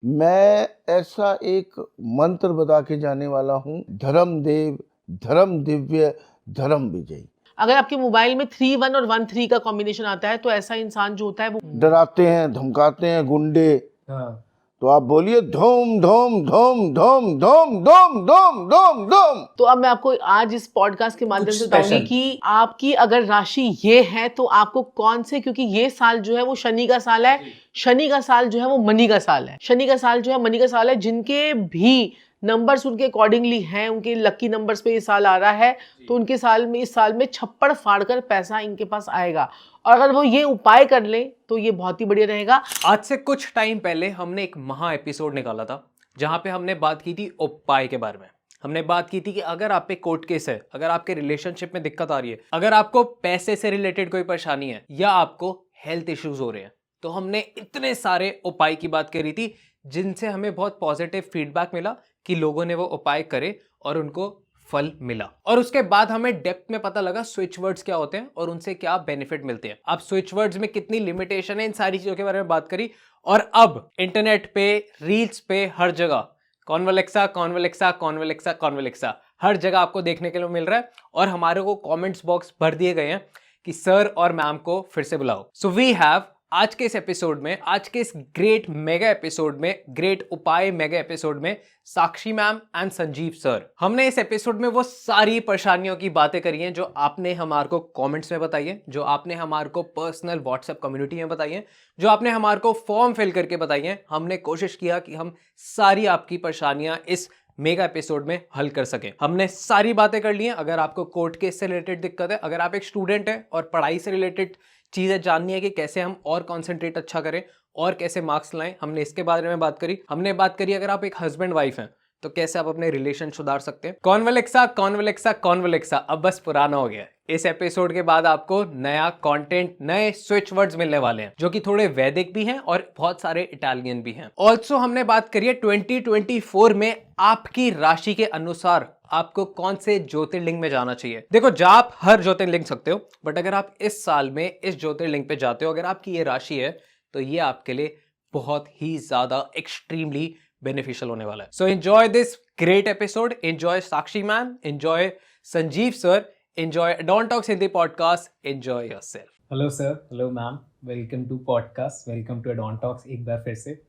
मैं ऐसा एक मंत्र बता के जाने वाला हूँ, धर्म देव, धर्म दिव्य, धर्म विजयी। अगर आपके मोबाइल में 3-1 और 1-3 का कॉम्बिनेशन आता है तो ऐसा इंसान जो होता है वो डराते हैं, धमकाते हैं गुंडे। हाँ। तो आप बोलिए धूम धूम धूम धूम धूम धूम धूम धूम धूम। तो अब मैं आपको आज इस पॉडकास्ट के माध्यम कुछ से बताऊंगी special। कि आपकी अगर राशि ये है तो आपको कौन से, क्योंकि ये साल जो है वो शनि का साल है। शनि का साल जो है वो मनी का साल है। शनि का साल जो है मनी का साल है। जिनके भी नंबर्स उनके अकॉर्डिंगली हैं, उनके लकी नंबर्स पे ये साल आ रहा है, तो उनके साल में इस साल में छप्पड़ फाड़ कर पैसा इनके पास आएगा। और अगर वो ये उपाय कर ले तो ये बहुत ही बढ़िया रहेगा। आज से कुछ टाइम पहले हमने एक महा एपिसोड निकाला था जहां पे हमने बात की थी उपाय के बारे में। हमने बात की थी कि अगर आप पे कोर्ट केस है, अगर आपके रिलेशनशिप में दिक्कत आ रही है, अगर आपको पैसे से रिलेटेड कोई परेशानी है या आपको हेल्थ इश्यूज हो रहे हैं, तो हमने इतने सारे उपाय की बात करी थी जिनसे हमें बहुत पॉजिटिव फीडबैक मिला कि लोगों ने वो उपाय करे और उनको फल मिला। और उसके बाद हमें डेप्थ में पता लगा स्विच वर्ड्स क्या होते हैं और उनसे क्या बेनिफिट मिलते हैं। अब स्विच वर्ड्स में कितनी लिमिटेशन है, इन सारी चीजों के बारे में बात करी। और अब इंटरनेट पे, रील्स पे, हर जगह कॉन्वलेक्सा कॉन्वलेक्सा कॉन्वलेक्सा कॉन्वलेक्सा हर जगह आपको देखने के लिए मिल रहा है। और हमारे को कमेंट्स बॉक्स भर दिए गए हैं कि सर और मैम को फिर से बुलाओ। सो वी हैव आज के इस एपिसोड में, आज के इस ग्रेट मेगा एपिसोड में, ग्रेट उपाय मेगा एपिसोड में साक्षी मैम एंड संजीव सर। हमने इस एपिसोड में वो सारी परेशानियों की बातें करी हैं जो आपने हमारे को कमेंट्स में बताई है, जो आपने हमारे को पर्सनल व्हाट्सएप कम्युनिटी में बताई है, जो आपने हमारे को फॉर्म फिल करके बताई है। हमने कोशिश किया कि हम सारी आपकी परेशानियां इस मेगा एपिसोड में हल कर सके। हमने सारी बातें कर ली हैं। अगर आपको कोर्ट केस से रिलेटेड दिक्कत है, अगर आप एक स्टूडेंट है और पढ़ाई से रिलेटेड चीजें जाननी है कि कैसे हम और कॉन्सेंट्रेट अच्छा करें और कैसे मार्क्स लाएं, हमने इसके बारे में बात करी। हमने बात करी अगर आप एक हस्बैंड वाइफ हैं तो कैसे आप अपने रिलेशन सुधार सकते हैं। कॉन्वलेक्सा कॉन्वलेक्सा कॉन्वलेक्सा अब बस पुराना हो गया है। इस एपिसोड के बाद आपको नया कंटेंट, नए स्विच वर्ड्स मिलने वाले हैं जो कि थोड़े वैदिक भी हैं और बहुत सारे इटालियन भी हैं। ऑल्सो हमने बात करी है 2024 में आपकी राशि के अनुसार आपको कौन से ज्योतिर्लिंग में जाना चाहिए। देखो, जा आप हर ज्योतिर्लिंग सकते हो, बट अगर आप इस साल में इस ज्योतिर्लिंग पे जाते हो, अगर आपकी ये राशि है, तो ये आपके लिए बहुत ही ज्यादा एक्सट्रीमली बेनिफिशियल होने वाला है। So enjoy this great episode, enjoy Sakshi ma'am, enjoy Sanjeev sir, enjoy Don Talks Hindi podcast, enjoy yourself. Hello sir, hello ma'am, welcome to podcast, welcome to Don Talks एक बार फिर से।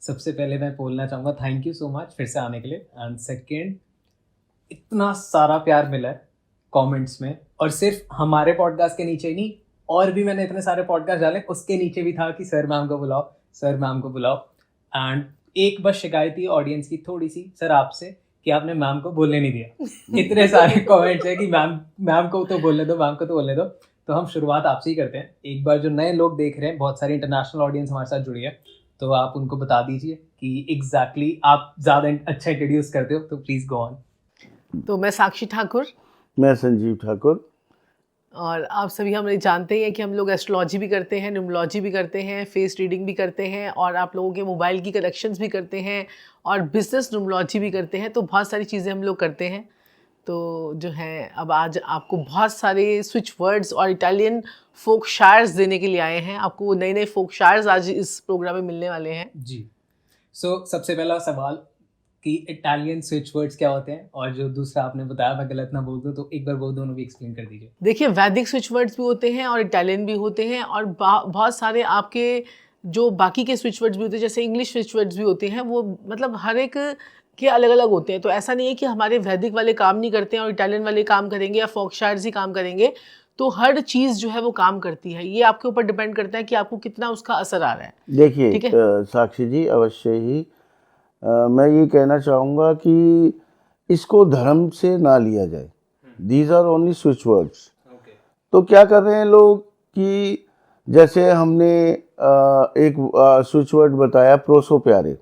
सबसे पहले मैं बोलना चाहूँगा थैंक यू सो मच फिर से आने के लिए। एंड सेकेंड, इतना सारा प्यार मिला है कमेंट्स में, और सिर्फ हमारे पॉडकास्ट के नीचे ही नहीं, और भी मैंने इतने सारे पॉडकास्ट डाले, उसके नीचे भी था कि सर मैम को बुलाओ, सर मैम को बुलाओ। एंड एक बस शिकायत थी ऑडियंस की थोड़ी सी सर आपसे कि आपने मैम को बोलने नहीं दिया। इतने सारे कमेंट्स है कि मैम को तो बोलने दो, मैम को तो बोलने दो। तो हम शुरुआत आपसे ही करते हैं। एक बार जो नए लोग देख रहे हैं, बहुत सारी इंटरनेशनल ऑडियंस हमारे साथ जुड़ी है, तो आप उनको बता दीजिए कि एग्जैक्टली आप ज़्यादा अच्छा इंट्रोड्यूस करते हो, तो प्लीज़ गो ऑन। तो मैं साक्षी ठाकुर, मैं संजीव ठाकुर। और आप सभी हम जानते हैं कि हम लोग एस्ट्रोलॉजी भी करते हैं, न्यूमरोलॉजी भी करते हैं, फेस रीडिंग भी करते हैं, और आप लोगों के मोबाइल की कलेक्शंस भी करते हैं, और बिजनेस न्यूमरोलॉजी भी करते हैं। तो बहुत सारी चीज़ें हम लोग करते हैं। तो जो है, अब आज आपको बहुत सारे स्विच वर्ड्स और इटालियन फोक शायर्स देने के लिए आए हैं। आपको नए नए फोक शायर्स आज इस प्रोग्राम में मिलने वाले हैं जी। सो सबसे पहला सवाल कि इटालियन स्विच वर्ड्स क्या होते हैं, और जो दूसरा आपने बताया मैं गलत ना बोल दूं, तो एक बार वो दोनों भी एक्सप्लेन कर दीजिए। देखिए, वैदिक स्विच वर्ड्स भी होते हैं और इटालियन भी होते हैं, और बहुत सारे आपके जो बाकी के स्विच वर्ड्स भी होते हैं, जैसे इंग्लिश स्विच वर्ड्स भी होते हैं। वो मतलब हर एक के अलग अलग होते हैं। तो ऐसा नहीं है कि हमारे वैदिक वाले काम नहीं करते हैं और इटालियन वाले काम करेंगे या फोकशायर्स ही काम करेंगे। तो हर चीज़ जो है वो काम करती है। ये आपके ऊपर डिपेंड करता है कि आपको कितना उसका असर आ रहा है। देखिए ठीक है? साक्षी जी, अवश्य ही मैं ये कहना चाहूँगा कि इसको धर्म से ना लिया जाए। These are only switch words. तो क्या कर रहे हैं लोग कि जैसे हमने एक स्विच वर्ड बताया प्रोसो प्यारे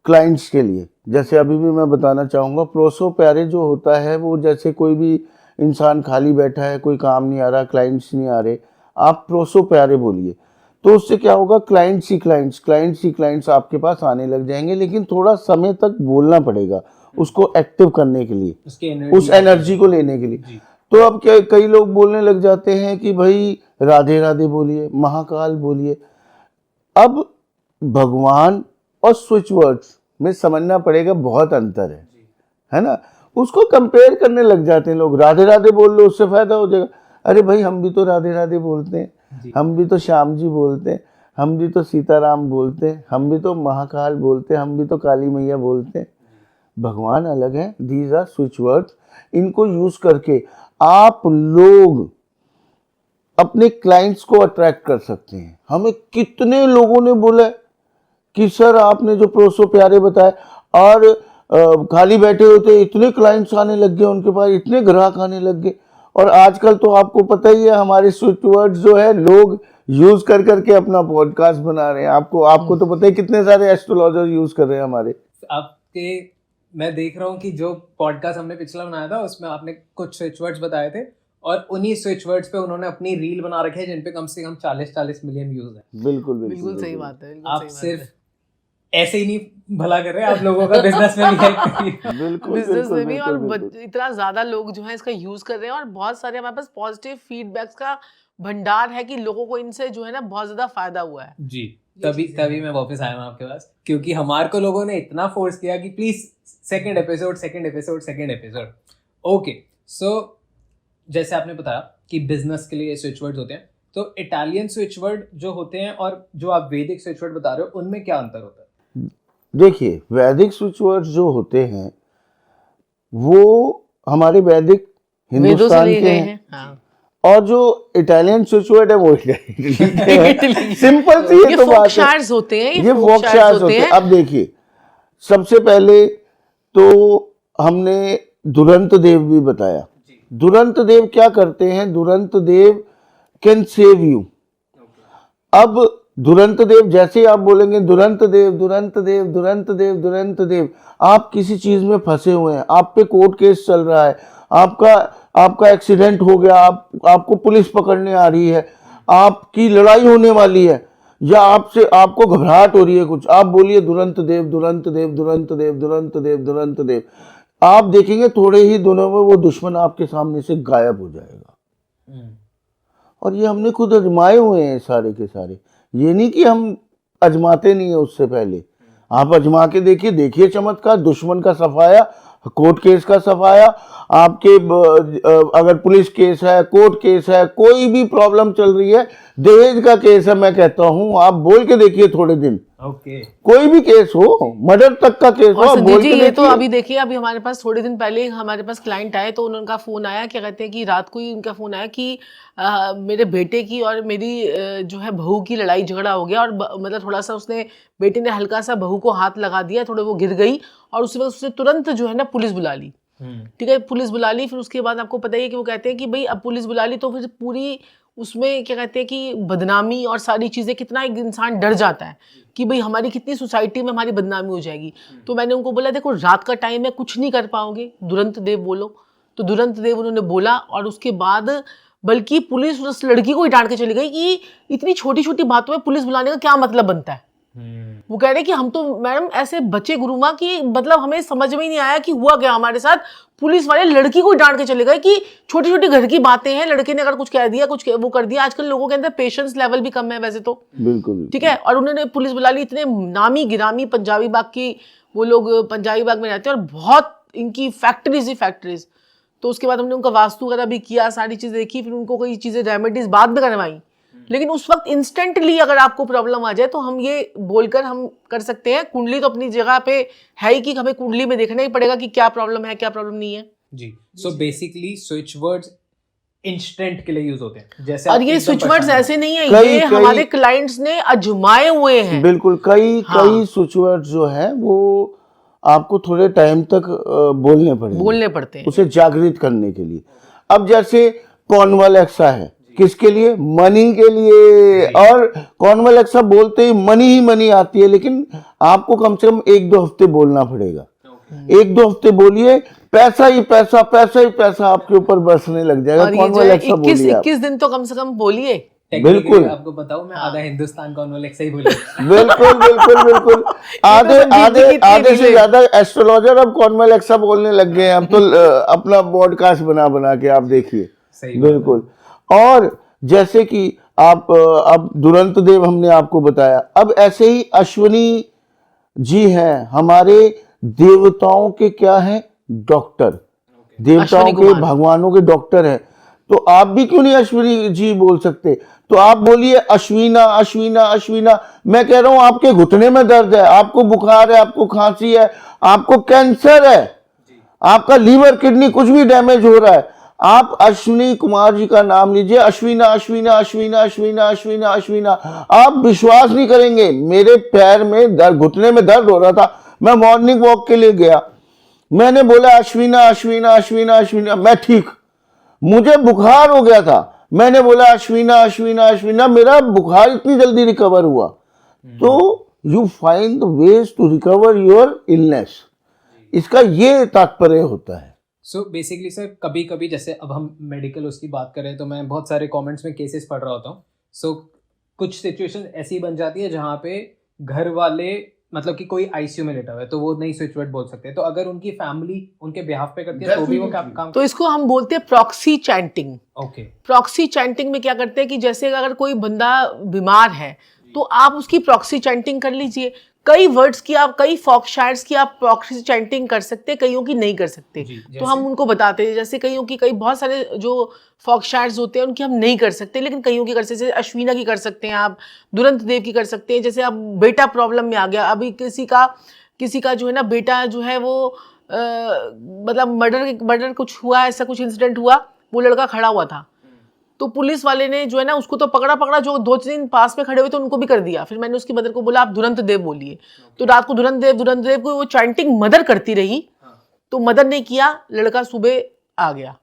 क्लाइंट्स के लिए। जैसे अभी भी मैं बताना चाहूँगा, प्रोसो प्यारे जो होता है वो जैसे कोई भी इंसान खाली बैठा है, कोई काम नहीं आ रहा, क्लाइंट्स नहीं आ रहे, आप प्रोसो प्यारे बोलिए, तो उससे क्या होगा, क्लाइंट्स ही क्लाइंट्स आपके पास आने लग जाएंगे। लेकिन थोड़ा समय तक बोलना पड़ेगा उसको एक्टिव करने के लिए, उस एनर्जी को लेने के लिए। तो अब क्या, कई लोग बोलने लग जाते हैं कि भाई राधे राधे बोलिए, महाकाल बोलिए। अब भगवान और स्विच वर्ड्स में समझना पड़ेगा, बहुत अंतर है ना। उसको कंपेयर करने लग जाते हैं लोग, राधे राधे बोल लो उससे फायदा हो जाएगा। अरे भाई हम भी तो राधे राधे बोलते हैं, हम भी तो श्याम जी बोलते हैं, हम भी तो सीताराम बोलते हैं, हम भी तो महाकाल बोलते हैं, हम भी तो काली मैया बोलते हैं। भगवान अलग है, दीज आर स्विच वर्ड्स। इनको यूज करके आप लोग अपने क्लाइंट्स को अट्रैक्ट कर सकते हैं। हमें कितने लोगों ने बोला है कि सर आपने जो 200 प्यारे बताए, और खाली बैठे होते इतने क्लाइंट्स आने लग गए उनके पास, इतने ग्राहक आने लग गए। और आजकल तो आपको पता ही है हमारे स्विच वर्ड्स जो है लोग यूज कर करके अपना पॉडकास्ट बना रहे हैं। आपको तो पता है कितने सारे एस्ट्रोलॉजर यूज कर रहे हैं हमारे। आपके मैं देख रहा हूँ कि जो पॉडकास्ट हमने पिछला बनाया था उसमें आपने कुछ स्विच वर्ड्स बताए थे, और उन्हीं स्विच वर्ड्स पे उन्होंने अपनी रील बना रखे हैं जिन पे कम से कम 40-40 मिलियन व्यूज है। बिल्कुल बिल्कुल सही बात है। आप सिर्फ ऐसे ही नहीं भला कर रहे, आप लोगों का बिजनेस में भी हेल्प करिए। बिल्कुल बिजनेस में भी, बिल्कुल, और बिल्कुल। इतना ज्यादा लोग जो है इसका यूज कर रहे हैं, और बहुत सारे हमारे पास पॉजिटिव फीडबैक्स का भंडार है कि लोगों को इनसे जो है ना बहुत ज्यादा फायदा हुआ है। जी, तभी मैं वापस आया हूँ आपके पास, क्योंकि हमारे को लोगों ने इतना फोर्स किया कि प्लीज सेकंड एपिसोड। ओके, सो जैसे आपने बताया कि बिजनेस के लिए स्विच वर्ड्स होते हैं, तो इटालियन स्विच वर्ड जो होते हैं और जो आप वैदिक स्विच वर्ड बता रहे हो उनमें क्या अंतर होता है? देखिए, वैदिक स्विच वर्ड्स जो होते हैं वो हमारे वैदिक वेदों से हिंदुस्तान लिए के गए हैं, हैं। हाँ। और जो इटालियन स्विच वर्ड है वो इटली। सिंपल सी ये ये तो folk बात है। shares होते हैं, ये folk folk shares shares होते हैं। अब देखिए, सबसे पहले तो हमने दुरंत देव भी बताया। दुरंत देव क्या करते हैं? दुरंत देव कैन सेव यू। अब दुरंत देव, जैसे आप बोलेंगे दुरंत देव दुरंत देव दुरंत देव दुरंत देव, आप किसी चीज में फंसे हुए हैं, आप पे कोर्ट केस चल रहा है, आपका एक्सीडेंट हो गया, आपको पुलिस पकड़ने आ रही है, आपकी लड़ाई होने वाली है, या आपको घबराहट हो रही है कुछ, आप बोलिए दुरंत देव दुरंत देव दुरंत देव दुरंत देव दुरंत देव। आप देखेंगे थोड़े ही दिनों में वो दुश्मन आपके सामने से गायब हो जाएगा। और ये हमने खुद आजमाए हुए हैं सारे के सारे। ये नहीं कि हम आजमाते नहीं है उससे पहले, आप आजमा के देखिए चमत्कार। दुश्मन का सफाया, कोर्ट केस का सफाया, आपके अगर पुलिस केस है, कोर्ट केस है, कोई भी प्रॉब्लम चल रही है, दहेज का केस है, मैं कहता हूँ आप बोल के देखिए थोड़े दिन। ओके, कोई भी केस हो, मर्डर तक का केस हो, और आप संजय बोल जी के ये तो देखिए। अभी देखिए, अभी हमारे पास थोड़े दिन पहले हमारे पास क्लाइंट आए, तो उनका फोन आया, क्या कहते हैं कि रात को ही उनका फोन आया कि मेरे बेटे की और मेरी जो है बहू की लड़ाई झगड़ा हो गया, और मतलब थोड़ा सा उसने, बेटे ने हल्का सा बहू को हाथ लगा दिया, थोड़ा वो गिर गई, और उसी वक्त उसने तुरंत जो है ना पुलिस बुला ली। ठीक है, पुलिस बुला ली। फिर उसके बाद आपको पता ही है कि वो कहते हैं कि भाई अब पुलिस बुला ली तो फिर पूरी उसमें क्या कहते हैं कि बदनामी और सारी चीज़ें, कितना एक इंसान डर जाता है कि भाई हमारी कितनी सोसाइटी में हमारी बदनामी हो जाएगी। तो मैंने उनको बोला देखो रात का टाइम है, कुछ नहीं कर पाओगे, दुरंत देव बोलो। तो दुरंत देव उन्होंने बोला, और उसके बाद बल्कि पुलिस उस लड़की को ही डांट के चली गई कि इतनी छोटी छोटी बातों में पुलिस बुलाने का क्या मतलब बनता है। वो कह रहे कि हम तो मैडम ऐसे बच्चे गुरुमा की, मतलब हमें समझ में ही नहीं आया कि हुआ क्या हमारे साथ। पुलिस वाले लड़की को डांट के चले गए कि छोटी छोटी घर की बातें हैं, लड़के ने अगर कुछ कह दिया, कुछ वो कर दिया। आजकल लोगों के अंदर पेशेंस लेवल भी कम है वैसे तो, बिल्कुल ठीक है। और उन्होंने पुलिस बुला ली। इतने नामी गिरामी पंजाबी बाग की, वो लोग पंजाबी बाग में रहते हैं, और बहुत इनकी फैक्ट्रीज ही फैक्ट्रीज। तो उसके बाद हमने उनका वास्तु वगैरह भी किया, सारी चीज़ें देखी, फिर उनको कोई चीज़ें रेमेडीज बाद में करवाई। लेकिन उस वक्त इंस्टेंटली अगर आपको प्रॉब्लम आ जाए तो हम ये बोलकर हम कर सकते हैं। कुंडली तो अपनी जगह पे है ही कि हमें कुंडली में देखना ही पड़ेगा कि क्या प्रॉब्लम है, क्या प्रॉब्लम नहीं है। जी, so basically switch words instant के लिए यूज होते हैं। जैसे और आप ये एकदम स्विच वर्ड्स परेशान ऐसे नहीं है, कई- ये कई- हमारे क्लाइंट्स ने आजमाए हुए हैं। बिल्कुल, कई स्विच वर्ड्स जो है वो आपको थोड़े टाइम तक बोलने पड़ते हैं, उसे जागृत करने के लिए। अब जैसे कॉन्वलेक्सा है, किसके लिए? मनी के लिए। और कॉन्वलेक्सा बोलते ही मनी आती है, लेकिन आपको कम से कम 1-2 हफ्ते बोलना पड़ेगा। 1-2 हफ्ते बोलिए, पैसा ही पैसा आपके ऊपर बरसने लग जाएगा। और ये जो है कॉन्वलेक्सा बोलिए आप। 21 दिन तो कम से कम बोलिए। बिल्कुल। आपको बताऊं मैं आधा हिंदुस्तान कॉन्वलेक्सा ही बोला। बिल्कुल संजीव जी की आधे से इतनी ज्यादा एस्ट्रोलॉजर अब कॉन्वलेक्सा बोलने लग गए हैं। अब तो अपना पॉडकास्ट बना के आप देखिए। सही बात है। बिल्कुल। और जैसे कि आप अब दुरंत देव हमने आपको बताया, अब ऐसे ही अश्विनी जी हैं हमारे देवताओं के क्या हैं, डॉक्टर, देवताओं अश्विनी के कुमार। भगवानों के डॉक्टर हैं। तो आप भी क्यों नहीं अश्विनी जी बोल सकते? तो आप बोलिए अश्विना अश्विना अश्विना। मैं कह रहा हूं आपके घुटने में दर्द है, आपको बुखार है, आपको खांसी है, आपको कैंसर है, आपका लीवर किडनी कुछ भी डैमेज हो रहा है, आप अश्विनी कुमार जी का नाम लीजिए, अश्विना अश्विना अश्विना अश्विना अश्विना अश्विना। आप विश्वास नहीं करेंगे, मेरे पैर में दर्द, घुटने में दर्द हो रहा था, मैं मॉर्निंग वॉक के लिए गया, मैंने बोला अश्विना अश्विना अश्विना अश्विना, मैं ठीक, मुझे बुखार हो गया था, मैंने बोला अश्विना अश्विना अश्विना, मेरा बुखार इतनी जल्दी रिकवर हुआ। तो you find the ways to recover your illness, इसका ये तात्पर्य होता है। सो बेसिकली सर, कभी कभी जैसे अब हम मेडिकल उसकी बात करें तो मैं बहुत सारे कमेंट्स में केसेस पढ़ रहा होता हूँ। सो कुछ सिचुएशन ऐसी बन जाती है जहाँ पे घर वाले, मतलब कि कोई आईसीयू में लेटा हुआ है तो वो नहीं स्विच वर्ड बोल सकते, तो अगर उनकी फैमिली उनके बिहाफ पे करती है तो भी वो काम। तो इसको हम बोलते हैं proxy chanting. Okay, proxy chanting में क्या करते हैं कि जैसे अगर कोई बंदा बीमार है तो आप उसकी प्रॉक्सी चैंटिंग कर लीजिए। कई वर्ड्स की आप, कई फॉक शायर्स की आप प्रॉक्सी चैंटिंग कर सकते हैं, कईयों की नहीं कर सकते। तो हम उनको बताते हैं, जैसे कईयों की, कई बहुत सारे जो फॉक शायर्स होते हैं उनकी हम नहीं कर सकते, लेकिन कईयों की कर सकते हैं। जैसे अश्विना की कर सकते हैं आप, दुरंत देव की कर सकते हैं। जैसे अब बेटा प्रॉब्लम में आ गया, अभी किसी का जो है ना बेटा जो है वो मतलब मर्डर कुछ हुआ, ऐसा कुछ इंसिडेंट हुआ, वो लड़का खड़ा हुआ था, तो पुलिस वाले ने जो है ना उसको तो पकड़ा, जो 2-3 दिन पास में खड़े हुए थे उनको भी कर दिया। फिर मैंने उसकी मदर को बोला आप दुरंत देव बोलिए, तो रात को दुरंत देव को वो चैंटिंग मदर करती रही, तो मदर ने किया, लड़का सुबह आ गया,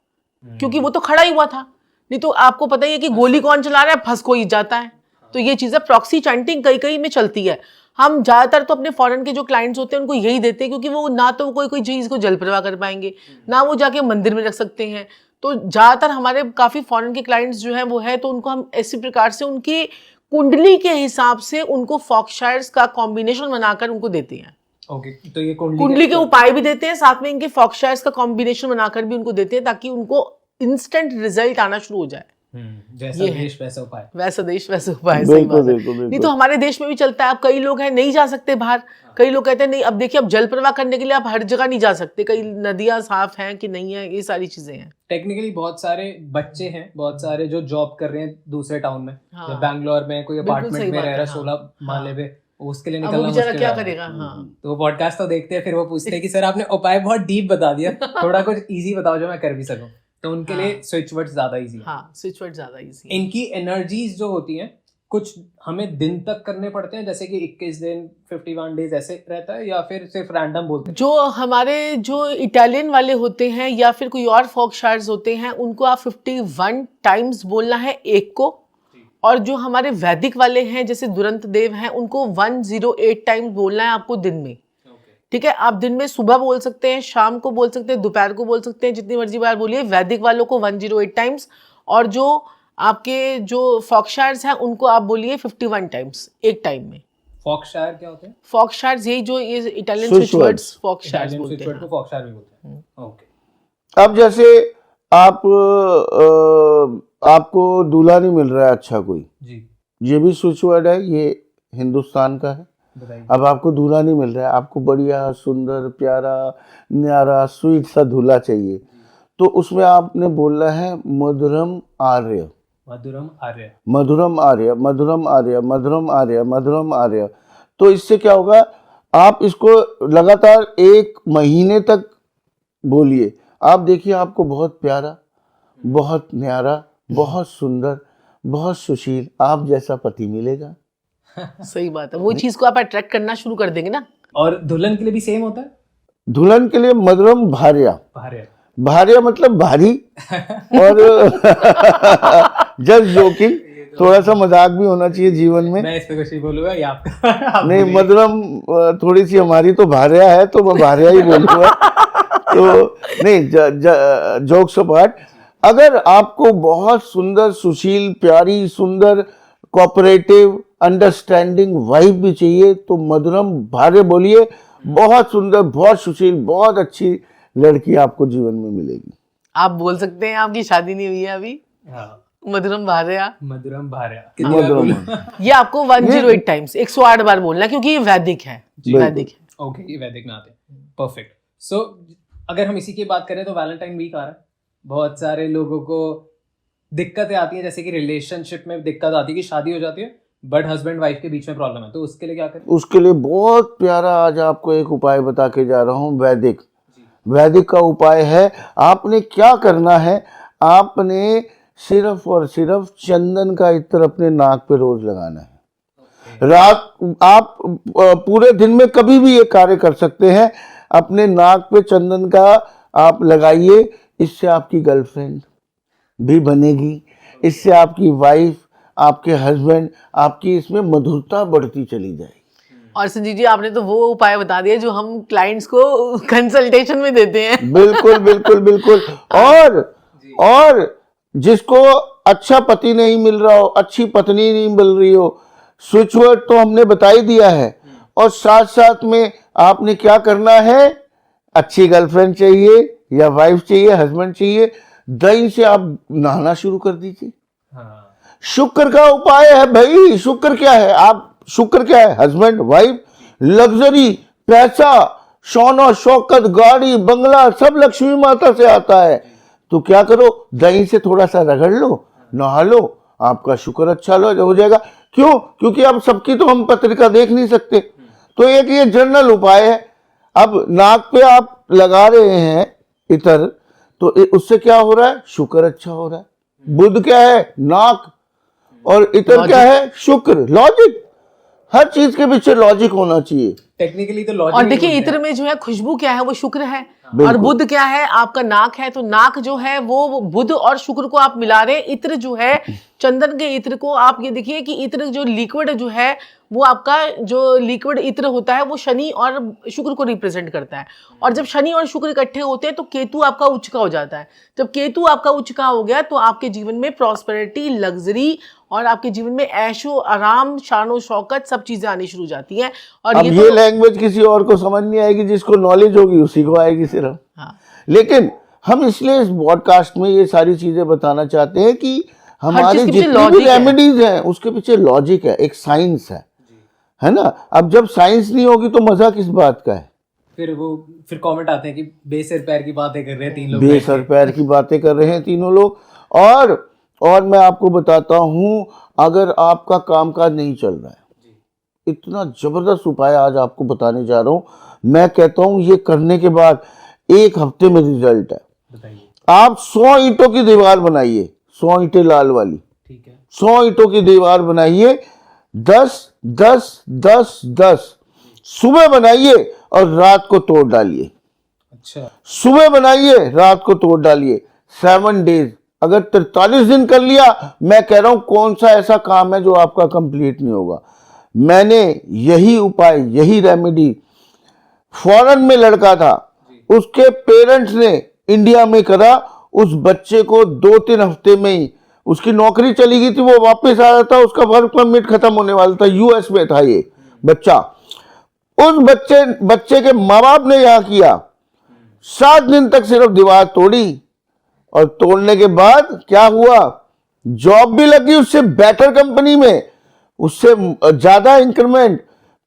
क्योंकि वो तो खड़ा ही हुआ था। नहीं तो आपको पता ही है कि गोली कौन चला रहा है, फंस कोई जाता है। तो ये चीज़ें प्रॉक्सी चैंटिंग कई में चलती है। हम ज़्यादातर तो अपने फॉरेन के जो क्लाइंट्स होते हैं उनको यही देते हैं, क्योंकि वो ना तो कोई चीज़ को जल प्रवाह कर पाएंगे, ना वो जाके मंदिर में रख सकते हैं। तो ज़्यादातर हमारे काफ़ी फॉरेन के क्लाइंट्स जो हैं वो है, तो उनको हम ऐसी प्रकार से उनकी कुंडली के हिसाब से उनको फॉक्शायर्स का कॉम्बिनेशन बनाकर उनको देते हैं। ओके, तो ये कुंडली के उपाय भी देते हैं, साथ में इनके फॉक्शायर्स का कॉम्बिनेशन बनाकर भी उनको देते हैं, ताकि उनको इंस्टेंट रिजल्ट आना शुरू हो जाए। जैसा देश वैसा उपाय, वैसा देश वैसा उपाय, सही बात है। नहीं तो हमारे देश में भी चलता है। अब कई लोग हैं नहीं जा सकते बाहर, कई लोग कहते हैं नहीं, अब देखिए अब जल प्रवाह करने के लिए आप हर जगह नहीं जा सकते, कई नदियां साफ हैं कि नहीं है, ये सारी चीजें हैं। टेक्निकली बहुत सारे बच्चे हैं, बहुत सारे जो जॉब कर रहे हैं दूसरे टाउन में, हाँ। बैंगलोर में कोई अपार्टमेंट में रह रहा है 16 माले पे, उसके लिए निकलना मुश्किल क्या है। करेगा? हाँ, तो वो पॉडकास्ट तो देखते हैं, फिर वो पूछते हैं कि सर आपने उपाय बहुत डीप बता दिया, थोड़ा कुछ इजी बताओ जो मैं कर भी सकूं। तो उनके लिए स्विच वर्ड ज्यादा इजी है। हाँ, स्विच वर्ड ज्यादा इजी है। इनकी एनर्जीज जो होती हैं कुछ हमें दिन तक करने पड़ते हैं, जैसे कि 21 दिन 51 डेज ऐसे रहता है, या फिर सिर्फ रैंडम बोलते हैं? जो हमारे जो इटालियन वाले होते हैं या फिर कोई और फॉक शायर्स होते हैं, उनको आप 51 टाइम्स बोलना है एक को, और जो हमारे वैदिक वाले हैं जैसे दुरंत देव हैं, उनको 108 टाइम्स बोलना है आपको दिन में। ठीक है, आप दिन में सुबह बोल सकते हैं, शाम को बोल सकते हैं, दोपहर को बोल सकते हैं, जितनी मर्जी बार बोलिए। वैदिक वालों को 108 टाइम्स, और जो आपके जो फॉक्शायर्स हैं उनको आप बोलिए 51 टाइम्स एक टाइम में। फॉक्शायर क्या होते हैं? फॉक्शायर्स यही जो ये इटालियन स्विच वर्ड्स फॉक्शायर्स बोलते स्विच वर्ड को हैं। फॉक्शायर भी बोलते हैं। ओके, अब जैसे आप आपको दूल्हा नहीं मिल रहा है अच्छा कोई, जी ये भी स्विच वर्ड है, ये हिंदुस्तान का है। बताइए। अब आपको दूल्हा नहीं मिल रहा है, आपको बढ़िया सुंदर प्यारा न्यारा स्वीट सा दूल्हा चाहिए, तो उसमें आपने बोलना है मधुरम आर्य, मधुरम आर्य, मधुरम आर्य, मधुरम आर्य, मधुरम आर्य, मधुरम आर्य। तो इससे क्या होगा, आप इसको लगातार 1 महीने तक बोलिए, आप देखिए आपको बहुत प्यारा, बहुत न्यारा, बहुत सुंदर, बहुत सुशील आप जैसा पति मिलेगा। सही बात है, वो चीज को आप अट्रैक्ट करना शुरू कर देंगे ना। और दुल्हन के लिए भी सेम होता है? दुल्हन के लिए मधुरम भार्या, आर्य, भार्या मतलब भारी, और जस्ट जोकिंग, थोड़ा सा मजाक भी होना चाहिए जीवन में। मैं इस पे कुछ नहीं बोलूंगा, ये आपका आप नहीं, बोलिए। मधुरम थोड़ी सी हमारी तो भार्या है, तो मैं भार्या ही बोलूंगा। तो नहीं, जोक्स अपार्ट, अगर आपको बहुत सुंदर सुशील प्यारी सुंदर कोऑपरेटिव अंडरस्टैंडिंग वाइफ भी चाहिए, तो मधुरम भार्य बोलिए, बहुत सुंदर बहुत सुशील बहुत अच्छी लड़की आपको जीवन में मिलेगी। आप बोल सकते हैं आपकी शादी नहीं हुई है अभी, हाँ, मधुरम भार्या, मधुरम भार्या, मधुरम। ये आपको 108 टाइम्स 108 बार बोलना है, क्योंकि ये वैदिक है। वैदिक है। ओके, ये वैदिक में आते हैं। परफेक्ट। सो अगर हम इसी की बात करें तो वैलेंटाइन वीक आ रहा है, बहुत सारे लोगों को दिक्कतें आती हैं, जैसे कि रिलेशनशिप में दिक्कत आती है कि शादी हो जाती है बट हस्बैंड वाइफ के बीच में प्रॉब्लम है, तो उसके लिए क्या करें? उसके लिए बहुत प्यारा आज आपको एक उपाय बता के जा रहा हूँ, वैदिक। वैदिक का उपाय है, आपने क्या करना है, आपने सिर्फ और सिर्फ चंदन का इत्र अपने नाक पे रोज लगाना है। रात आप पूरे दिन में कभी भी ये कार्य कर सकते हैं, अपने नाक पे चंदन का आप लगाइए। इससे आपकी गर्लफ्रेंड भी बनेगी, इससे आपकी वाइफ, आपके हस्बैंड, आपकी इसमें मधुरता बढ़ती चली जाएगी। और संजीव जी, आपने तो वो उपाय बता दिया जो हम क्लाइंट्स को कंसल्टेशन में देते हैं। बिल्कुल बिल्कुल बिल्कुल। और जिसको अच्छा पति नहीं मिल रहा हो, अच्छी पत्नी नहीं मिल रही हो, स्विच वर्ड तो हमने बता ही दिया है। और साथ साथ में आपने क्या करना है, अच्छी गर्लफ्रेंड चाहिए या वाइफ चाहिए, हस्बैंड चाहिए, दही से आप नहाना शुरू कर दीजिए। हाँ, शुक्र का उपाय है भाई। शुक्र क्या है, आप शुक्र क्या है, हस्बैंड वाइफ, लग्जरी, पैसा, शौनो शौकत, गाड़ी बंगला सब लक्ष्मी माता से आता है। तो क्या करो, दही से थोड़ा सा रगड़ लो, नहा लो, आपका शुक्र अच्छा हो जाएगा। क्यों? क्योंकि अब सबकी तो हम पत्रिका देख नहीं सकते, तो एक ये जनरल उपाय है। अब नाक पे आप लगा रहे हैं इतर, तो उससे क्या हो रहा है, शुक्र अच्छा हो रहा है। बुध क्या है, नाक, और इतर क्या है, शुक्र। लॉजिक, हर चीज के पीछे लॉजिक होना चाहिए। टेक्निकली तो लॉजिक। और देखिए, इत्र में जो है खुशबू क्या है, वो शुक्र है। और बिल्कुल। बुध क्या है, आपका नाक है, तो नाक जो है वो बुध और शुक्र को आप मिला रहे हैं। इत्र जो है, चंदन के इत्र को आप ये देखिए कि इत्र जो लिक्विड जो है, वो आपका जो लिक्विड इत्र होता है वो शनि और शुक्र को रिप्रेजेंट करता है। और जब शनि और शुक्र इकट्ठे होते हैं तो केतु आपका उच्च का हो जाता है। जब केतु आपका उच्च का हो गया तो आपके जीवन में प्रॉस्पेरिटी, लग्जरी और आपके जीवन में ऐशो आराम, शानो शौकत सब चीजें आनी शुरू हो जाती हैं। और अब ये ये तो लैंग्वेज किसी और को समझ नहीं आएगी, जिसको नॉलेज होगी उसी को आएगी सिर्फ। हाँ। लेकिन हम इसलिए इस पॉडकास्ट में ये सारी चीजें बताना चाहते हैं कि हमारी चीज़ के पीछे जितनी भी logic है। रेमेडीज हैं उसके पीछे लॉजिक है, एक साइंस है ना। अब जब साइंस नहीं होगी तो मजा किस बात का है। फिर कमेंट आते हैं कि बेसर पैर की बातें कर रहे हैं तीन लोग, बेसर पैर की बातें कर रहे हैं तीनों लोग। और मैं आपको बताता हूं, अगर आपका कामकाज नहीं चल रहा है, इतना जबरदस्त उपाय आज आपको बताने जा रहा हूं। मैं कहता हूं ये करने के बाद 1 हफ्ते में रिजल्ट है। बताइए। आप 100 ईंटों की दीवार बनाइए, 100 ईंटें लाल वाली, ठीक है। 100 ईंटों की दीवार बनाइए, 10 10 10 10 सुबह बनाइए और रात को तोड़ डालिए। अच्छा, सुबह बनाइए, रात को तोड़ डालिए। 7 डेज, अगर 43 दिन कर लिया, मैं कह रहा हूं कौन सा ऐसा काम है जो आपका कंप्लीट नहीं होगा। मैंने यही उपाय, यही रेमेडी, फॉरेन में लड़का था, उसके पेरेंट्स ने इंडिया में करा, उस बच्चे को 2-3 हफ्ते में ही उसकी नौकरी चली गई थी, वो वापस आ रहा था, उसका वर्क परमिट खत्म होने वाला था, यूएस में था ये बच्चा। उस बच्चे के माँ बाप ने यहां किया, 7 दिन तक सिर्फ दीवार तोड़ी, और तोड़ने के बाद क्या हुआ, जॉब भी लगी उससे बेटर कंपनी में, उससे ज्यादा इंक्रीमेंट,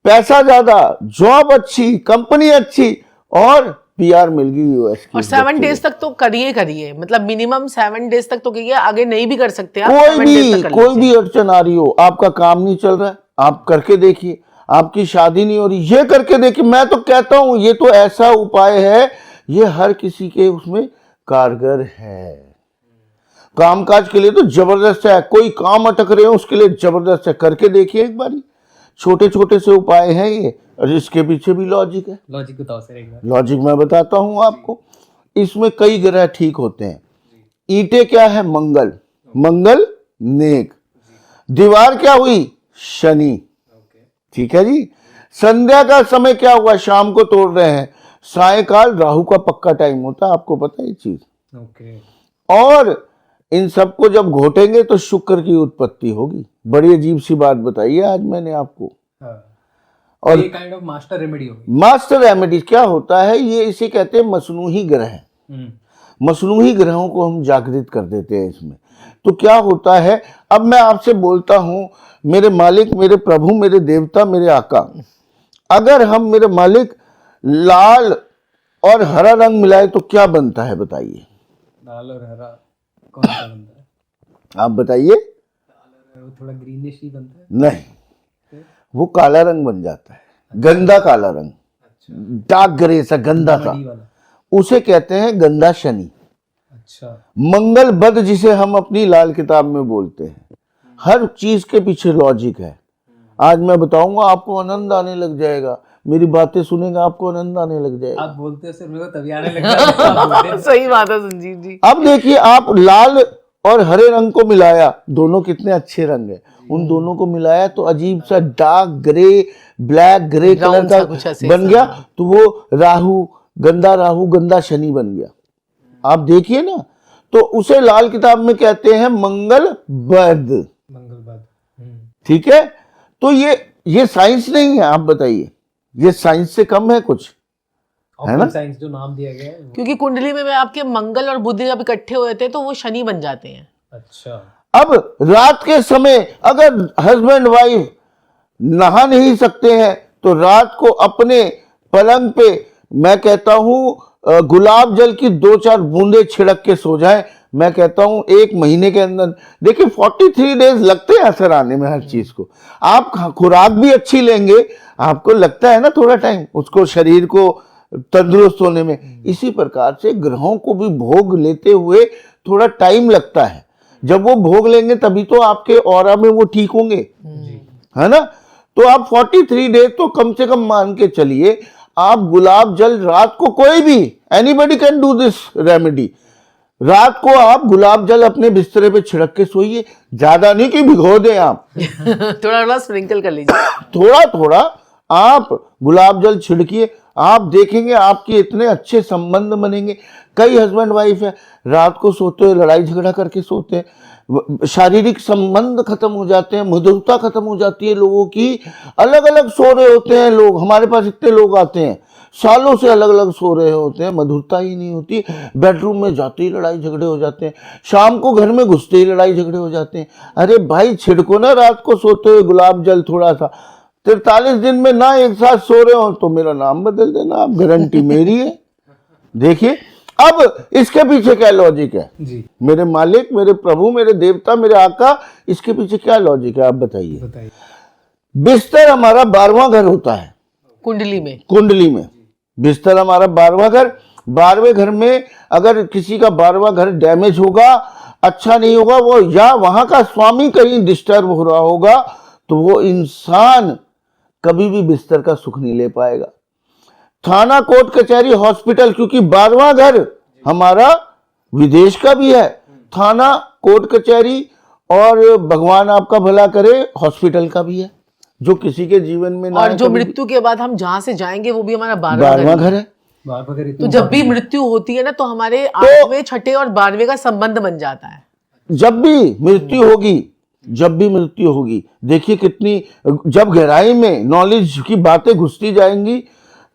पैसा ज्यादा, जॉब अच्छी, कंपनी अच्छी, और पीआर मिल गई यूएस की। और 7 डेज तक तो करिए, मतलब मिनिमम 7 डेज तक तो करिए, आगे नहीं भी कर सकते आप। कोई भी अड़चन आ रही हो, आपका काम नहीं चल रहा है, आप करके देखिए, आपकी शादी नहीं हो रही, ये करके देखिए। मैं तो कहता हूं ये तो ऐसा उपाय है, ये हर किसी के उसमें कारगर है। कामकाज के लिए तो जबरदस्त है, कोई काम अटक रहे हो उसके लिए जबरदस्त है, करके देखिए एक बारी। छोटे छोटे से उपाय हैं ये, और इसके पीछे भी लॉजिक है। लॉजिक बताओ सर एक बार। लॉजिक मैं बताता हूं आपको। इसमें कई ग्रह ठीक होते हैं। ईंटें क्या है, मंगल, मंगल नेक। दीवार क्या हुई, शनि, ठीक है जी। संध्या का समय क्या हुआ, शाम को तोड़ रहे हैं, सायकाल राहु का पक्का टाइम होता है, आपको पता है ये चीज। ओके। और इन सबको जब घोटेंगे तो शुक्र की उत्पत्ति होगी। बड़ी अजीब सी बात बताई है आज मैंने आपको। हाँ। और ये काइंड ऑफ मास्टर रेमेडी होगी। मास्टर रेमेडी क्या होता है, ये इसे कहते हैं मसनूही ग्रह। मसनूही ग्रहों को हम जागृत कर देते हैं इसमें। तो क्या होता है, अब मैं आपसे बोलता हूँ, मेरे मालिक, मेरे प्रभु, मेरे देवता, मेरे आका, अगर हम मेरे मालिक लाल और हरा रंग मिलाए तो क्या बनता है बताइए? लाल और हरा कौन सा बनता है? आप बताइए। वो थोड़ा ग्रीनिश ही बनता है। नहीं, वो काला रंग बन जाता है, गंदा काला रंग, डार्क ग्रे सा गंदा सा, मड़ी वाला। उसे कहते हैं गंदा शनि। अच्छा। मंगल बद जिसे हम अपनी लाल किताब में बोलते हैं। हर चीज के पीछे लॉजिक है। आज मैं बताऊंगा, आपको आनंद आने लग जाएगा, मेरी बातें सुनेंगे आपको आनंद आने लग जाएगा। आप बोलते हो सर, मेरे को तभी आने लग जाता है। आप बोलते हैं। सही बात है संजीव जी। अब देखिए, आप लाल और हरे रंग को मिलाया, दोनों कितने अच्छे रंग है, उन दोनों को मिलाया तो अजीब सा dark grey, black grey colour Brown सा का कुछ ऐसे बन गया। तो वो राहु, गंदा शनि बन गया। आप देखिए ना, तो उसे लाल किताब में कहते हैं मंगल बद। मंगलबाद। ठीक है, तो ये साइंस नहीं है। आप बताइए, ये साइंस से कम है कुछ, है ना? ऑक्टल साइंस जो नाम दिया गया है वो। क्योंकि कुंडली में आपके मंगल और बुध जब इकट्ठे हो जाते हैं तो वो शनि बन जाते हैं। अच्छा। अब रात के समय अगर हस्बैंड वाइफ नहा नहीं सकते हैं तो रात को अपने पलंग पे, मैं कहता हूं, गुलाब जल की 2-4 बूंदे छिड़क के सो जाएं। मैं कहता हूं 1 महीने के अंदर, देखिए 43 डेज लगते हैं असर आने में हर चीज को। आप खुराक भी अच्छी लेंगे, आपको लगता है ना थोड़ा टाइम उसको, शरीर को तंदुरुस्त होने में। इसी प्रकार से ग्रहों को भी भोग लेते हुए थोड़ा टाइम लगता है। जब वो भोग लेंगे तभी तो आपके ऑरा में वो ठीक होंगे, है ना? तो आप 43 डेज तो कम से कम मान के चलिए। आप गुलाब जल रात को, कोई भी, anybody can do this remedy, रात को आप गुलाब जल अपने बिस्तरे पे छिड़क के सोइए। ज्यादा नहीं कि भिगो दें आप, थोड़ा थोड़ा स्प्रिंकल कर लीजिए। थोड़ा थोड़ा आप गुलाब जल छिड़किए, आप देखेंगे आपके इतने अच्छे संबंध बनेंगे। कई हस्बैंड वाइफ है, रात को सोते हुए लड़ाई झगड़ा करके सोते हैं, शारीरिक संबंध खत्म हो जाते हैं, मधुरता खत्म हो जाती है लोगों की। अलग अलग सो रहे होते हैं लोग, हमारे पास इतने लोग आते हैं, सालों से अलग अलग सो रहे होते हैं, मधुरता ही नहीं होती। बेडरूम में जाते ही लड़ाई झगड़े हो जाते हैं, शाम को घर में घुसते ही लड़ाई झगड़े हो जाते हैं। अरे भाई, छिड़को ना रात को सोते हुए गुलाब जल थोड़ा सा। 43 दिन में ना एक साथ सो रहे हो तो मेरा नाम बदल देना आप, गारंटी मेरी है। देखिए, अब इसके पीछे क्या लॉजिक है जी, मेरे मालिक, मेरे प्रभु, मेरे देवता, मेरे आका, इसके पीछे क्या लॉजिक है आप बताइए। बताइए। बिस्तर हमारा 12वां घर होता है कुंडली में। कुंडली में। बिस्तर हमारा 12वां घर। 12वें घर में अगर किसी का 12वां घर डैमेज होगा, अच्छा नहीं होगा, वो या वहां का स्वामी कहीं डिस्टर्ब हो रहा होगा, तो वो इंसान कभी भी बिस्तर का सुख नहीं ले पाएगा। थाना, कोर्ट, कचहरी, हॉस्पिटल, क्योंकि 12वां घर हमारा विदेश का भी है, थाना, कोर्ट, कचहरी, और भगवान आपका भला करे हॉस्पिटल का भी है, जो किसी के जीवन में ना और आए जो कभी भी। मृत्यु के बाद हम जहाँ से जाएंगे वो भी हमारा 12वां 12वां घर घर है। बार बार तो जब भी मृत्यु होती है ना, तो हमारे 8वें, 6ठे और 12वें का संबंध बन जाता है। जब भी मृत्यु होगी, जब भी मृत्यु होगी, देखिए कितनी, जब गहराई में नॉलेज की बातें घुसती जाएंगी।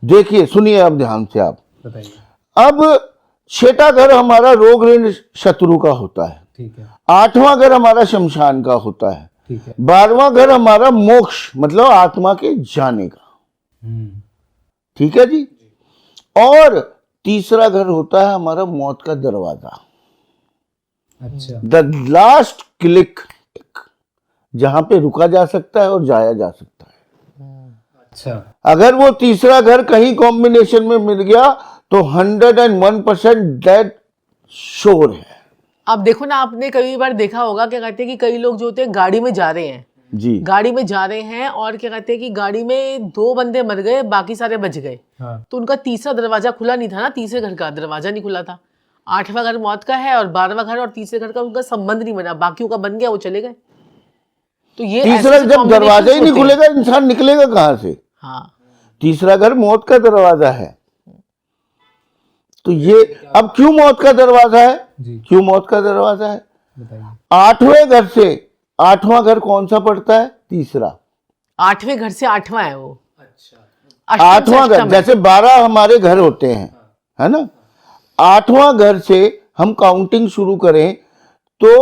देखिए, सुनिए अब ध्यान से आप। बताइए। अब 6ठा घर हमारा रोग ऋण शत्रु का होता है, ठीक है। 8वां घर हमारा शमशान का होता है, ठीक है। 12वां घर हमारा मोक्ष, मतलब आत्मा के जाने का। ठीक है जी। और तीसरा घर होता है हमारा मौत का दरवाजा, अच्छा। द लास्ट क्लिक, जहां पे रुका जा सकता है और जाया जा सकता है। अच्छा। अगर वो तीसरा घर कहीं कॉम्बिनेशन में मिल गया तो 101% डेड श्योर है। अब देखो ना, आपने कई बार देखा होगा, क्या कहते हैं कि कई लोग जो होते हैं गाड़ी में जा रहे हैं, जी, गाड़ी में जा रहे हैं, और क्या कहते हैं कि गाड़ी में 2 बंदे मर गए, बाकी सारे बच गए। हाँ। तो उनका तीसरा दरवाजा खुला नहीं था ना, तीसरे घर का दरवाजा नहीं खुला था। 8वां घर मौत का है और 12वां घर और तीसरे घर का उनका संबंध नहीं बना, बाकियों का बन गया, वो चले गए। तो ये तीसरा ऐसे जब combinations दरवाजा ही नहीं होते हैं। खुलेगा, इंसान निकलेगा कहां से? हाँ, तीसरा घर मौत का दरवाजा है। तो ये अब क्यों मौत का दरवाजा है? जी, क्यों मौत का दरवाजा है? बताइए। 8वें घर से 8वां घर कौन सा पड़ता है? तीसरा। 8वें घर से 8वां है वो। अच्छा। अष्टम से 8वां घर, अष्टम है। जैसे 12 हमारे घर होते हैं, है ना? 8वां घर से हम काउंटिंग शुरू करें तो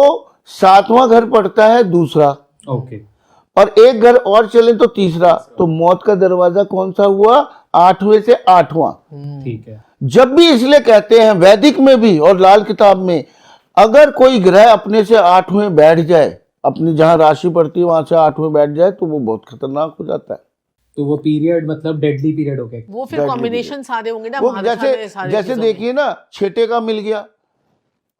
7वां घर पड़ता है दूसरा, ओके, और एक घर और चले तो तीसरा, तो मौत का दरवाजा कौन सा हुआ? 8वें से 8वां। ठीक है। जब भी इसलिए कहते हैं वैदिक में भी और लाल किताब में, अगर कोई ग्रह अपने से 8वें बैठ जाए, अपनी जहां राशि पड़ती है वहां से 8वें बैठ जाए, तो वो बहुत खतरनाक हो जाता है। तो वो पीरियड मतलब डेडली पीरियड हो गया। वो फिर Deadly कॉम्बिनेशन सारे होंगे ना वो महादशा में, जैसे सारी जैसे चीजों में। देखिए ना, 6 का मिल गया,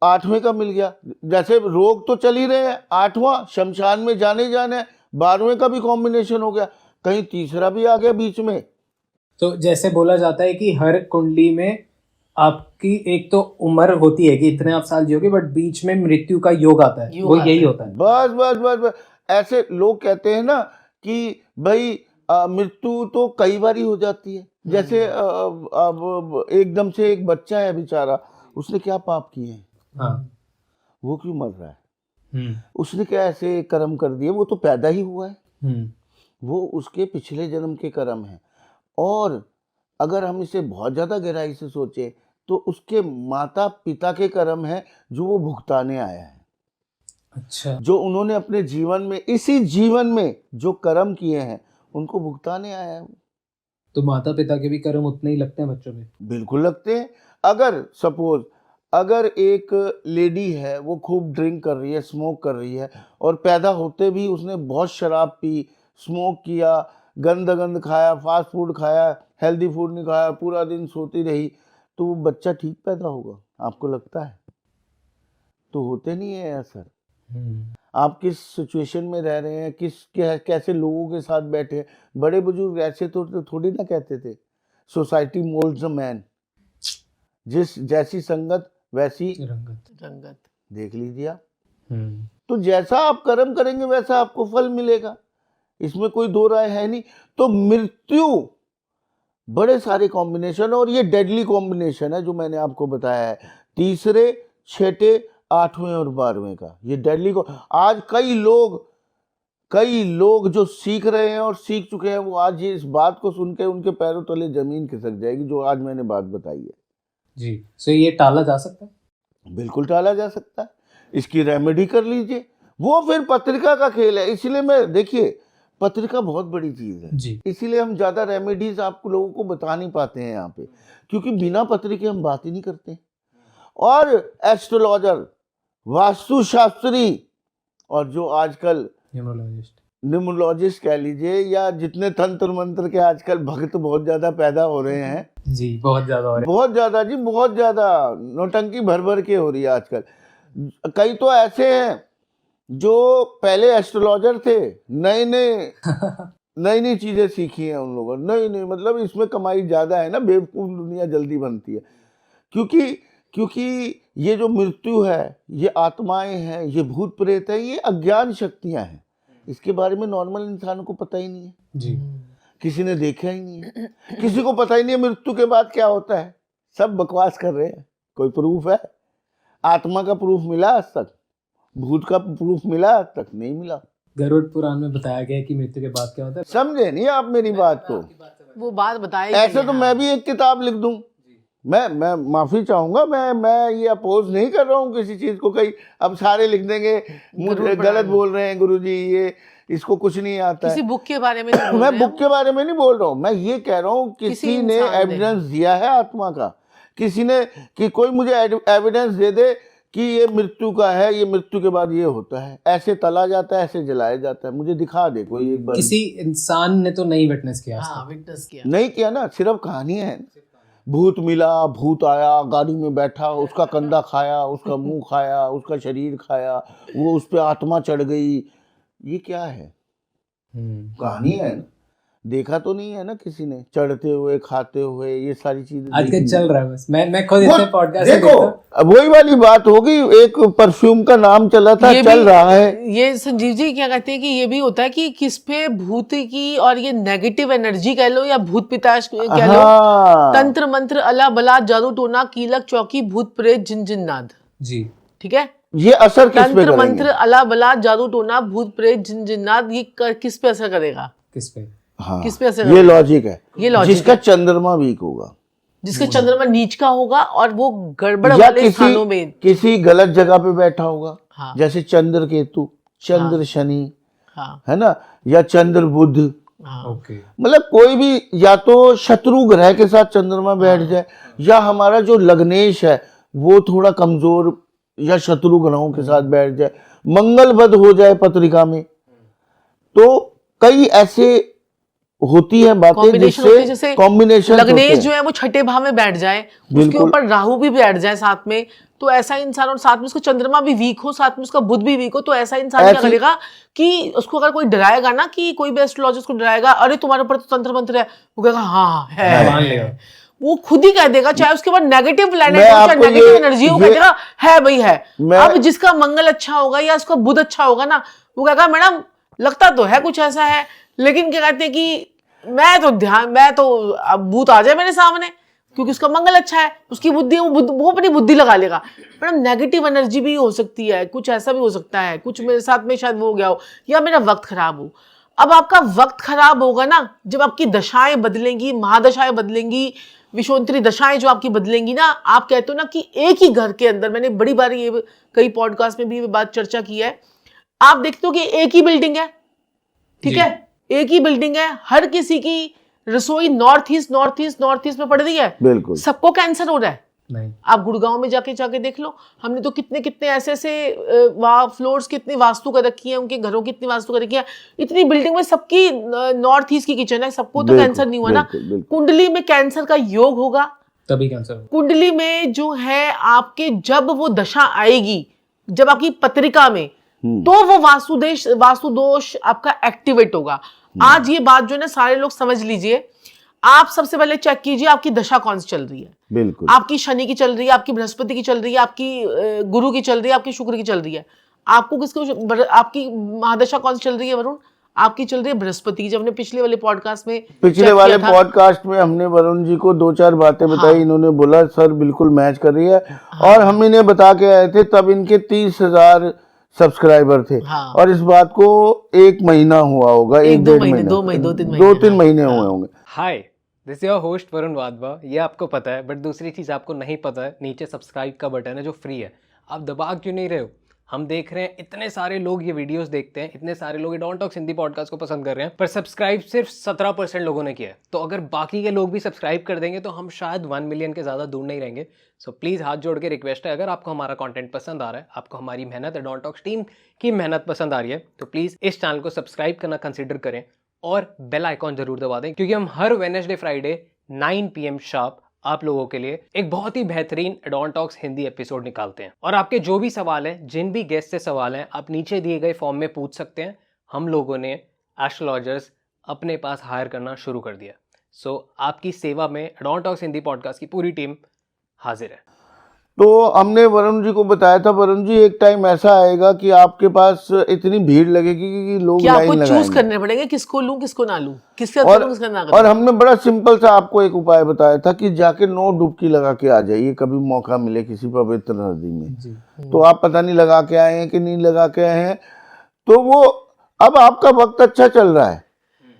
8वें का मिल गया, जैसे रोग तो चल ही रहे हैं, 8वां शमशान में जाने ही जाना है, 12वें का भी कॉम्बिनेशन हो गया, कहीं तीसरा भी आ गया बीच में। तो जैसे बोला जाता है कि हर कुंडली में आपकी एक तो उम्र होती है कि इतने आप साल जियोगे, बट बीच में मृत्यु का योग आता है, योग वो आता यही है। होता है। बस बस बस बस, ऐसे लोग कहते हैं ना कि भाई मृत्यु तो कई बार ही हो जाती है। जैसे अब एकदम से एक बच्चा है बेचारा, उसने क्या पाप किए हैं, हाँ। वो क्यों मर रहा है? हम्म। उसने क्या ऐसे कर्म कर दिए? वो तो पैदा ही हुआ है, हम्म। वो उसके पिछले जन्म के कर्म हैं। और अगर हम इसे बहुत ज़्यादा गहराई से सोचें तो उसके माता पिता के कर्म हैं जो वो भुगताने आया है, अच्छा। जो उन्होंने अपने जीवन में, इसी जीवन में जो कर्म किए हैं उनको भुगताने आया है। तो माता पिता के भी कर्म उतने ही लगते हैं बच्चों पे? बिल्कुल लगते हैं। अगर सपोज अगर एक लेडी है, वो खूब ड्रिंक कर रही है, स्मोक कर रही है, और पैदा होते भी उसने बहुत शराब पी, स्मोक किया, गंद गंद खाया, फास्ट फूड खाया, हेल्दी फूड नहीं खाया, पूरा दिन सोती रही, तो वो बच्चा ठीक पैदा होगा? आपको लगता है? तो होते नहीं है असर। आप किस सिचुएशन में रह रहे हैं, कैसे लोगों के साथ बैठे हैं। बड़े बुजुर्ग ऐसे तो थोड़ी ना कहते थे, सोसाइटी मोल्ड्स अ मैन, जिस जैसी संगत वैसी रंगत। रंगत। देख लीजिए आप। तो जैसा आप कर्म करेंगे वैसा आपको फल मिलेगा, इसमें कोई दो राय है नहीं। तो मृत्यु बड़े सारे कॉम्बिनेशन, और ये डेडली कॉम्बिनेशन है जो मैंने आपको बताया है, तीसरे, छठे, 8वें और 12वें का, ये डेडली को। आज कई लोग जो सीख रहे हैं और सीख चुके हैं, वो आज ये इस बात को सुन के उनके पैरों तले जमीन खिसक जाएगी, जो आज मैंने बात बताई है। जी। सो ये टाला जा सकता है? बिल्कुल टाला जा सकता है, इसकी रेमेडी कर लीजिए। वो फिर पत्रिका का खेल है, इसलिए मैं, देखिए पत्रिका बहुत बड़ी चीज़ है जी। इसीलिए हम ज़्यादा रेमेडीज आपको लोगों को बता नहीं पाते हैं यहाँ पे, क्योंकि बिना पत्रिके हम बात ही नहीं करते। और एस्ट्रोलॉजर, वास्तुशास्त्री, और जो आजकल न्यूमरोलॉजिस्ट कह लीजिए, या जितने तंत्र मंत्र के आजकल भक्त बहुत ज़्यादा पैदा हो रहे हैं, जी, बहुत ज्यादा हो रहा बहुत ज़्यादा जी, बहुत ज़्यादा नौटंकी भर भर के हो रही है आजकल। कई तो ऐसे हैं जो पहले एस्ट्रोलॉजर थे, नई नई चीज़ें सीखी हैं उन लोगों ने, नई मतलब इसमें कमाई ज़्यादा है ना, बेवकूफ़ दुनिया जल्दी बनती है। क्योंकि ये जो मृत्यु है, ये आत्माएं हैं, ये भूत प्रेत है, ये अज्ञान शक्तियां हैं, इसके बारे में नॉर्मल इंसानों को पता ही नहीं है। जी। किसी ने देखा ही नहीं है, किसी को पता ही नहीं है मृत्यु के बाद क्या होता है, सब बकवास कर रहे हैं। कोई प्रूफ है? आत्मा का प्रूफ मिला आज तक? भूत का प्रूफ मिला आज तक? नहीं मिला। गरुड़ पुराण में बताया गया है कि मृत्यु के बाद क्या होता है। समझे नहीं आप मेरी बात को? वो बात बताएगी। ऐसे तो मैं भी एक किताब लिख दूं। मैं माफी चाहूंगा, मैं ये अपोज नहीं कर रहा हूँ किसी चीज को। कहीं अब सारे लिख देंगे मुझे गलत बोल रहे हैं गुरुजी, ये इसको कुछ नहीं आता किसी है। बुक के बारे में नहीं बोल मैं रहे बुक के बारे में नहीं बोल रहा हूँ, मैं ये कह रहा हूँ किसी ने इंसान ने। एविडेंस दिया है आत्मा का, किसी ने, कि कोई मुझे एविडेंस दे दे कि ये मृत्यु का है, ये मृत्यु के बाद ये होता है, ऐसे तला जाता है, ऐसे जलाया जाता है, मुझे दिखा दे कोई एक बार। किसी इंसान ने तो नहीं विटनेस किया। हाँ, विटनेस किया नहीं किया ना, सिर्फ कहानियां हैं। भूत मिला, भूत आया, गाड़ी में बैठा, उसका कंधा खाया, उसका मुंह खाया, उसका शरीर खाया, वो उस पर आत्मा चढ़ गई, ये क्या है? कहानी है ना, देखा तो नहीं है ना किसी ने चढ़ते हुए, खाते हुए, ये सारी चीजें आजकल चल रहा है। बस मैं खुद इतने पॉडकास्ट देखो, अब वही वाली बात होगी, एक परफ्यूम का नाम चला था, चल रहा है। ये संजीव जी क्या कहते हैं कि ये भी होता है कि किस पे भूत की और ये नेगेटिव एनर्जी कह लो या भूत पिशाच कह लो, तंत्र मंत्र, अला बला, जादू टोना, कीलक चौकी, भूत प्रेत, जिन जिन्नाद। जी। ठीक है, ये असर किस पे तंत्र करेंगे? मंत्र, अला बला, जादू टोना, भूत प्रेत, जिन जिन्नाद, ये किस पे असर करेगा? किस पे? हाँ, किस पे असर ये लॉजिक है। ये लॉजिक जिसका चंद्रमा वीक होगा, जिसके चंद्रमा नीच का होगा और वो गड़बड़ या वाले स्थानों में। किसी गलत जगह पे बैठा होगा, हाँ जैसे चंद्र केतु, चंद्र शनि, हाँ है ना, या चंद्र बुध, हाँ ओके मतलब कोई भी, या तो शत्रु ग्रह के साथ चंद्रमा बैठ जाए, या हमारा जो लग्नेश है वो थोड़ा कमजोर या शत्रु ग्रहों के साथ बैठ जाए, मंगल बद हो जाए पत्रिका में, तो कई ऐसे होती है बातें कॉम्बिनेशन होती है, जिससे जैसे कॉम्बिनेशन लग्नेश जो है वो छठे भाव में बैठ जाए, उसके बिल्कुल। ऊपर राहु भी बैठ जाए साथ में, तो ऐसा इंसान, और साथ में उसका चंद्रमा भी वीक हो, साथ में उसका बुध भी वीक हो, तो ऐसा इंसान क्या ऐसी- करेगा कि उसको अगर कोई डराएगा ना, कि कोई भी एस्ट्रोलॉजिस्ट को डराएगा, अरे तुम्हारे ऊपर तो तंत्र मंत्र है, वो कहेगा हाँ है, मान लिया। वो खुद ही कह देगा, चाहे उसके बाद नेगेटिव प्लैनेट मैं हो, चाहे आपको नेगेटिव ये- एनर्जी हो, ये- कहेगा है भाई है। मैं- अब जिसका मंगल अच्छा होगा या उसका बुध अच्छा होगा ना, वो कहेगा मैडम लगता तो है कुछ ऐसा है, लेकिन क्या कहते हैं कि मैं तो अब भूत आ जाए मेरे सामने, क्योंकि उसका मंगल अच्छा है, उसकी बुद्धि, वो अपनी बुद्धि लगा लेगा। मैडम नेगेटिव एनर्जी भी हो सकती है, कुछ ऐसा भी हो सकता है, कुछ मेरे साथ में शायद वो हो गया हो, या मेरा वक्त खराब हो। अब आपका वक्त खराब होगा ना, जब आपकी दशाएं बदलेंगी, महादशाएं बदलेंगी, विषोंतरी दशाएं जो आपकी बदलेंगी ना, आप कहते हो ना कि एक ही घर के अंदर, मैंने बड़ी बार ये कई पॉडकास्ट में भी ये बात चर्चा की है, आप देखते हो कि एक ही बिल्डिंग है, ठीक है, एक ही बिल्डिंग है, हर किसी की रसोई नॉर्थ ईस्ट में पड़ रही है, बिल्कुल सबको कैंसर हो रहा है। नहीं आप गुड़गांव में जाके देख लो, हमने तो कितने ऐसे फ्लोर्स कितनी वास्तु कर रखी है, उनके घरों की इतनी वास्तु कर रखी है, इतनी बिल्डिंग में सबकी नॉर्थ ईस्ट की किचन है, सबको तो बिल्कुल, कैंसर नहीं हुआ ना। बिल्कुल, बिल्कुल। कुंडली में कैंसर का योग होगा, तभी कैंसर हो। कुंडली में जो है आपके, जब वो दशा आएगी, जब आपकी पत्रिका में, तो वो वास्तु दोष आपका एक्टिवेट होगा। आज ये बात जो है ना, सारे लोग समझ लीजिए, आप सबसे पहले चेक कीजिए आपकी दशा कौन सी चल रही है। बिल्कुल आपकी शनि की चल रही है, आपकी बृहस्पति की चल रही है, आपकी गुरु की चल रही है, आपकी शुक्र की चल रही है, आपको आपकी महादशा कौन सी चल रही है वरुण? आपकी चल रही है बृहस्पति की। जब हमने पिछले वाले पॉडकास्ट में पिछले वाले पॉडकास्ट में हमने वरुण जी को 2-4 बातें बताई, हाँ। इन्होंने बोला सर बिल्कुल मैच कर रही है, और हम इन्हें बता के आए थे, तब इनके 30,000 सब्सक्राइबर थे, हाँ। और इस बात को 1 महीना हुआ होगा, 1-1.5 महीना, 2-3 महीने हुए होंगे। Hi, this is your host Varun Wadhwa. ये आपको पता है, बट दूसरी चीज़ आपको नहीं पता है, नीचे सब्सक्राइब का बटन है जो फ्री है, आप दबा क्यों नहीं रहे हो? हम देख रहे हैं इतने सारे लोग ये वीडियोस देखते हैं, इतने सारे लोग डॉन टॉक्स हिंदी पॉडकास्ट को पसंद कर रहे हैं, पर सब्सक्राइब सिर्फ 17% लोगों ने किया है। तो अगर बाकी के लोग भी सब्सक्राइब कर देंगे तो हम शायद 1 मिलियन के ज़्यादा दूर नहीं रहेंगे। सो प्लीज़ हाथ जोड़ के रिक्वेस्ट है, अगर आपको हमारा कंटेंट पसंद आ रहा है, आपको हमारी मेहनत, डॉन टॉक्स टीम की मेहनत पसंद आ रही है, तो प्लीज़ इस चैनल को सब्सक्राइब करना कंसिडर करें और बेल आइकॉन जरूर दबा दें, क्योंकि हम हर वेडनेसडे फ्राइडे 9 PM शार्प आप लोगों के लिए एक बहुत ही बेहतरीन डॉन टॉक्स हिंदी एपिसोड निकालते हैं। और आपके जो भी सवाल हैं, जिन भी गेस्ट से सवाल हैं, आप नीचे दिए गए फॉर्म में पूछ सकते हैं। हम लोगों ने एस्ट्रोलॉजर्स अपने पास हायर करना शुरू कर दिया। सो आपकी सेवा में डॉन टॉक्स हिंदी पॉडकास्ट की पूरी टीम हाजिर है। तो हमने वरुण जी को बताया था, वरुण जी एक टाइम ऐसा आएगा कि आपके पास इतनी भीड़ लगेगी कि लोग कि आपको लाइन चूज लगाएंगे, करने पड़ेंगे, किसको लूं किसको ना लूं, किसके और किसका ना और करूं। हमने बड़ा सिंपल सा आपको एक उपाय बताया था कि जाके 9 डुबकी लगा के आ जाइए, कभी मौका मिले किसी पवित्र नदी में। जी तो आप पता नहीं लगा के आए हैं कि नहीं लगा के आए हैं, तो वो अब आपका वक्त अच्छा चल रहा है,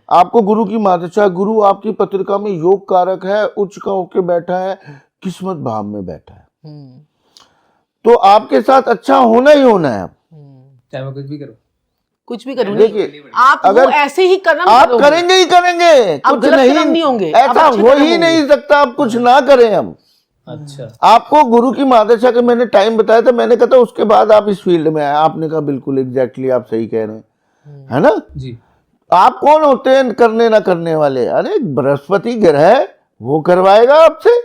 आपको गुरु की महादशा, गुरु आपकी पत्रिका में योग कारक है, उच्च का होके बैठा है, किस्मत भाव में बैठा है, तो आपके साथ अच्छा होना ही होना है। चाहे मैं कुछ भी करूँ। कुछ भी करूं, देखिए, आप अगर वो ऐसे ही कर्म आप करोगे। करेंगे ही करेंगे, आप कुछ गलत कर्म नहीं होंगे, आप ऐसा अच्छे हो कर्म ही होंगे। नहीं सकता, आप कुछ ना करें। हम अच्छा आपको गुरु की महादशा के मैंने टाइम बताया था, मैंने कहा था उसके बाद आप इस फील्ड में आए, आपने कहा बिल्कुल एग्जैक्टली आप सही कह रहे हैं, है ना। जी आप कौन होते हैं करने ना करने वाले? अरे बृहस्पति ग्रह वो करवाएगा आपसे,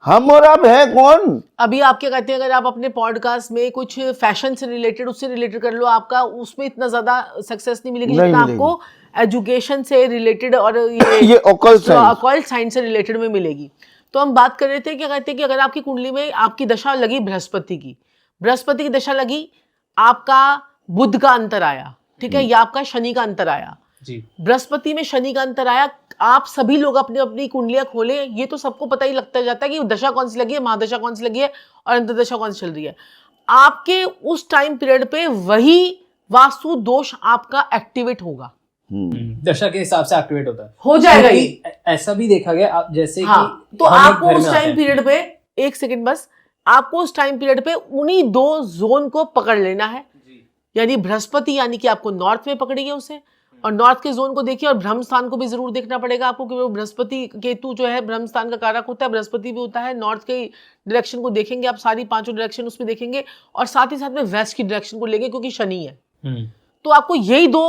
हम और आप हैं कौन? अभी आप क्या कहते हैं, अगर आप अपने पॉडकास्ट में कुछ फैशन से रिलेटेड, उससे रिलेटेड कर लो, आपका उसमें इतना ज्यादा सक्सेस नहीं मिलेगी नहीं जितना मिलेगी। आपको एजुकेशन से रिलेटेड और ये occult science। ऑकल्ट साइंस से रिलेटेड में मिलेगी। तो हम बात कर रहे थे, क्या कहते हैं कि अगर आपकी कुंडली में आपकी दशा लगी बृहस्पति की दशा लगी, आपका बुध का अंतर आया, ठीक है, या आपका शनि का अंतर आया, जी बृहस्पति में शनि का अंतर आया, आप सभी लोग अपनी अपनी कुंडलियां खोलें, ये तो सबको पता ही लगता जाता है कि दशा कौन सी लगी है, महादशा कौन सी लगी है और अंतर्दशा कौन सी चल रही है। आपके उस टाइम पीरियड पे वही वास्तु दोष आपका एक्टिवेट होगा। दशा के हिसाब से एक्टिवेट होता है। हो जाएगा ये। क्योंकि ऐसा भी देखा गया आप जैसे हाँ, कि तो हम एक आपको घर उस में आते टाइम हैं। पीरियड पे, एक सेकंड बस, आपको उस टाइम पीरियड पे उन्हीं 2 जोन को पकड़ लेना है। यानी बृहस्पति, यानी कि आपको नॉर्थ में पकड़िए उसे, और नॉर्थ के जोन को देखिए, और ब्रह्म स्थान को भी जरूर देखना पड़ेगा आपको, क्योंकि वो बृहस्पति, केतु जो है ब्रह्म स्थान का कारक होता है, बृहस्पति भी होता है। नॉर्थ के डायरेक्शन को देखेंगे आप, सारी 5 डायरेक्शन उसमें देखेंगे, और साथ ही साथ में वेस्ट की डायरेक्शन को लेंगे, क्योंकि शनि है। तो आपको यही 2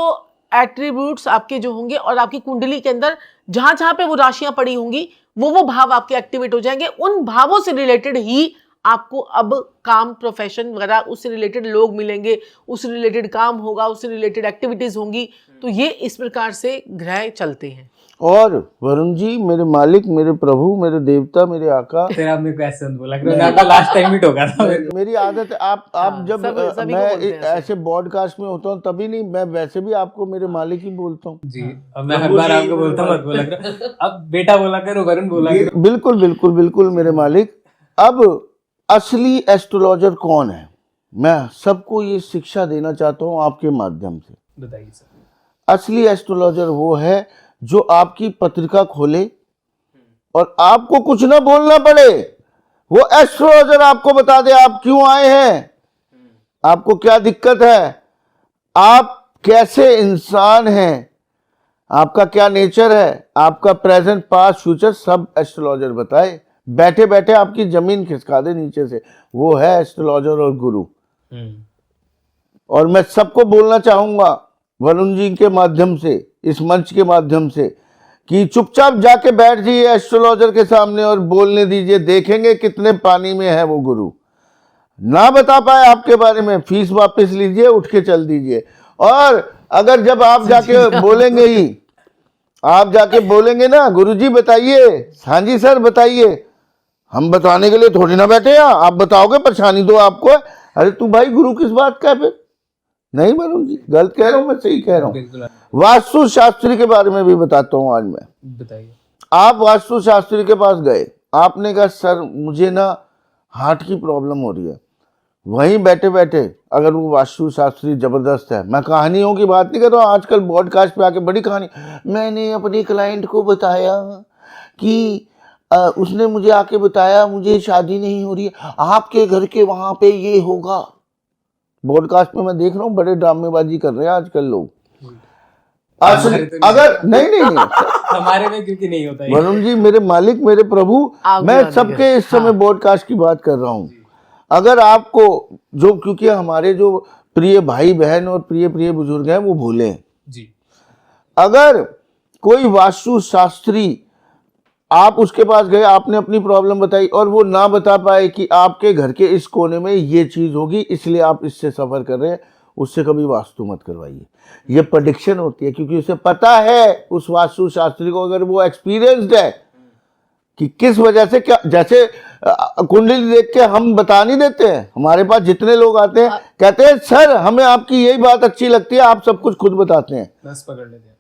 एट्रीब्यूट्स आपके जो होंगे, और आपकी कुंडली के अंदर जहां जहां पे वो राशियां पड़ी होंगी, वो भाव आपके एक्टिवेट हो जाएंगे। उन भावों से रिलेटेड ही आपको अब काम, प्रोफेशन वगैरह, उससे रिलेटेड लोग मिलेंगे, उससे रिलेटेड काम होगा, उससे रिलेटेड एक्टिविटीज होंगी। तो ये इस प्रकार से ग्रह चलते हैं। और वरुण जी, मेरे मालिक, मेरे प्रभु, मेरे देवता, मेरे आका, फिर आपने को ऐसे मत बोला, क्योंकि आपका लास्ट टाइम मीट होगा था। मेरी आदत है, आप जब सभी को मैं बोलते हैं ऐसे। ऐसे ब्रॉडकास्ट में होता हूँ तभी नहीं, मैं वैसे भी आपको मेरे मालिक ही बोलता हूँ। जी, अब मैं हर बार आपको बोलता हूँ मत बोला करो, अब बेटा बोला करो, वरुण बोला करो। बिल्कुल बिल्कुल बिल्कुल मेरे मालिक। अब असली एस्ट्रोलॉजर कौन है, मैं सबको ये शिक्षा देना चाहता हूँ आपके माध्यम से। बताइए सर। असली एस्ट्रोलॉजर वो है जो आपकी पत्रिका खोले और आपको कुछ ना बोलना पड़े, वो एस्ट्रोलॉजर आपको बता दे आप क्यों आए हैं, आपको क्या दिक्कत है, आप कैसे इंसान हैं, आपका क्या नेचर है, आपका प्रेजेंट, पास्ट, फ्यूचर सब एस्ट्रोलॉजर बताए। बैठे बैठे आपकी जमीन खिसका दे नीचे से, वो है एस्ट्रोलॉजर और गुरु। और मैं सबको बोलना चाहूंगा वरुण जी के माध्यम से, इस मंच के माध्यम से, कि चुपचाप जाके बैठ जाइए एस्ट्रोलॉजर के सामने और बोलने दीजिए, देखेंगे कितने पानी में है वो गुरु। ना बता पाए आपके बारे में, फीस वापस लीजिए, उठ के चल दीजिए। और अगर जब आप जाके बोलेंगे ही, आप जाके बोलेंगे ना, गुरुजी बताइए, हाँ जी सर बताइए, हम बताने के लिए थोड़ी ना बैठे हैं, आप बताओगे परेशानी तो आपको है। अरे तू भाई गुरु किस बात का है फिर? नहीं वरुण जी, गलत कह रहा हूँ, मैं सही कह रहा हूँ। वास्तु शास्त्री के बारे में भी बताता हूँ आज मैं। बताइए। आप वास्तु शास्त्री के पास गए, आपने कहा सर मुझे ना हार्ट की प्रॉब्लम हो रही है, वहीं बैठे बैठे अगर वो वास्तु शास्त्री जबरदस्त है, मैं कहानियों की बात नहीं कर रहा हूँ, आजकल पॉडकास्ट पे आके बड़ी कहानी, मैंने अपने क्लाइंट को बताया कि उसने मुझे आके बताया मुझे शादी नहीं हो रही है, आपके घर के वहां पे ये होगा। पॉडकास्ट में मैं देख रहा हूँ बड़े ड्रामेबाजी कर रहे हैं आजकल लोग। अगर नहीं हमारे में क्योंकि नहीं होता है। वरुण जी, मेरे मालिक, मेरे प्रभु, मैं सबके इस समय पॉडकास्ट की बात कर रहा हूँ। अगर आपको जो, क्योंकि हमारे जो प्रिय भाई बहन और प्रिय प्रिय बुजुर्ग हैं वो भूले जी, अगर कोई वास्तु शास्त्री, आप उसके पास गए, आपने अपनी प्रॉब्लम बताई और वो ना बता पाए कि आपके घर के इस कोने में ये चीज होगी इसलिए आप इससे सफर कर रहे हैं, उससे कभी वास्तु मत करवाइए। ये प्रेडिक्शन होती है, क्योंकि उसे पता है उस वास्तु शास्त्री को, अगर वो एक्सपीरियंस्ड है कि किस वजह से क्या, जैसे कुंडली देख के हम बता नहीं देते हैं, हमारे पास जितने लोग आते हैं कहते हैं सर हमें आपकी यही बात अच्छी लगती है, आप सब कुछ खुद बताते हैं। बस पकड़ लेते हैं,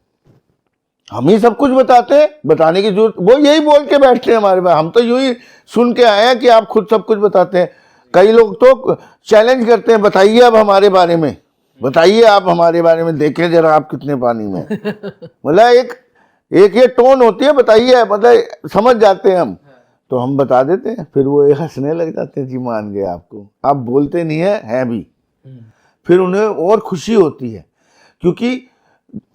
हम ही सब कुछ बताते हैं, बताने की जरूरत, वो यही बोल के बैठते हैं हमारे पास, हम तो यूं ही सुन के आए हैं कि आप खुद सब कुछ बताते हैं। कई लोग तो चैलेंज करते हैं, बताइए अब हमारे बारे में, बताइए आप हमारे बारे में, देखें जरा आप कितने पानी में। मतलब एक ये टोन होती है, बताइए, मतलब समझ जाते हैं हम, तो हम बता देते हैं, फिर वो एक हंसने लग जाते हैं, जी मान गए आपको, आप बोलते नहीं है भी, फिर उन्हें और खुशी होती है। क्योंकि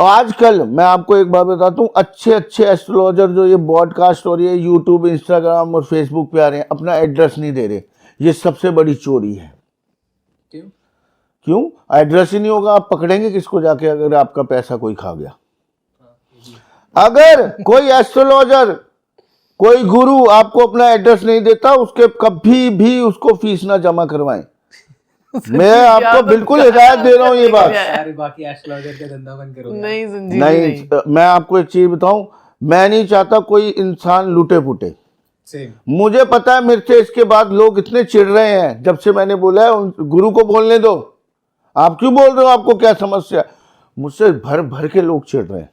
आजकल मैं आपको एक बात बताता हूँ, अच्छे अच्छे एस्ट्रोलॉजर जो ये पॉडकास्ट और ये यूट्यूब, इंस्टाग्राम और फेसबुक पे आ रहे हैं, अपना एड्रेस नहीं दे रहे, ये सबसे बड़ी चोरी है। क्यों एड्रेस ही नहीं होगा, आप पकड़ेंगे किसको जाके अगर आपका पैसा कोई खा गया? अगर कोई एस्ट्रोलॉजर, कोई गुरु आपको अपना एड्रेस नहीं देता, उसके कभी भी उसको फीस ना जमा करवाएं। मैं आपको बिल्कुल हिदायत दे रहा हूँ ये बात। अरे बाकी एस्ट्रोलॉजर का धंधा बंद करो। नहीं, मैं आपको एक चीज बताऊं, मैं नहीं चाहता कोई इंसान लूटे पुटे। मुझे पता है मेरे से इसके बाद लोग इतने चिढ़ रहे हैं, जब से मैंने बोला है गुरु को बोलने दो, आप क्यों बोल रहे हो, आपको क्या समस्या? मुझसे भर भर के लोग चिढ़ रहे हैं।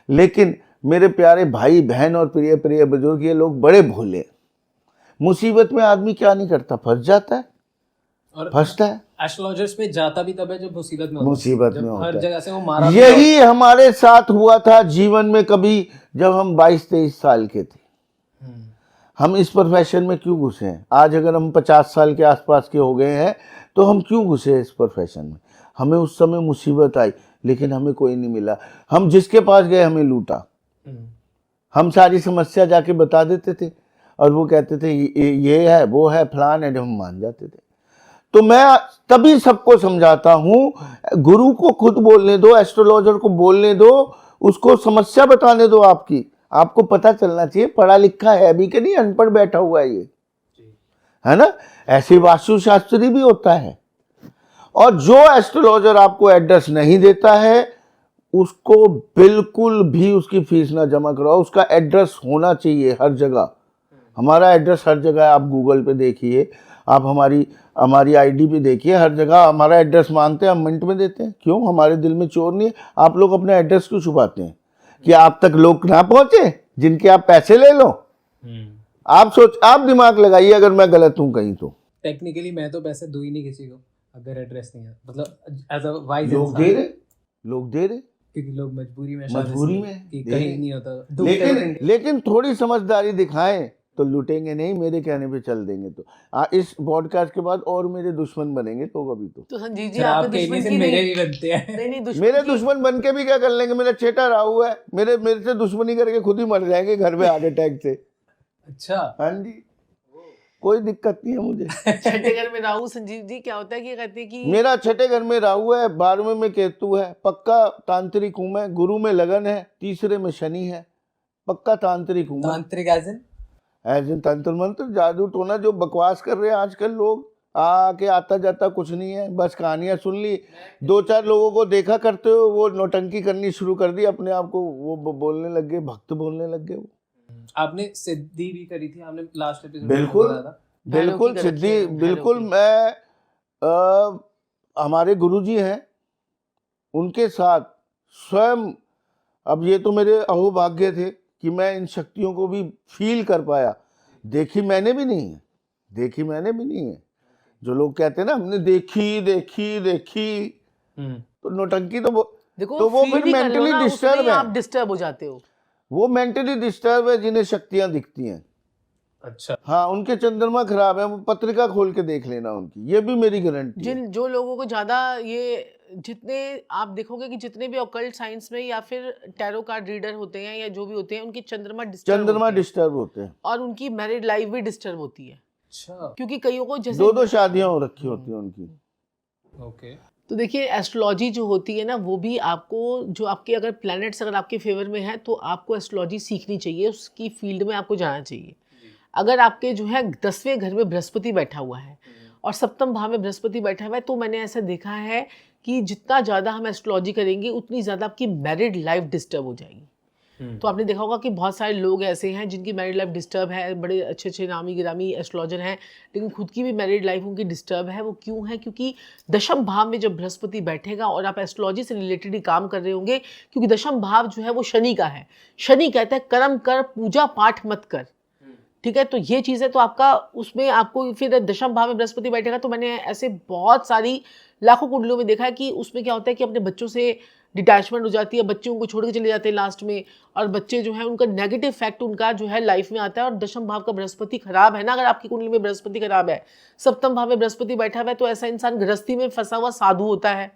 लेकिन मेरे प्यारे भाई बहन और प्रिय प्रिय बुजुर्ग, ये लोग बड़े भोले। मुसीबत में आदमी क्या नहीं करता, फंस जाता है। और फंसता है, एस्ट्रोलॉजर्स में जाता भी तब है जब मुसीबत में होता है। मुसीबत जब में होता हर है। जगह से वो मारा भी यही हमारे साथ हुआ था जीवन में कभी, जब हम 22-23 साल के थे। हम इस प्रोफेशन में क्यों घुसे हैं? आज अगर हम 50 साल के आसपास के हो गए हैं तो हम क्यों घुसे इस प्रोफेशन में? हमें उस समय मुसीबत आई, लेकिन हमें कोई नहीं मिला। हम जिसके पास गए हमें लूटा। हम सारी समस्या जाके बता देते थे और वो कहते थे ये है, वो है, फलान है, जब हम मान जाते थे। तो मैं तभी सबको समझाता हूँ, गुरु को खुद बोलने दो, एस्ट्रोलॉजर को बोलने दो, उसको समस्या बताने दो आपकी। आपको पता चलना चाहिए पढ़ा लिखा है भी कि नहीं, अनपढ़ बैठा हुआ है ये, है ना? ऐसे वास्तुशास्त्री भी होता है। और जो एस्ट्रोलॉजर आपको एड्रेस नहीं देता है उसको बिल्कुल भी उसकी फीस ना जमा कराओ। उसका एड्रेस होना चाहिए हर जगह। हमारा एड्रेस हर जगह है, आप गूगल पे देखिए, आप हमारी आईडी पे देखिए, हर जगह हमारा एड्रेस मांगते हैं, हम मिनट में देते हैं। क्यों? हमारे दिल में चोर नहीं है। आप लोग अपना एड्रेस क्यों छुपाते हैं कि आप तक लोग ना पहुंचे जिनके आप पैसे ले लो? आप दिमाग लगाइए, अगर मैं गलत हूं कहीं तो। टेक्निकली मैं तो पैसे दूं ही नहीं किसी को अगर एड्रेस नहीं है, मतलब एज अ वाइज लोग दे रहे क्योंकि लोग मजबूरी में मजबूरी में कि दे कहीं रहे। नहीं होता। लेकिन थोड़ी समझदारी दिखाएं तो लूटेंगे नहीं, मेरे कहने पे चल देंगे तो। इस पॉडकास्ट के बाद और मेरे दुश्मन बनेंगे लोग अभी तो संजीव जी शराब आपके के दुश्मन इतने की से मेरे नहीं, भी बनते हैं। नहीं दुश्मन मेरे की- दुश्मन बन के भी क्या कर लेंगे? मेरा चेटा राहु है, मेरे से दुश्मनी करके खुद ही मर जाएंगे घर में हार्ट अटैक से। अच्छा, हाँ जी, कोई दिक्कत नहीं है मुझे। छठे घर में राहु, संजीव जी क्या होता है कि कहते हैं कि मेरा छठे घर में राहु है, 12वें में केतु है, पक्का तांत्रिक हूं मैं। गुरु में लगन है, तीसरे में शनि है, पक्का तांत्रिक हूं मैं। तांत्रिक एज इन तंत्र मंत्र जादू टोना जो बकवास कर रहे हैं आजकल लोग, आके आता जाता कुछ नहीं है, बस कहानियां सुन ली, 2-4 लोगों को देखा करते हो, वो नौटंकी करनी शुरू कर दी, अपने आप को वो बोलने लग गए, भक्त बोलने लग गए। वो आपने सिद्धि भी करी थी, आपने लास्ट एपिसोड बिल्कुल। में बताया था। बिल्कुल भैरव की सिद्धि, कर रखी है, बिल्कुल। भैरव की। मैं हमारे गुरुजी हैं, उनके साथ स्वयं, अब ये तो मेरे अहोभाग्य थे कि मैं इन शक्तियों को भी फील कर पाया। देखी मैंने भी नहीं है। जो लोग कहते हैं ना हमने देखी, तो नौटंकी तो देखो तो वो feel फिर भी कर लो mentally ना, उसमें disturb ही है। आप डिस्टर्ब हो जाते हो। वो मेंटली डिस्टर्ब है जिन्हें शक्तियां दिखती हैं। अच्छा, हाँ, उनके चंद्रमा खराब है, वो पत्रिका खोल के देख लेना उनकी, ये भी मेरी गारंटी है। जो लोगों को ज्यादा ये, जितने आप देखोगे कि जितने भी ऑकल्ट साइंस में या फिर टैरो कार्ड रीडर होते हैं या जो भी होते हैं, उनकी चंद्रमा डिस्टर्ब होते हैं और उनकी मैरिड लाइफ भी डिस्टर्ब होती है। अच्छा, क्योंकि कईयों को जैसे 2-2 शादियां हो रखी होती हैं उनकी। ओके। तो देखिए एस्ट्रोलॉजी जो होती है ना, वो भी आपको, जो आपके अगर प्लैनेट्स अगर आपके फेवर में है तो आपको एस्ट्रोलॉजी सीखनी चाहिए, उसकी फील्ड में आपको जाना चाहिए। अगर आपके जो है 10वें घर में बृहस्पति बैठा हुआ है और सप्तम भाव में बृहस्पति बैठा हुआ है, तो मैंने ऐसा देखा है कि जितना ज़्यादा हम एस्ट्रोलॉजी करेंगे उतनी ज़्यादा आपकी मैरिड लाइफ डिस्टर्ब हो जाएगी। तो आपने देखा होगा कि बहुत सारे लोग ऐसे हैं जिनकी मैरिड लाइफ डिस्टर्ब है, बड़े अच्छे अच्छे नामी गिरामी एस्ट्रोलॉजर हैं, लेकिन खुद की भी मैरिड लाइफ उनकी डिस्टर्ब है। वो क्यों है? क्योंकि दशम भाव में जब बृहस्पति बैठेगा और आप एस्ट्रोलॉजी से रिलेटेड ही काम कर रहे होंगे, क्योंकि दशम भाव जो है वो शनि का है। शनि कहता है कर्म कर, पूजा पाठ मत कर। ठीक है, तो ये चीज़ है। तो आपका उसमें आपको फिर दशम भाव में बृहस्पति बैठेगा, तो मैंने ऐसे बहुत सारी लाखों कुंडलियों में देखा है कि उसमें क्या होता है कि अपने बच्चों से डिटैचमेंट हो जाती है, बच्चे उनको छोड़ के चले जाते हैं लास्ट में, और बच्चे जो है उनका नेगेटिव इफेक्ट उनका जो है लाइफ में आता है। और दशम भाव का बृहस्पति खराब है ना, अगर आपकी कुंडली में बृहस्पति खराब है, सप्तम भाव में बृहस्पति बैठा हुआ है, तो ऐसा इंसान गृहस्थी में फंसा हुआ साधु होता है।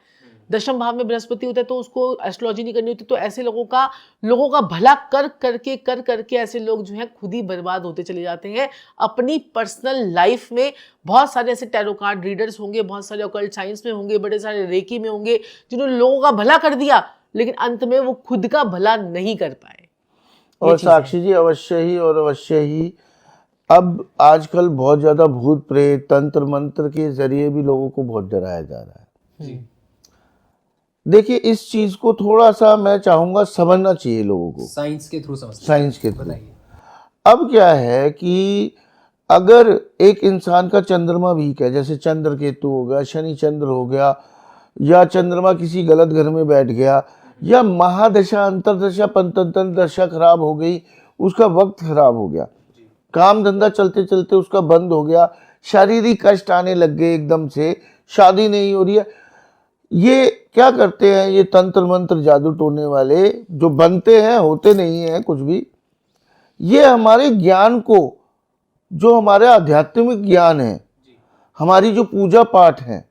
दशम भाव में बृहस्पति होता है तो उसको एस्ट्रोलॉजी नहीं करनी होती। तो ऐसे लोगों का भला कर करके ऐसे लोग जो हैं खुद ही बर्बाद होते चले जाते हैं अपनी पर्सनल लाइफ में। बहुत सारे ऐसे टैरो कार्ड रीडर्स होंगे, बहुत सारे ऑकल्ट साइंस में होंगे, बड़े सारे रेकी में होंगे, जिन्होंने लोगों का भला कर दिया लेकिन अंत में वो खुद का भला नहीं कर पाए। और साक्षी जी अवश्य ही अब आजकल बहुत ज्यादा भूत प्रेत तंत्र मंत्र के जरिए भी लोगों को बहुत डराया जा रहा है। जी, देखिए इस चीज को थोड़ा सा मैं चाहूंगा समझना चाहिए लोगों को, साइंस के थ्रू समझते साइंस के थ्रू। बताइए। अब क्या है कि अगर एक इंसान का चंद्रमा वीक है, जैसे चंद्र केतु हो गया, शनि चंद्र हो गया, या चंद्रमा किसी गलत घर में बैठ गया, या महादशा अंतरदशा पंतंत्र दशा खराब हो गई, उसका वक्त खराब हो गया, काम धंधा चलते चलते उसका बंद हो गया, शारीरिक कष्ट आने लग गए एकदम से, शादी नहीं हो रही है। ये क्या करते हैं ये तंत्र मंत्र जादू टोने वाले, जो बनते हैं होते नहीं हैं कुछ भी। ये हमारे ज्ञान को, जो हमारे आध्यात्मिक ज्ञान है, हमारी जो पूजा पाठ है,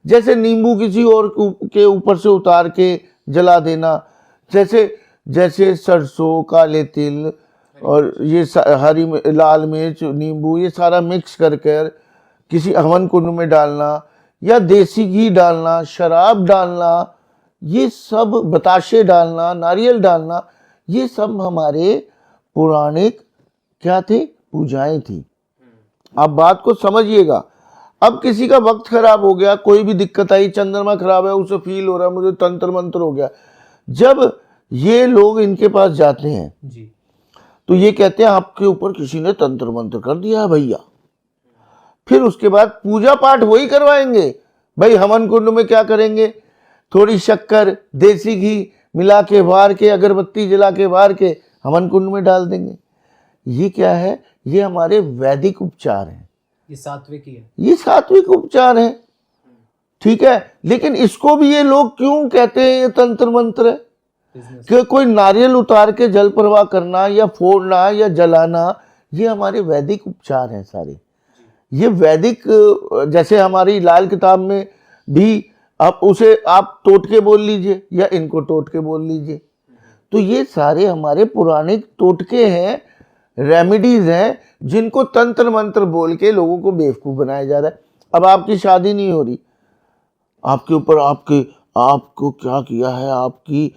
जैसे नींबू किसी और के ऊपर से उतार के जला देना, जैसे सरसों, काले तिल और ये लाल मिर्च, नींबू, ये सारा मिक्स कर किसी हवन कुंड में डालना, या देसी घी डालना, शराब डालना, ये सब, बताशे डालना, नारियल डालना, ये सब हमारे पौराणिक क्या थे, पूजाएं थी। आप बात को समझिएगा। अब किसी का वक्त खराब हो गया, कोई भी दिक्कत आई, चंद्रमा खराब है, उसे फील हो रहा है मुझे तंत्र मंत्र हो गया, जब ये लोग इनके पास जाते हैं जी, तो ये कहते हैं आपके ऊपर किसी ने तंत्र मंत्र कर दिया है भैया। फिर उसके बाद पूजा पाठ वही करवाएंगे भाई। हवन कुंड में क्या करेंगे, थोड़ी शक्कर, देसी घी मिला के बाहर के, अगरबत्ती जला के बाहर के हवन कुंड में डाल देंगे। ये क्या है, ये हमारे वैदिक उपचार हैं, ये सात्विक ही है। ये सात्विक उपचार है, ठीक है। लेकिन इसको भी ये लोग क्यों कहते हैं ये तंत्र मंत्र है? बिजनेस। कि कोई नारियल उतार के जल प्रवाह करना या फोड़ना या जलाना, ये हमारे वैदिक उपचार हैं सारे। ये वैदिक, जैसे हमारी लाल किताब में भी, आप उसे आप टोटके बोल लीजिए या इनको टोटके बोल लीजिए, तो ये सारे हमारे पुराने टोटके हैं, रेमेडीज हैं, जिनको तंत्र मंत्र बोल के लोगों को बेवकूफ़ बनाया जा रहा है। अब आपकी शादी नहीं हो रही, आपके ऊपर आपको क्या किया है, आपकी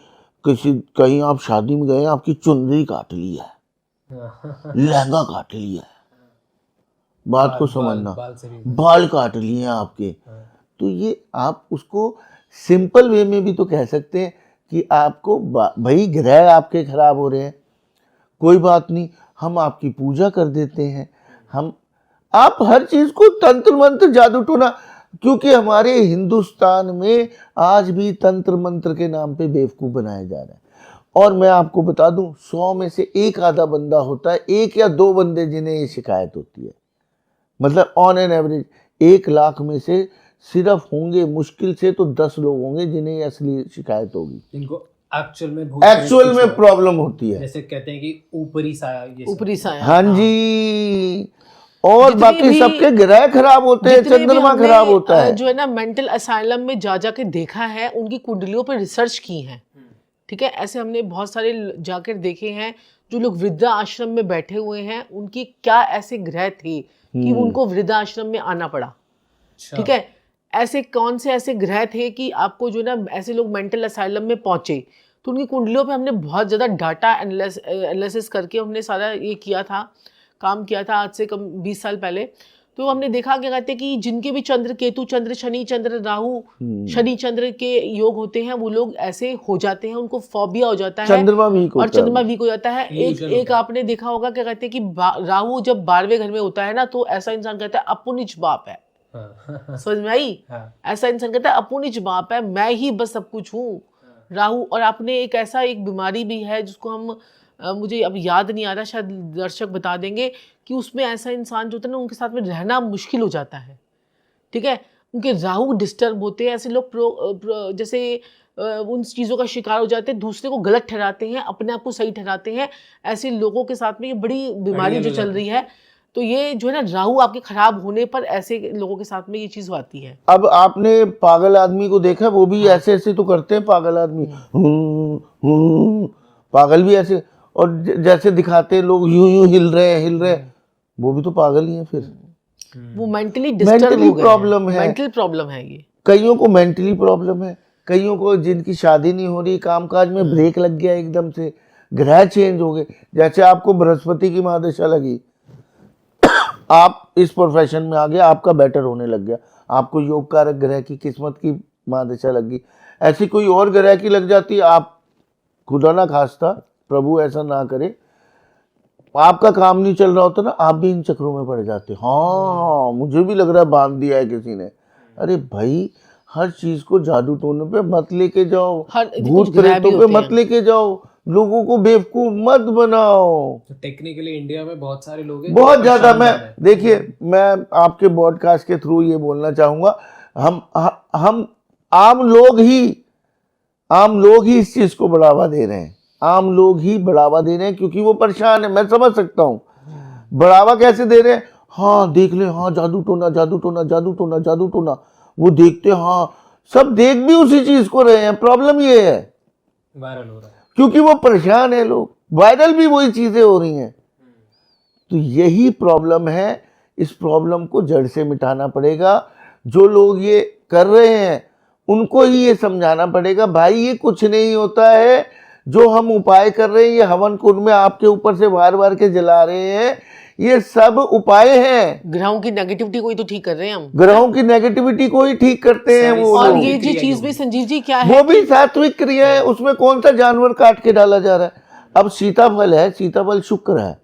कहीं आप शादी में गए, आपकी चुनरी काट ली है, लहंगा काट लिया है, बात को समझना, बाल काट लिए हैं आपके। तो ये आप उसको सिंपल वे में भी तो कह सकते हैं कि आपको भाई ग्रह आपके खराब हो रहे हैं, कोई बात नहीं, हम आपकी पूजा कर देते हैं। आप हर चीज को तंत्र मंत्र जादू टोना, क्योंकि हमारे हिंदुस्तान में आज भी तंत्र मंत्र के नाम पे बेवकूफ़ बनाया जा रहा है। और मैं आपको बता दूं, 100 में से एक आधा बंदा होता है, 1 या 2 बंदे जिन्हें ये शिकायत होती है। मतलब ऑन एन एवरेज 1 लाख में से सिर्फ होंगे मुश्किल से तो 10 लोग होंगे जिन्हें ये असली शिकायत होगी, इनको एक्चुअल में प्रॉब्लम होती है। जैसे कहते हैं कि ऊपरी साया, ये ऊपरी साया। हाँ जी, और जितने बाकी भी- सबके ग्रह खराब होते हैं, जितने भी चंद्रमा हमने, खराब होता है। जो है ना मेंटल असाइलम में जा के देखा है, उनकी कुंडलियों पर रिसर्च की है, ठीक है। ऐसे हमने बहुत सारे जाकर देखे हैं, जो लोग वृद्धा आश्रम में बैठे हुए हैं, उनकी क्या ऐसे ग्रह थे कि उनको वृद्धा आश्रम में आना पड़ा, ठीक है। ऐसे कौन से ऐसे ग्रह थे कि आपको जो ना ऐसे लोग मेंटल असाइलम में पहुंचे, तो उनकी कुंडलियों पे हमने बहुत ज़्यादा डाटा एनालिसिस करके हमने सारा ये किया था, काम किया था, आज से कम 20 साल पहले। तो हमने देखा क्या कहते हैं कि जिनके भी चंद्र केतु, चंद्र शनि, चंद्र राहु, शनि चंद्र के योग होते हैं, वो लोग ऐसे हो जाते हैं, उनको फोबिया हो जाता है, चंद्रमा वीक और होता है। चंद्रमा वीक हो जाता है। एक आपने देखा होगा क्या कहते हैं कि राहु जब 12वें घर में होता है ना, तो ऐसा इंसान कहता है अपुनिज बाप है। समझ में आई? ऐसा इंसान कहता है अपुनिज बाप है, मैं ही बस सब कुछ हूँ, राहु। और आपने एक बीमारी भी है जिसको हम मुझे अब याद नहीं आ रहा, शायद दर्शक बता देंगे, कि उसमें ऐसा इंसान जो होता है ना, उनके साथ में रहना मुश्किल हो जाता है, ठीक है। उनके राहु डिस्टर्ब होते हैं, ऐसे लोग जैसे उन चीज़ों का शिकार हो जाते हैं, दूसरे को गलत ठहराते हैं, अपने आप को सही ठहराते हैं। ऐसे लोगों के साथ में ये बड़ी बीमारी जो चल रही है, तो ये जो है ना राहु आपके खराब होने पर ऐसे लोगों के साथ में ये चीज़ आती है। अब आपने पागल आदमी को देखा, वो भी ऐसे ऐसे तो करते हैं पागल आदमी, पागल भी ऐसे, और जैसे दिखाते हैं लोग यूं यूं हिल रहे हैं, वो भी तो पागल ही है। फिर वो मेंटली डिस्टर्ब हो गए, प्रॉब्लम है, मेंटल प्रॉब्लम है ये। कईयों को मेंटली प्रॉब्लम है, कईयों को जिनकी शादी नहीं हो रही, कामकाज में ब्रेक लग गया, एकदम से ग्रह चेंज हो गए। जैसे आपको बृहस्पति की महादशा लगी, आप इस प्रोफेशन में आ गए, आपका बेटर होने लग गया, आपको योग कारक ग्रह की किस्मत की महादशा लगी। ऐसी कोई और ग्रह की लग जाती, आप खुदा ना खास्ता, प्रभु ऐसा ना करे, आपका काम नहीं चल रहा होता ना, आप भी इन चक्रों में पड़ जाते। हाँ, मुझे भी लग रहा है बांध दिया है किसी ने। अरे भाई, हर चीज को जादू टोने पे मत लेके जाओ, भूत प्रेतों पे मत लेके जाओ, लोगों को बेवकूफ मत बनाओ। तो टेक्निकली इंडिया में बहुत सारे लोग हैं बहुत जो ज्यादा। परेशान मैं कर रहे हैं। देखिए, मैं आपके पॉडकास्ट के थ्रू ये बोलना चाहूंगा, हम आम लोग ही इस चीज को बढ़ावा दे रहे हैं। आम लोग ही बढ़ावा दे रहे हैं क्योंकि वो परेशान है। मैं समझ सकता हूँ बढ़ावा कैसे दे रहे हैं। हाँ देख ले, हाँ जादू टोना जादू टोना जादू टोना जादू टोना, वो देखते, हाँ सब देख भी उसी चीज को रहे हैं। प्रॉब्लम ये है वायरल हो रहा है। क्योंकि वो परेशान है, लोग वायरल भी वही चीजें हो रही हैं। तो यही प्रॉब्लम है। इस प्रॉब्लम को जड़ से मिटाना पड़ेगा। जो लोग ये कर रहे हैं उनको ही ये समझाना पड़ेगा, भाई ये कुछ नहीं होता है। जो हम उपाय कर रहे हैं, ये हवन कुंड में आपके ऊपर से वार वार के जला रहे हैं, ये सब उपाय हैं। ग्रहों की नेगेटिविटी को ही तो ठीक कर रहे हैं हम। ग्रहों की नेगेटिविटी को ही ठीक करते हैं वो और लोग। ये जो चीज में संजीव जी क्या है, वो भी सात्विक क्रिया है। उसमें कौन सा जानवर काट के डाला जा रहा है। अब सीताफल है, सीताफल शुक्र है।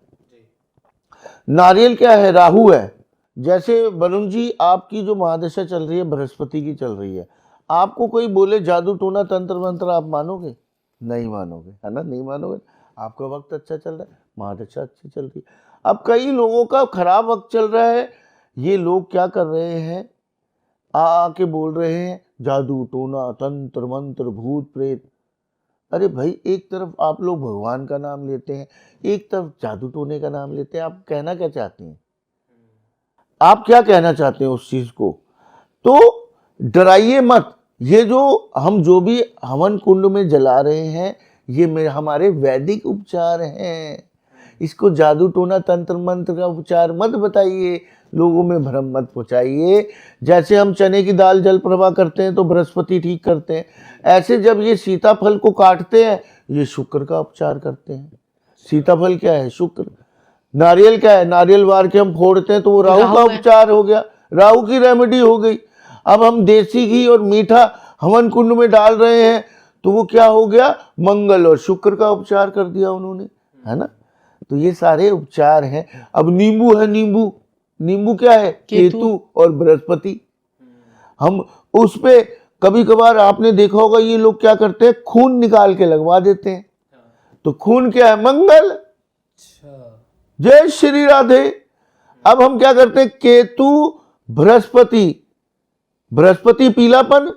नारियल क्या है, राहु है। जैसे वरुण जी, आपकी जो महादशा चल रही है बृहस्पति की चल रही है, आपको कोई बोले जादू टोना तंत्र मंत्र, आप मानोगे? नहीं मानोगे, है ना, नहीं मानोगे। आपका वक्त अच्छा चल रहा है, महादशा अच्छी चल रही है। अब कई लोगों का खराब वक्त चल रहा है, ये लोग क्या कर रहे हैं, आके बोल रहे हैं जादू टोना तंत्र मंत्र भूत प्रेत। अरे भाई, एक तरफ आप लोग भगवान का नाम लेते हैं, एक तरफ जादू टोने का नाम लेते हैं। आप कहना क्या चाहते हैं? आप क्या कहना चाहते हैं उस चीज को? तो डराइए मत। ये जो भी हवन कुंड में जला रहे हैं, ये हमारे वैदिक उपचार हैं। इसको जादू टोना तंत्र मंत्र का उपचार मत बताइए, लोगों में भ्रम मत पहुंचाइए। जैसे हम चने की दाल जल प्रवाह करते हैं तो बृहस्पति ठीक करते हैं, ऐसे जब ये सीताफल को काटते हैं, ये शुक्र का उपचार करते हैं। सीताफल क्या है, शुक्र। नारियल क्या है, नारियल वार के हम फोड़ते हैं तो वो राहु का उपचार हो गया, राहु की रेमेडी हो गई। अब हम देसी घी और मीठा हवन कुंड में डाल रहे हैं तो वो क्या हो गया, मंगल और शुक्र का उपचार कर दिया उन्होंने, है ना। तो ये सारे उपचार हैं। अब नींबू है, नींबू क्या है, केतु और बृहस्पति। हम उस पे कभी कभार आपने देखा होगा, ये लोग क्या करते हैं, खून निकाल के लगवा देते हैं। तो खून क्या है, मंगल। जय श्री राधे। अब हम क्या करते हैं, केतु बृहस्पति पीलापन,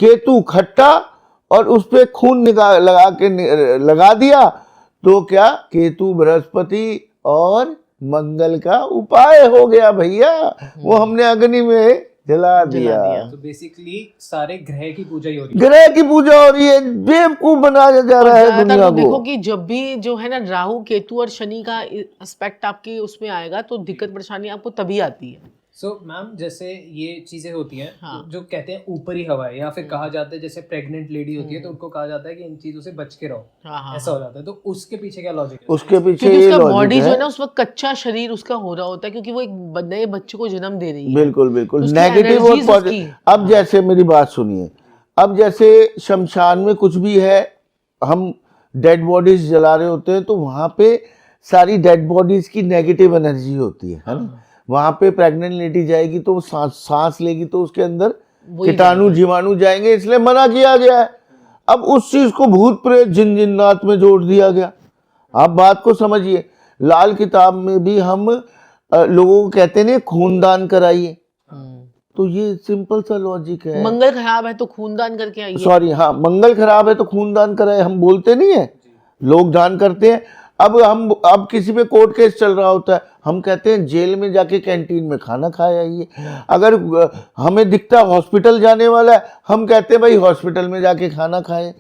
केतु खट्टा, और उस पे खून लगा दिया तो क्या, केतु बृहस्पति और मंगल का उपाय हो गया भैया। वो हमने अग्नि में जला दिया। तो बेसिकली सारे ग्रह की पूजा ही हो रही है। ग्रह की पूजा हो रही है, बेवकूफ बनाया जा रहा है दुनिया को। देखो कि जब भी जो है ना राहु केतु और शनि का एस्पेक्ट आपके उसमें आएगा तो दिक्कत परेशानी आपको तभी आती है। सो मैम, जैसे ये चीजें होती हैं, हाँ। जो कहते हैं ऊपरी हवा है, या फिर कहा जाता है जैसे प्रेग्नेंट लेडी होती है तो उनको कहा जाता है कि इन चीजों से बच के रहो, हाँ, ऐसा हो जाता है। तो उसके पीछे क्या लॉजिक है? उसके पीछे क्योंकि ये उसका लॉजिक बॉडी जो है है। ना उस वक्त कच्चा शरीर उसका हो रहा होता है, क्योंकि वो एक नए बच्चे को जन्म दे रही है। बिल्कुल बिल्कुल, उसकी नेगेटिव और energies पॉजिटिव। उसकी। अब जैसे मेरी बात सुनिए, अब जैसे शमशान में कुछ भी है, हम डेड बॉडीज जला रहे होते हैं तो वहां पे सारी डेड बॉडीज की नेगेटिव एनर्जी होती है ना। वहां पे प्रेग्नेंट लेडी जाएगी तो वो सांस लेगी तो उसके अंदर कीटाणु जीवाणु जाएंगे, इसलिए मना किया गया है। अब उस चीज को भूत प्रेत जिन्नात में जोड़ दिया गया। आप बात को समझिए, लाल किताब में भी हम लोगों को कहते हैं खूनदान कराइए, तो ये सिंपल सा लॉजिक है। मंगल खराब है तो खूनदान करके आइए। सॉरी, हाँ, मंगल खराब है तो खूनदान कराए, हम बोलते नहीं है, लोग दान करते हैं। अब किसी पे कोर्ट केस चल रहा होता है, हम कहते हैं जेल में जाके कैंटीन में खाना खाए आइए। अगर हमें दिखता हॉस्पिटल जाने वाला है, हम कहते हैं भाई हॉस्पिटल में जाके खाना खाए।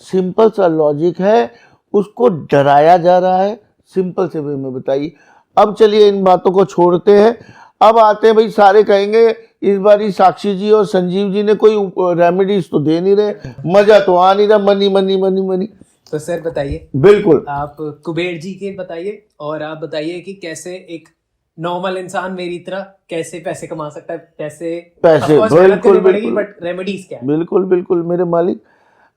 सिंपल सा लॉजिक है, उसको डराया जा रहा है। सिंपल से वे में बताइए। अब चलिए इन बातों को छोड़ते हैं, अब आते हैं भाई, सारे कहेंगे इस बारी साक्षी जी और संजीव जी ने कोई रेमेडीज तो दे नहीं रहे, मजा तो आ नहीं रहा, मनी मनी मनी मनी। तो सर बताइए, बिल्कुल, आप कुबेर जी के बताइए, और आप बताइए कि कैसे एक नॉर्मल इंसान मेरी तरह कैसे पैसे कमा सकता है। पैसे बिल्कुल बिल्कुल, बट रेमेडीज क्या है? बिल्कुल बिल्कुल मेरे मालिक।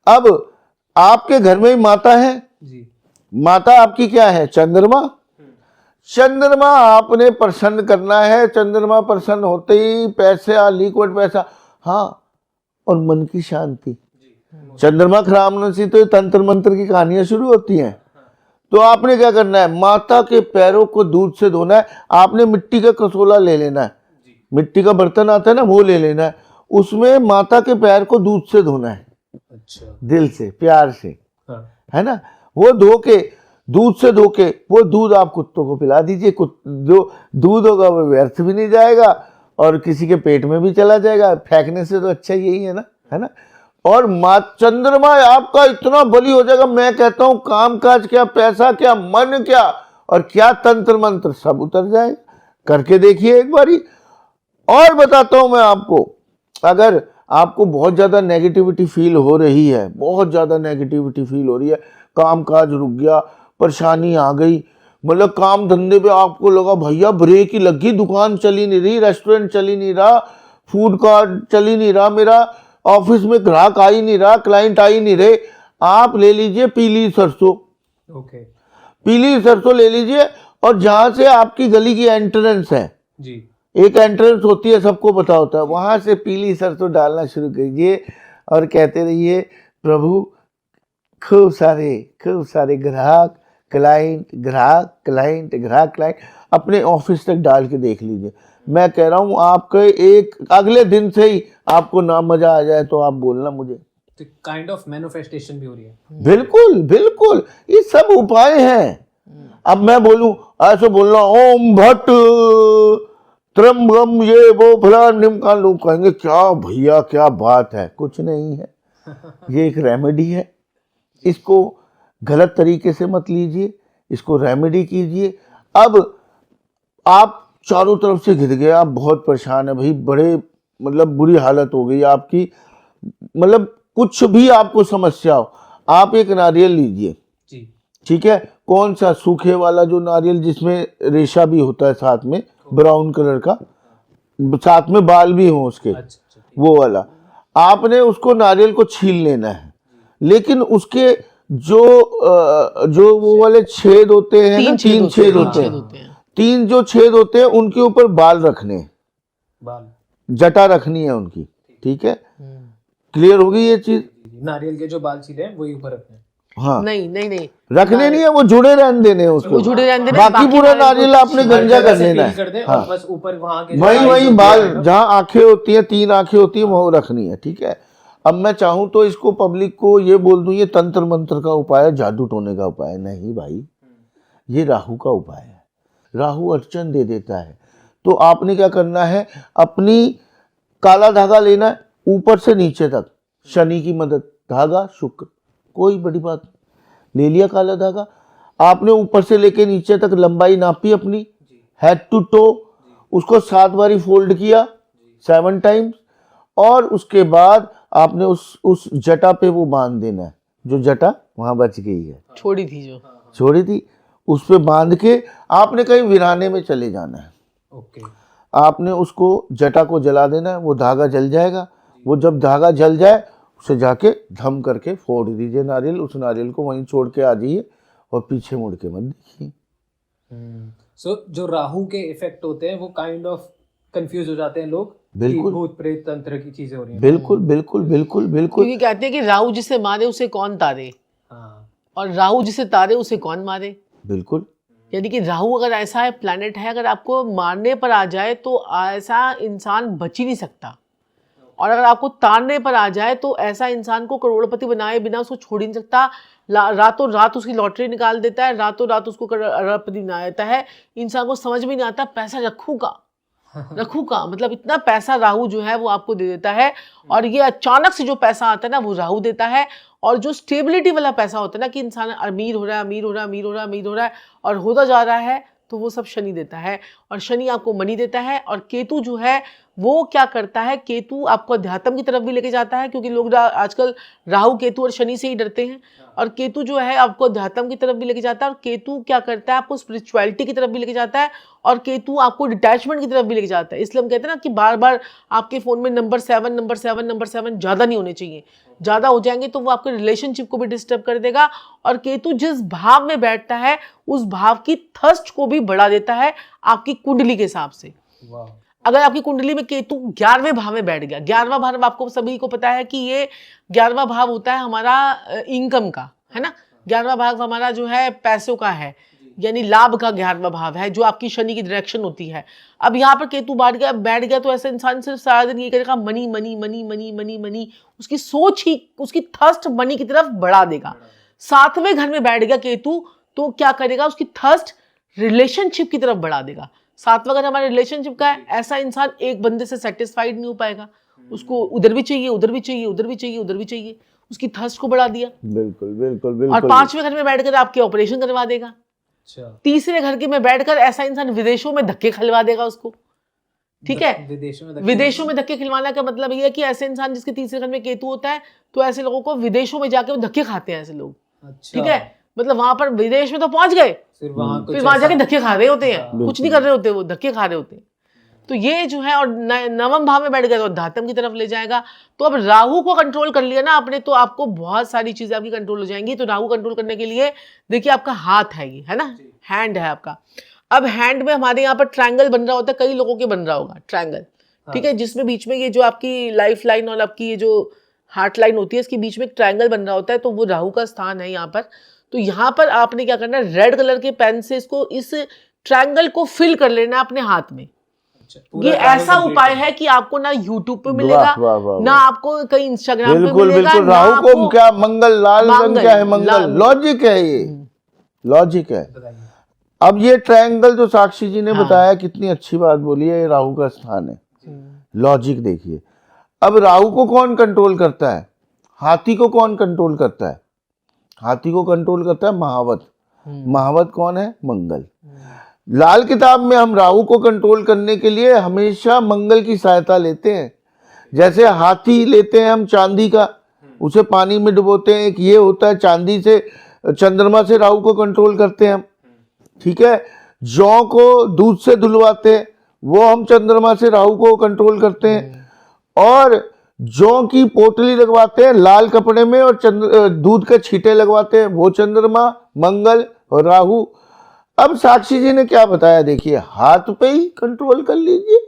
अब आपके घर में ही माता है जी, माता आपकी क्या है, चंद्रमा। चंद्रमा आपने प्रसन्न करना है, चंद्रमा प्रसन्न होते ही पैसा, लिक्विड पैसा, हाँ, और मन की शांति। चंद्रमा खराब होने से तो तंत्र मंत्र की कहानियां शुरू होती हैं। तो आपने क्या करना है, माता के पैरों को दूध से धोना है। आपने मिट्टी का कसोला ले लेना है, मिट्टी का बर्तन आता है ना, वो ले लेना है, उसमें माता के पैर को दूध से धोना है, अच्छा। दिल से, प्यार से, हाँ। है ना। वो धो के, दूध से धो के वो दूध आप कुत्तों को पिला दीजिए। जो दूध होगा वो व्यर्थ भी नहीं जाएगा और किसी के पेट में भी चला जाएगा। फेंकने से तो अच्छा यही है ना। और माँ चंद्रमा आपका इतना बली हो जाएगा, मैं कहता हूँ काम काज क्या, पैसा क्या, मन क्या और क्या तंत्र मंत्र सब उतर जाएगा। करके देखिए एक बारी। और बताता हूँ मैं आपको, अगर आपको बहुत ज़्यादा नेगेटिविटी फील हो रही है, बहुत ज़्यादा नेगेटिविटी फील हो रही है, काम काज रुक गया, परेशानी आ गई, मतलब काम धंधे पे आपको लगा भैया ब्रेक ही लग गई, दुकान चली नहीं रही, रेस्टोरेंट चली नहीं रहा, फूड कार्ट चली नहीं रहा, मेरा ऑफिस में ग्राहक आ ही नहीं रहा, क्लाइंट आ ही नहीं रहे, आप ले लीजिए पीली सरसों। ओके पीली सरसों ले लीजिए और जहाँ से आपकी गली की एंट्रेंस है जी, एक एंट्रेंस होती है, सबको पता होता है, वहां से पीली सरसों डालना शुरू कीजिए और कहते रहिए प्रभु खूब सारे ग्राहक क्लाइंट अपने ऑफिस तक डाल के देख लीजिए। मैं कह रहा हूँ आपके एक अगले दिन से ही आपको ना मजा आ जाए तो आप बोलना मुझे। तो काइंड ऑफ मैनिफेस्टेशन भी हो रही है। बिल्कुल ये सब उपाय हैं। अब मैं बोलूं, ऐसे बोलना ओम भट्ट त्र्यंबकम ये वो फला निमका, लोग कहेंगे क्या भैया क्या बात है, कुछ नहीं है, ये एक रेमेडी है। इसको गलत तरीके से मत लीजिए, इसको रेमेडी कीजिए। अब आप चारों तरफ से घिर गए, आप बहुत परेशान है भाई, बड़े मतलब बुरी हालत हो गई आपकी, मतलब कुछ भी आपको समस्या हो, आप एक नारियल लीजिए जी, ठीक है, कौन सा, सूखे वाला जो नारियल जिसमें रेशा भी होता है साथ में, ब्राउन कलर का, साथ में बाल भी हो उसके, अच्छा, वो वाला। आपने उसको नारियल को छील लेना है, लेकिन उसके जो वो वाले छेद होते हैं ना, 3 छेद होते हैं, 3 जो छेद होते हैं उनके ऊपर बाल रखने हैं, बाल, जटा रखनी है उनकी, ठीक है। क्लियर होगी ये चीज? नारियल के जो बाल सीधे हैं वही ऊपर रखने हैं। हाँ, नहीं रखने नहीं है, वो जुड़े रहने देने हैं उसको, वो जुड़े रहने देने, बाकी पूरा नारियल आपने गंजा कर लेना पील कर है। दें हाँ, और बस ऊपर वहां के जो वही eyes होते बाल हैं, जहाँ आंखें होती हैं, 3 आंखें होती हैं, वो रखनी है, ठीक है। अब मैं चाहूँ तो इसको पब्लिक को ये बोल दूं ये तंत्र मंत्र का उपाय है, जादू टोने का उपाय है, नहीं भाई, ये राहु का उपाय है। राहु अड़चन दे देता है। तो आपने क्या करना है, अपनी काला धागा लेना है ऊपर से नीचे तक, शनि की मदद, धागा शुक्र, कोई बड़ी बात नहीं। ले लिया काला धागा, आपने ऊपर से लेके नीचे तक लंबाई नापी अपनी, हेड टू टो, उसको 7 बारी फोल्ड किया, 7 टाइम्स, और उसके बाद आपने उस जटा पे वो बांध देना है, जो जटा वहां बच गई है, छोड़ी थी, उस पे बांध के आपने कहीं वीराने में चले जाना है। ओके, आपने उसको जटा को जला देना है, वो धागा जल जाएगा। वो जब धागा जल जाए उसे जाके धम करके फोड़ दीजिए नारियल, उस नारियल को वहीं छोड़ के आ जाइए और पीछे मुड़ के मत देखिए। सो जो राहु के इफेक्ट होते हैं वो काइंड ऑफ कंफ्यूज हो जाते हैं लोग, बिल्कुल। कि भूत प्रेत तंत्र की चीजें हो रही हैं। बिल्कुल क्योंकि कहते हैं कि राहु जिसे मारे उसे कौन तारे, हाँ, और राहु जिसे तारे उसे कौन मारे। बिल्कुल। यानी कि राहु अगर ऐसा है प्लैनेट है, अगर आपको मारने पर आ जाए तो ऐसा इंसान बच ही नहीं सकता, और अगर आपको तारने पर आ जाए तो ऐसा इंसान को करोड़पति बनाए बिना उसको छोड़ ही नहीं सकता। रातों रात उसकी लॉटरी निकाल देता है, रातों रात उसको करोड़पति बना देता है। इंसान को समझ में नहीं आता पैसा रखूंगा, मतलब इतना पैसा राहु जो है वो आपको दे देता है। और ये अचानक से जो पैसा आता है ना वो राहु देता है। और जो स्टेबिलिटी वाला पैसा होता है ना, कि इंसान अमीर हो रहा है और होता जा रहा है, तो वो सब शनि देता है। और शनि आपको मनी देता है। और केतु जो है वो क्या करता है, केतु आपको अध्यात्म की तरफ भी लेके जाता है, क्योंकि लोग आजकल राहु केतु और शनि से ही डरते हैं। और केतु जो है आपको अध्यात्म की तरफ भी लेके जाता है। और केतु क्या करता है, आपको स्पिरिचुअलिटी की तरफ भी लेके जाता है। और केतु आपको डिटैचमेंट की तरफ भी लेके जाता है। इसलिए हम कहते हैं ना कि बार बार आपके फ़ोन में नंबर 7 ज़्यादा नहीं होने चाहिए। ज़्यादा हो जाएंगे तो वो आपके रिलेशनशिप को भी डिस्टर्ब कर देगा। और केतु जिस भाव में बैठता है उस भाव की थर्स्ट को भी बढ़ा देता है आपकी कुंडली के हिसाब से। अगर आपकी कुंडली में केतु 11वें भाव में बैठ गया, 11वां भाव आपको सभी को पता है कि ये 11वां भाव होता है हमारा इनकम का, है ना। 11वां भाव हमारा जो है पैसों का है, यानी लाभ का 11वां भाव है, जो आपकी शनि की डायरेक्शन होती है। अब यहाँ पर केतु बैठ गया तो ऐसा इंसान सिर्फ सारा दिन ये करेगा money money money money money money, उसकी सोच ही, उसकी थर्स्ट मनी की तरफ बढ़ा देगा। 7वें घर में बैठ गया केतु तो क्या करेगा, उसकी थर्स्ट रिलेशनशिप की तरफ बढ़ा देगा। 7वां घर हमारे रिलेशनशिप का है, ऐसा इंसान एक बंदे से सेटिस्फाइड नहीं हो पाएगा, उसको उधर भी चाहिए, उधर भी चाहिए, उधर भी चाहिए, उधर भी चाहिए, उसकी थर्स्ट को बढ़ा दिया। बिल्कुल बिल्कुल बिल्कुल। और 5वें घर में बैठकर आपके ऑपरेशन करवा देगा। 3रे घर के में बैठकर ऐसा इंसान विदेशों में धक्के खिलवा देगा उसको, ठीक है। विदेशों में धक्के खिलवाना का मतलब ये है कि ऐसे इंसान जिसके 3रे घर में केतु होता है तो ऐसे लोगों को विदेशों में जाके वो धक्के खाते हैं ऐसे लोग, ठीक है। मतलब वहां पर विदेश में तो पहुंच गए, फिर वहां जाके धक्के खा रहे होते हैं, कुछ नहीं कर रहे होते, वो धक्के खा रहे होते हैं। तो ये जो है, और 9वें भाव में बैठ गया तो अध्यात्म की तरफ ले जाएगा। तो अब राहु को कंट्रोल कर लिया ना आपने, तो आपको बहुत सारी चीजें आपकी कंट्रोल हो जाएंगी। तो राहु कंट्रोल करने के लिए देखिए आपका हाथ है, ये है ना, हैंड है आपका। अब हैंड में हमारे यहाँ पर ट्रायंगल बन रहा होता है, कई लोगों के बन रहा होगा ट्रायंगल, ठीक है, जिसमें बीच में ये जो आपकी लाइफ लाइन और आपकी ये जो हार्ट लाइन होती है, इसके बीच में एक ट्रायंगल बन रहा होता है, तो वो राहु का स्थान है यहाँ पर। तो यहाँ पर आपने क्या करना है, रेड कलर के पेन से इसको, इस ट्रायंगल को फिल कर लेना अपने हाथ में। ये ऐसा उपाय है कि आपको ना यूट्यूब पे मिलेगा, ना आपको कहीं इंस्टाग्राम पे बिल्कुल मिलेगा, बिल्कुल। ना राहु को आपको क्या मंगल, लाल रंग क्या है, मंगल लाल। लॉजिक है, ये लॉजिक है। अब ये ट्रायंगल जो साक्षी जी ने बताया, कितनी अच्छी बात बोली है, ये राहु का स्थान है, लॉजिक देखिए। अब राहु को कौन कंट्रोल करता है, हाथी को कौन कंट्रोल करता है, हाथी को कंट्रोल करता है महावत। महावत कौन है, मंगल। लाल किताब में हम राहु को कंट्रोल करने के लिए हमेशा मंगल की सहायता लेते हैं। जैसे हाथी लेते हैं हम चांदी का, उसे पानी में डुबोते हैं, एक ये होता है, चांदी से, चंद्रमा से राहु को कंट्रोल करते हैं हम, ठीक है। जौ को दूध से धुलवाते हैं, वो हम चंद्रमा से राहु को कंट्रोल करते हैं। और जौ की पोटली लगवाते हैं लाल कपड़े में, और दूध के छींटे लगवाते हैं, वो चंद्रमा, मंगल और राहु। अब साक्षी जी ने क्या बताया, देखिए, हाथ पे ही कंट्रोल कर लीजिए,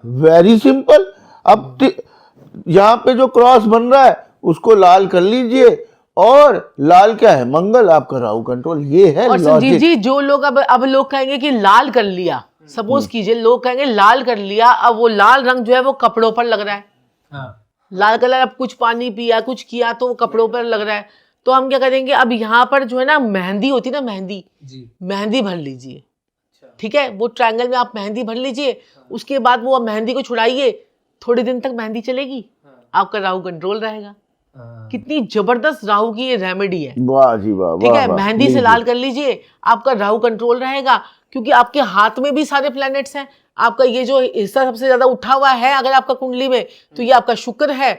वेरी सिंपल। अब यहाँ पे जो क्रॉस बन रहा है उसको लाल कर लीजिए, और लाल क्या है, मंगल, आपका राहु कंट्रोल, ये है। और संजीव जी, जो लोग अब लोग कहेंगे कि लाल कर लिया, सपोज कीजिए लोग कहेंगे लाल कर लिया, अब वो लाल रंग जो है वो कपड़ों पर लग रहा है, लाल कलर, अब कुछ पानी पिया, कुछ किया तो वो कपड़ों पर लग रहा है, तो हम क्या करेंगे, अब यहाँ पर जो है ना मेहंदी होती है ना, मेहंदी जी, मेहंदी भर लीजिए, ठीक है। वो ट्रायंगल में आप मेहंदी भर लीजिए, उसके बाद वो मेहंदी को छुड़ाइए, थोड़े दिन तक मेहंदी चलेगी, आपका राहु कंट्रोल रहेगा। कितनी जबरदस्त राहु की ये रेमेडी है, वाह जी वाह, ठीक है। मेहंदी से लाल कर लीजिए, आपका राहु कंट्रोल रहेगा, क्योंकि आपके हाथ में भी सारे प्लैनेट्स हैं। आपका ये जो हिस्सा सबसे ज्यादा उठा हुआ है अगर आपका कुंडली में, तो ये आपका शुक्र है,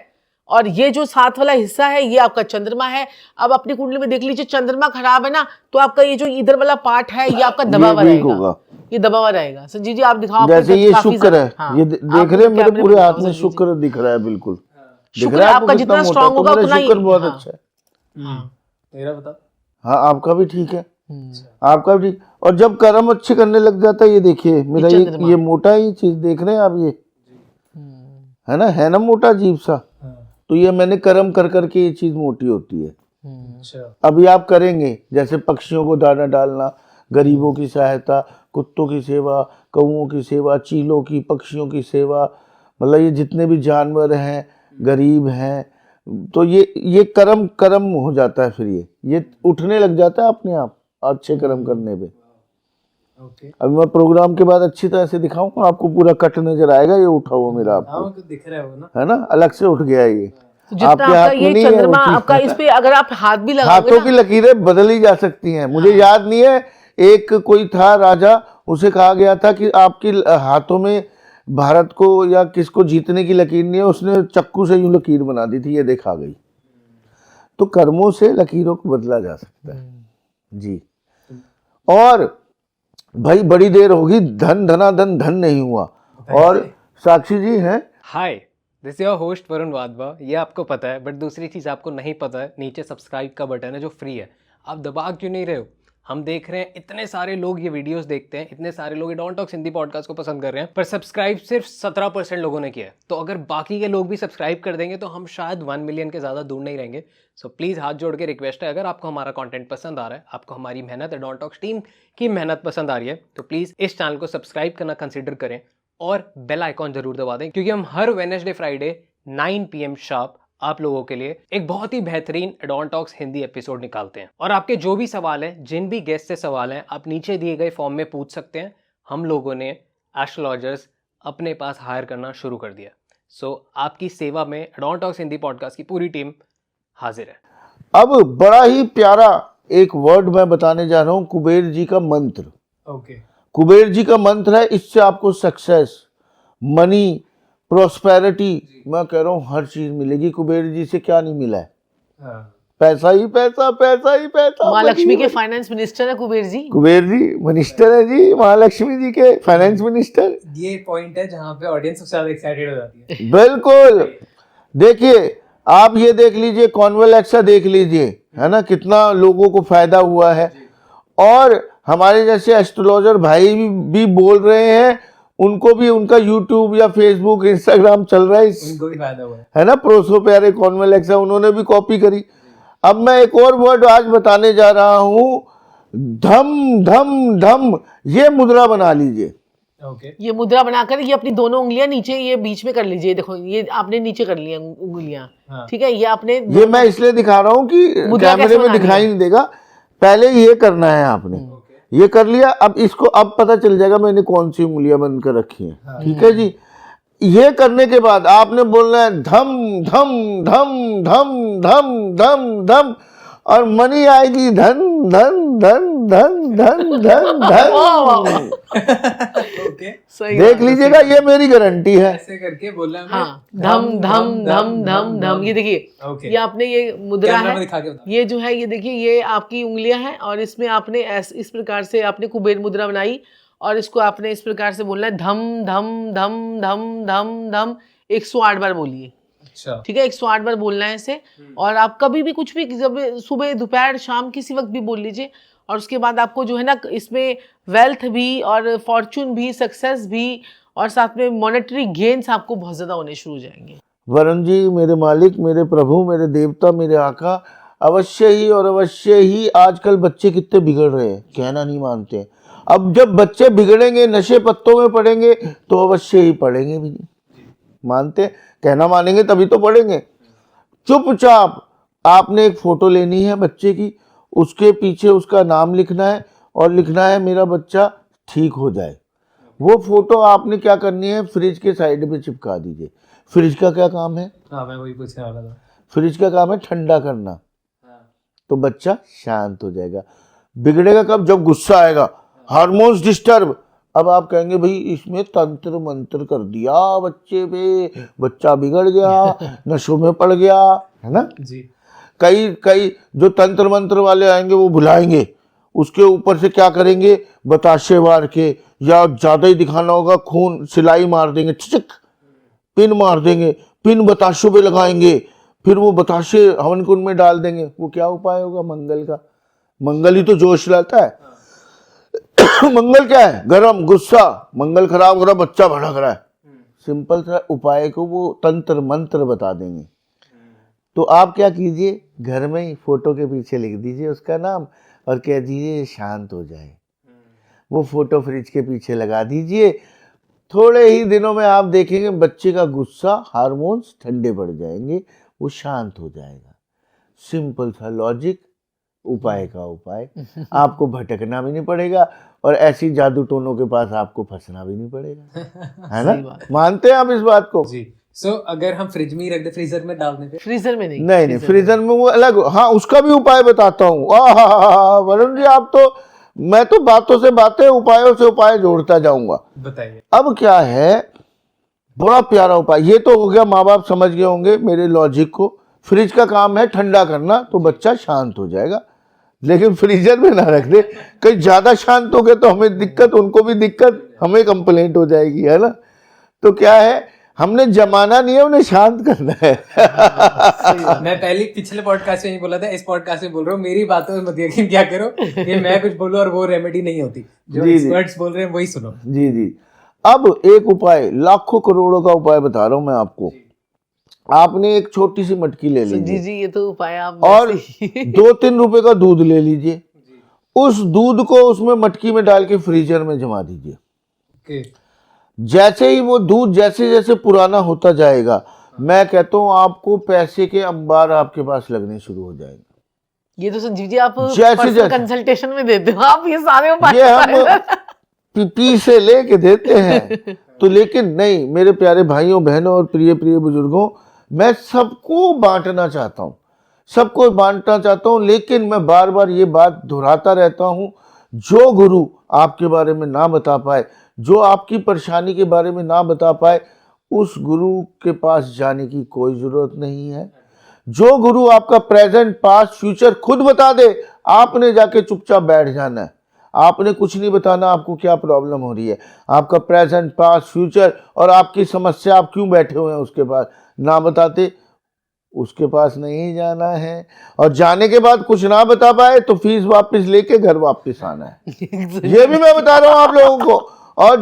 और ये जो साथ वाला हिस्सा है ये आपका चंद्रमा है। अब अपनी कुंडली में देख लीजिए, चंद्रमा खराब है ना, तो आपका ये जो इधर वाला पार्ट है ये आपका दबा हुआ रहेगा, ये दबा हुआ रहेगा। संजीव जी आप दिखाओ, जैसे ये शुक्र है, ये देख रहे हैं मेरे पूरे हाथ में शुक्र दिख रहा है, बिल्कुल शुक्र आपका जितना स्ट्रांग होगा उतना ही, शुक्र बहुत अच्छा है। मेरा बता, हाँ आपका भी ठीक है, आपका भी ठीक। और जब कर्म अच्छे करने लग जाता है, ये देखिए मेरा ये मोटा ही चीज देख रहे हैं आप, ये है ना मोटा अजीब सा, तो ये मैंने कर्म कर करके ये चीज मोटी होती है। अभी आप करेंगे, जैसे पक्षियों को दाना डालना, गरीबों की सहायता, कुत्तों की सेवा, कौओं की सेवा, चीलों की, पक्षियों की सेवा, मतलब ये जितने भी जानवर हैं, गरीब हैं, तो ये कर्म हो जाता है, फिर ये उठने लग जाता है अपने आप अच्छे कर्म करने पे। अभी मैं प्रोग्राम के बाद अच्छी तरह से दिखाऊंगा आपको, पूरा कट नजर आएगा, ये उठा हुआ मेरा आपको दिख रहा है ना, है ना, अलग से उठ गया ये। तो आपके हाथ में नहीं है, आपका इस पे अगर आप हाथ भी लगाओगे, हाथों की लकीरें बदल ही जा सकती हैं। मुझे याद नहीं है, एक कोई था राजा, उसे कहा गया था कि आपकी हाथों में भारत को या किसको जीतने की लकीर नहीं है, उसने चक्कू से यूं लकीर बना दी थी, ये देखा गई। तो कर्मों से लकीरों को बदला जा सकता है जी। और भाई बड़ी देर होगी, धन नहीं हुआ। और साक्षी जी हैं, hi, this is your host Varun Wadhwa. ये आपको पता है, बट दूसरी चीज़ आपको नहीं पता है, नीचे सब्सक्राइब का बटन है जो फ्री है, आप दबा क्यों नहीं रहे हो? हम देख रहे हैं इतने सारे लोग ये वीडियोस देखते हैं, इतने सारे लोग ये डॉन टॉक्स हिंदी पॉडकास्ट को पसंद कर रहे हैं, पर सब्सक्राइब सिर्फ 17% लोगों ने किया है। तो अगर बाकी के लोग भी सब्सक्राइब कर देंगे तो हम शायद 1 मिलियन के ज़्यादा दूर नहीं रहेंगे। सो प्लीज़ हाथ जोड़ के रिक्वेस्ट है, अगर आपको हमारा कंटेंट पसंद आ रहा है, आपको हमारी मेहनत है, डॉन टॉक्स टीम की मेहनत पसंद आ रही है, तो प्लीज़ इस चैनल को सब्सक्राइब करना कंसिडर करें और बेल आइकॉन जरूर दबा दें, क्योंकि हम हर वेडनेसडे फ्राइडे 9 PM शार्प आप लोगों के लिए एक बहुत ही बेहतरीन डॉन टॉक्स हिंदी एपिसोड निकालते हैं। और आपके जो भी सवाल हैं, जिन भी गेस्ट से सवाल हैं, आप नीचे दिए गए फॉर्म में पूछ सकते हैं। हम लोगों ने एस्ट्रोलॉजर्स अपने पास हायर करना शुरू कर दिया। सो आपकी सेवा में डॉन टॉक्स हिंदी पॉडकास्ट की पूरी टीम हाजिर है। अब बड़ा ही प्यारा एक वर्ड मैं बताने जा रहा हूँ, कुबेर जी का मंत्र। ओके। कुबेर जी का मंत्र है, इससे आपको सक्सेस, मनी, प्रोस्पेरिटी, मैं कह रहा हूँ हर चीज मिलेगी। कुबेर जी से क्या नहीं मिला है? हाँ। पैसा ही पैसा, पैसा ही पैसा। महालक्ष्मी के फाइनेंस मिनिस्टर है कुबेर जी। कुबेर जी मिनिस्टर है जी, महालक्ष्मी जी के फाइनेंस मिनिस्टर। ये पॉइंट है जहाँ पे ऑडियंस सबसे ज्यादा एक्साइटेड हो जाती है। बिल्कुल। देखिए, आप ये देख लीजिए, कॉन्वेलेक्सा देख लीजिए, है ना, कितना लोगों को फायदा हुआ है। और हमारे जैसे एस्ट्रोलॉजर भाई भी बोल रहे हैं, उनको भी उनका यूट्यूब या फेसबुक, इंस्टाग्राम चल रहा है, उनको भी फायदा हुआ है ना। प्रोसो प्यारे कॉन्वेलेक्सा, उन्होंने भी कॉपी करी। अब मैं एक और वर्ड आज बताने जा रहा हूँ, धम धम धम। ये मुद्रा बना लीजिए। ओके। ये मुद्रा बनाकर ये अपनी दोनों उंगलियां नीचे ये बीच में कर लीजिए। देखो ये आपने नीचे कर लिया उंगलियां, हाँ। ठीक है। ये आपने ये मैं इसलिए दिखा रहा हूँ कि मुद्रा कैमरे कैसे में बनानी दिखाई है? नहीं देगा। पहले ये करना है आपने, ये कर लिया। अब इसको अब पता चल जाएगा मैंने कौन सी उंगलियां बंद कर रखी हैं, ठीक है जी। ये करने के बाद आपने बोलना है धम धम धम धम धम धम धम, और मनी आएगी धन धन धन धन धन धन धन। ओके। सही देख लीजिएगा, ये मेरी गारंटी है। ऐसे करके बोलना है। हाँ, धम धम धम धम धम। ये देखिए, ओके। ये आपने ये मुद्रा कैमरा में है, दिखा के बताओ। ये जो है, ये देखिए, ये आपकी उंगलियां हैं और इसमें आपने इस प्रकार से आपने कुबेर मुद्रा बनाई और इसको आपने इस प्रकार से बोलना है धम धम धम धम धम धम। 108 बार बोलिए, अच्छा। ठीक है। 108 बार बोलना है इसे। और आप कभी भी कुछ भी, जब सुबह दोपहर शाम किसी वक्त भी बोल लीजिए। और उसके बाद आपको जो है ना, इसमें वेल्थ भी और फॉर्चून भी, सक्सेस भी, और साथ में मॉनेटरी गेन्स आपको बहुत ज़्यादा होने शुरू हो जाएंगे। वरुण जी, मेरे मालिक, मेरे प्रभु, मेरे देवता, मेरे आका, अवश्य ही और अवश्य ही। आजकल बच्चे कितने बिगड़ रहे हैं, कहना नहीं मानते। अब जब बच्चे बिगड़ेंगे, नशे पत्तों में पड़ेंगे, तो अवश्य ही पढ़ेंगे भी नहीं। मानते, कहना मानेंगे तभी तो पढ़ेंगे। चुपचाप आपने एक फोटो लेनी है बच्चे की, उसके पीछे उसका नाम लिखना है और लिखना है मेरा बच्चा ठीक हो जाए। वो फोटो आपने क्या करनी है, फ्रिज के साइड में चिपका दीजिए। फ्रिज का क्या काम है? हाँ, मैं वही पूछने वाला था। फ्रिज का काम है ठंडा करना, तो बच्चा शांत हो जाएगा। बिगड़ेगा कब? जब गुस्सा आएगा, हार्मोन्स डिस्टर्ब। अब आप कहेंगे भाई इसमें तंत्र मंत्र कर दिया बच्चे पे, बच्चा बिगड़ गया, नशों में पड़ गया, है ना जी। कई जो तंत्र मंत्र वाले आएंगे वो बुलाएंगे, उसके ऊपर से क्या करेंगे, बताशे मार के, या ज्यादा ही दिखाना होगा खून, सिलाई मार देंगे, छिक पिन मार देंगे, पिन बताशों पे लगाएंगे, फिर वो बताशे हवन कुंड में डाल देंगे। वो क्या उपाय होगा मंगल का? मंगल ही तो जोश लाता है। मंगल क्या है? गरम, गुस्सा। मंगल खराब हो रहा, बच्चा भड़क रहा है। सिंपल सा उपाय को वो तंत्र मंत्र बता देंगे। तो आप क्या कीजिए, घर में ही फोटो के पीछे लिख दीजिए उसका नाम और कह दीजिए शांत हो जाए। वो फोटो फ्रिज के पीछे लगा दीजिए। थोड़े ही दिनों में आप देखेंगे बच्चे का गुस्सा, हार्मोन्स ठंडे पड़ जाएंगे, वो शांत हो जाएगा। सिंपल सा लॉजिक, उपाय का उपाय। आपको भटकना भी नहीं पड़ेगा और ऐसी जादू टोनों के पास आपको फंसना भी नहीं पड़ेगा, है ना? मानते हैं आप इस बात को? जी। सो अगर हम फ्रिज में ही रख दे, फ्रीजर में डालने पे? फ्रीजर में नहीं, नहीं, फ्रीजर में वो अलग। हाँ, उसका भी उपाय बताता हूँ। वरुण जी, आप तो, मैं तो बातों से बातें, उपायों से उपाय जोड़ता जाऊंगा। बताइए। अब क्या है, बड़ा प्यारा उपाय। ये तो हो गया, माँ बाप समझ गए होंगे मेरे लॉजिक को। फ्रिज का काम है ठंडा करना, तो बच्चा शांत हो जाएगा। लेकिन फ्रीजर में ना रख दे, कहीं ज्यादा शांत हो गए तो हमें दिक्कत, उनको भी दिक्कत, हमें कंप्लेंट हो जाएगी, है ना? तो क्या है, हमने जमाना नहीं है, उन्हें शांत करना है। मैं पहले पिछले पॉडकास्ट में ही बोला था, इस पॉडकास्ट में बोल रहा हूँ, मेरी बातों में मत यकीन क्या करो कि मैं कुछ बोलूं और वो रेमेडी नहीं होती, जो जी, जी। एक्सपर्ट्स बोल रहे हैं वही सुनो। जी जी। अब एक उपाय, लाखों करोड़ों का उपाय बता रहा हूं मैं आपको। आपने एक छोटी सी मटकी ले जी लीजिए जी, ये तो उपाय आप और वैसे ही- 2-3 रुपए का दूध ले लीजिए, उस दूध को उसमें मटकी में डाल के फ्रीजर में जमा दीजिए। ओके, जैसे ही वो दूध जैसे जैसे पुराना होता जाएगा, मैं कहता हूँ आपको पैसे के अंबार आपके पास लगने शुरू हो जाएंगे। ये तो संजीव जी आप जैसे पर्सनल जैसे- कंसल्टेशन में देते हो आप ये सारे उपाय ये बताए ना। हम पी से लेके देते हैं तो, लेकिन नहीं मेरे प्यारे भाइयों बहनों और प्रिय प्रिय बुजुर्गों, मैं सबको बांटना चाहता हूँ, सबको बांटना चाहता हूँ, लेकिन मैं बार बार ये बात दोहराता रहता हूँ, जो गुरु आपके बारे में ना बता पाए, जो आपकी परेशानी के बारे में ना बता पाए, उस गुरु के पास जाने की कोई ज़रूरत नहीं है। जो गुरु आपका प्रेजेंट पास्ट फ्यूचर खुद बता दे, आपने जाके चुपचाप बैठ जाना है। आपने कुछ नहीं बताना आपको क्या प्रॉब्लम हो रही है, आपका प्रेजेंट पास्ट फ्यूचर और आपकी समस्या, आप क्यों बैठे हुए हैं उसके पास, ना बताते उसके पास नहीं जाना है। और जाने के बाद कुछ ना बता पाए तो फीस वापस लेके घर वापस आना है। ये भी मैं बता रहा हूं आप लोगों को। और